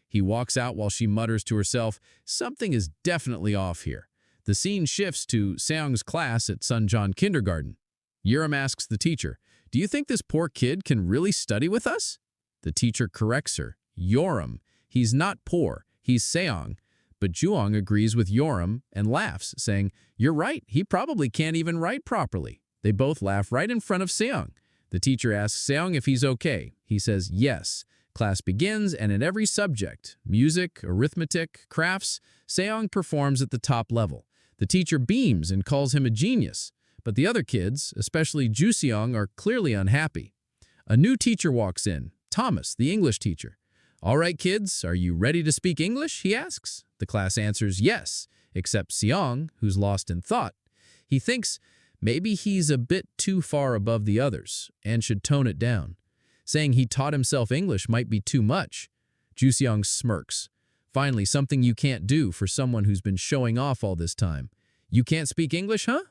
S1: He walks out while she mutters to herself, "Something is definitely off here." The scene shifts to Seong's class at Sunjeon Kindergarten. Yurim asks the teacher, "Do you think this poor kid can really study with us?" The teacher corrects her, "Yoram, he's not poor, he's Seong." But Juong agrees with Yoram and laughs, saying, "You're right, he probably can't even write properly." They both laugh right in front of Seong. The teacher asks Seong if he's okay. He says yes. Class begins, and in every subject, music, arithmetic, crafts, Seong performs at the top level. The teacher beams and calls him a genius. But the other kids, especially Juseong, are clearly unhappy. A new teacher walks in, Thomas, the English teacher. "All right, kids, are you ready to speak English?" he asks. The class answers yes, except Seong, who's lost in thought. He thinks maybe he's a bit too far above the others and should tone it down. Saying he taught himself English might be too much. Juseong smirks. "Finally, something you can't do for someone who's been showing off all this time. You can't speak English, huh?"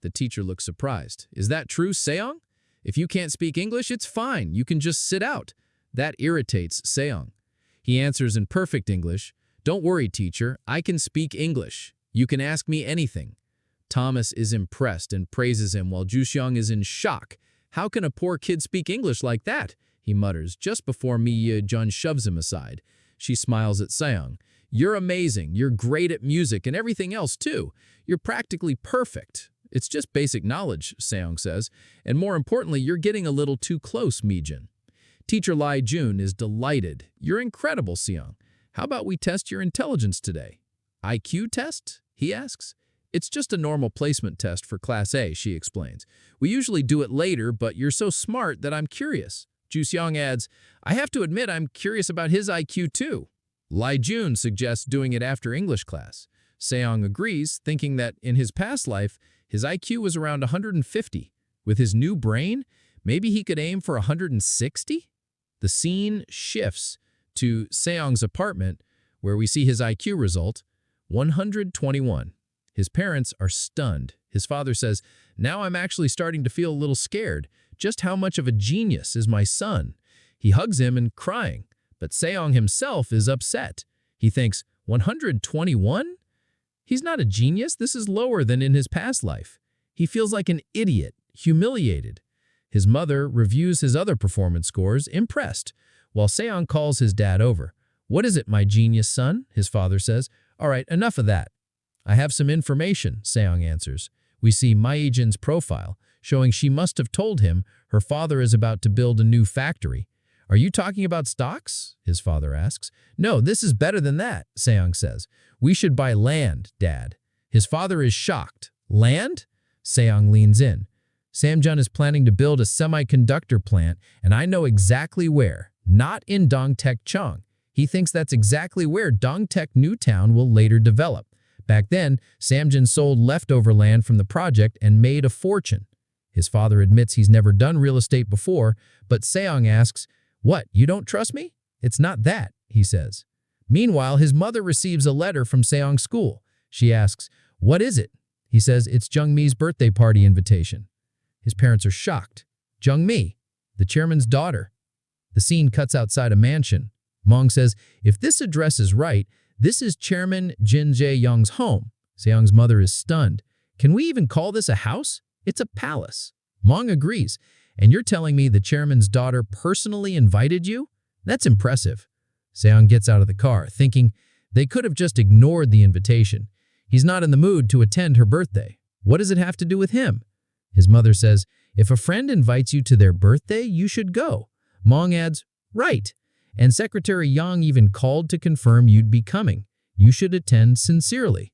S1: The teacher looks surprised. "Is that true, Seong? If you can't speak English, it's fine. You can just sit out." That irritates Seong. He answers in perfect English, "Don't worry, teacher. I can speak English. You can ask me anything." Thomas is impressed and praises him while Juseong is in shock. "How can a poor kid speak English like that?" he mutters just before Mi Jujeon shoves him aside.
S3: She smiles at Seong. You're amazing. You're great at music and everything else too. You're practically perfect. It's just basic knowledge, Seong says. And more importantly, you're getting a little too close, Mijin. Teacher Lai Jun is delighted. You're incredible, Seong. How about we test your intelligence today? IQ test? He asks. It's just a normal placement test for Class A, she explains. We usually do it later, but you're so smart that I'm curious. Ju Seong adds, I have to admit I'm curious about his IQ too. Lai Jun suggests doing it after English class. Seong agrees, thinking that in his past life, his IQ was around 150. With his new brain, maybe he could aim for 160? The scene shifts to Seong's apartment, where we see his IQ result, 121. His parents are stunned. His father says, now I'm actually starting to feel a little scared. Just how much of a genius is my son? He hugs him and crying, but Seong himself is upset. He thinks, 121? He's not a genius. This is lower than in his past life. He feels like an idiot, humiliated. His mother reviews his other performance scores, impressed, while Seong calls his dad over. What is it, my genius son? His father says. All right, enough of that. I have some information, Seong answers. We see Maijin's profile, showing she must have told him her father is about to build a new factory. Are you talking about stocks? His father asks. No, this is better than that, Seong says. We should buy land, Dad. His father is shocked. Land? Seong leans in. Samjun is planning to build a semiconductor plant, and I know exactly where. Not in Dongtaek Chong. He thinks that's exactly where Dongtaek Newtown will later develop. Back then, Samjun sold leftover land from the project and made a fortune. His father admits he's never done real estate before, but Seong asks, what, you don't trust me? It's not that, he says. Meanwhile, his mother receives a letter from Seong's school. She asks, what is it? He says, it's Jungmi's birthday party invitation. His parents are shocked. Jungmi, the chairman's daughter. The scene cuts outside a mansion. Mong says, if this address is right, this is Chairman Jin Jae-young's home. Seong's mother is stunned. Can we even call this a house? It's a palace. Mong agrees. And you're telling me the chairman's daughter personally invited you? That's impressive. Seong gets out of the car, thinking they could have just ignored the invitation. He's not in the mood to attend her birthday. What does it have to do with him? His mother says, if a friend invites you to their birthday, you should go. Mong adds, right. And Secretary Yang even called to confirm you'd be coming. You should attend sincerely.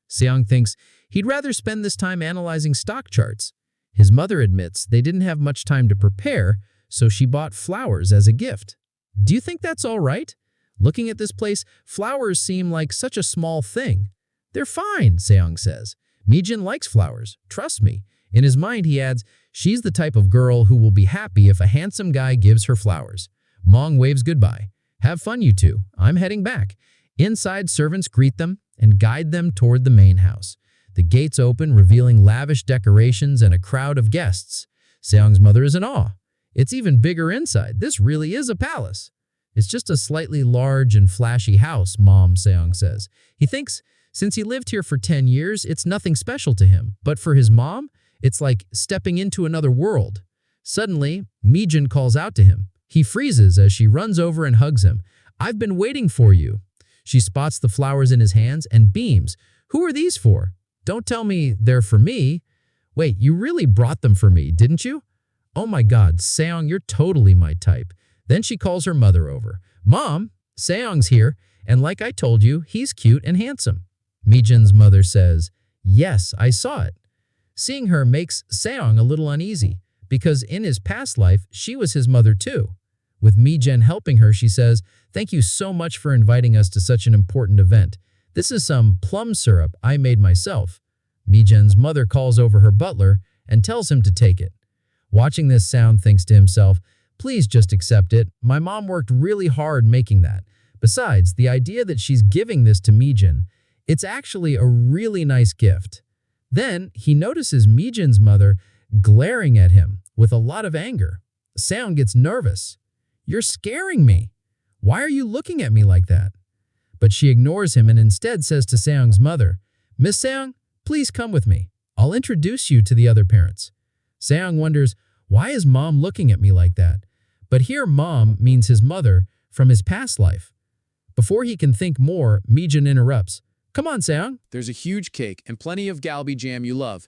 S3: Seong thinks he'd rather spend this time analyzing stock charts. His mother admits they didn't have much time to prepare, so she bought flowers as a gift. Do you think that's all right? Looking at this place, flowers seem like such a small thing. They're fine, Seong says. Mijin likes flowers. Trust me. In his mind, he adds, she's the type of girl who will be happy if a handsome guy gives her flowers. Mong waves goodbye. Have fun, you two. I'm heading back. Inside, servants greet them and guide them toward the main house. The gates open, revealing lavish decorations and a crowd of guests. Seong's mother is in awe. It's even bigger inside. This really is a palace. It's just a slightly large and flashy house, Mom, Seong says. He thinks since he lived here for 10 years, it's nothing special to him. But for his mom, it's like stepping into another world. Suddenly, Mijin calls out to him. He freezes as she runs over and hugs him. I've been waiting for you. She spots the flowers in his hands and beams. Who are these for? Don't tell me they're for me. Wait, you really brought them for me, didn't you? Oh my God, Seong, you're totally my type. Then she calls her mother over. Mom, Seong's here, and like I told you, he's cute and handsome. Mijin's mother says, yes, I saw it. Seeing her makes Seong a little uneasy, because in his past life, she was his mother too. With Mijin helping her, she says, thank you so much for inviting us to such an important event. This is some plum syrup I made myself. Mijin's mother calls over her butler and tells him to take it. Watching this, Sound thinks to himself, please just accept it. My mom worked really hard making that. Besides, the idea that she's giving this to Mijin, it's actually a really nice gift. Then he notices Mijin's mother glaring at him with a lot of anger. Sound gets nervous. You're scaring me. Why are you looking at me like that? But she ignores him and instead says to Seong's mother, Miss Seong, please come with me. I'll introduce you to the other parents. Seong wonders, why is mom looking at me like that? But here mom means his mother from his past life.
S7: Before he can think more, Mijin interrupts. Come on, Seong.
S1: There's a huge cake and plenty of galbi jam you love.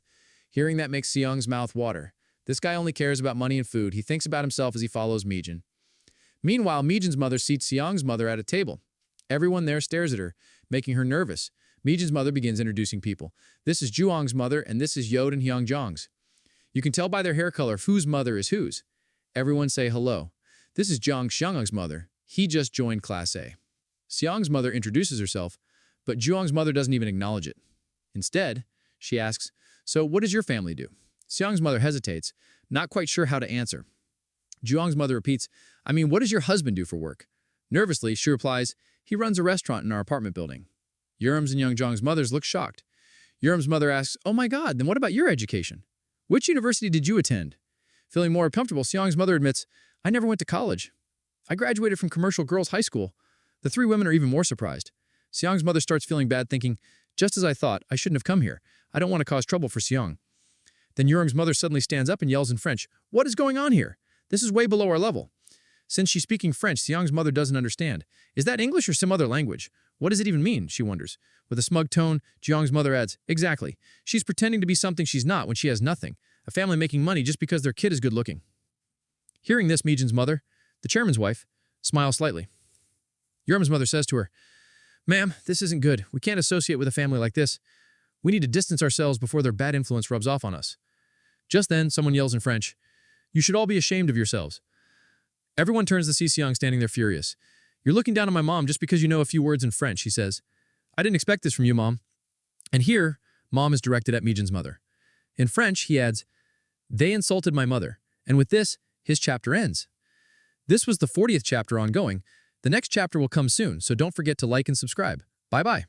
S1: Hearing that makes Seong's mouth water. This guy only cares about money and food. He thinks about himself as he follows Mijin. Meanwhile, Mijin's mother seats Seong's mother at a table. Everyone there stares at her, making her nervous. Mijin's mother begins introducing people. This is Juong's mother, and this is Yod and Hyungjong's. You can tell by their hair color whose mother is whose. Everyone say hello. This is Jong Xiang's mother. He just joined Class A. Seong's mother introduces herself, but Juong's mother doesn't even acknowledge it. Instead, she asks, "So what does your family do?" Seong's mother hesitates, not quite sure how to answer. Juong's mother repeats, "I mean, what does your husband do for work?" Nervously, she replies, "He runs a restaurant in our apartment building." Yurim's and Youngjong's mothers look shocked. Yurim's mother asks, "Oh my God, then what about your education? Which university did you attend?" Feeling more comfortable, Seong's mother admits, "I never went to college. I graduated from Commercial Girls High School." The three women are even more surprised. Seong's mother starts feeling bad, thinking, "Just as I thought, I shouldn't have come here. I don't want to cause trouble for Seong." Then Yurim's mother suddenly stands up and yells in French, "What is going on here? This is way below our level." Since she's speaking French, Seong's mother doesn't understand. Is that English or some other language? What does it even mean, she wonders. With a smug tone, Jeong's mother adds, "Exactly. She's pretending to be something she's not when she has nothing. A family making money just because their kid is good looking." Hearing this, Mijin's mother, the chairman's wife, smiles slightly. Yurim's mother says to her, "Ma'am, this isn't good. We can't associate with a family like this. We need to distance ourselves before their bad influence rubs off on us." Just then, someone yells in French, "You should all be ashamed of yourselves." Everyone turns to see Seong standing there furious. "You're looking down on my mom just because you know a few words in French," he says. "I didn't expect this from you, Mom." And here, Mom is directed at Mijin's mother. In French, he adds, "They insulted my mother." And with this, his chapter ends. This was the 40th chapter ongoing. The next chapter will come soon, so don't forget to like and subscribe. Bye-bye.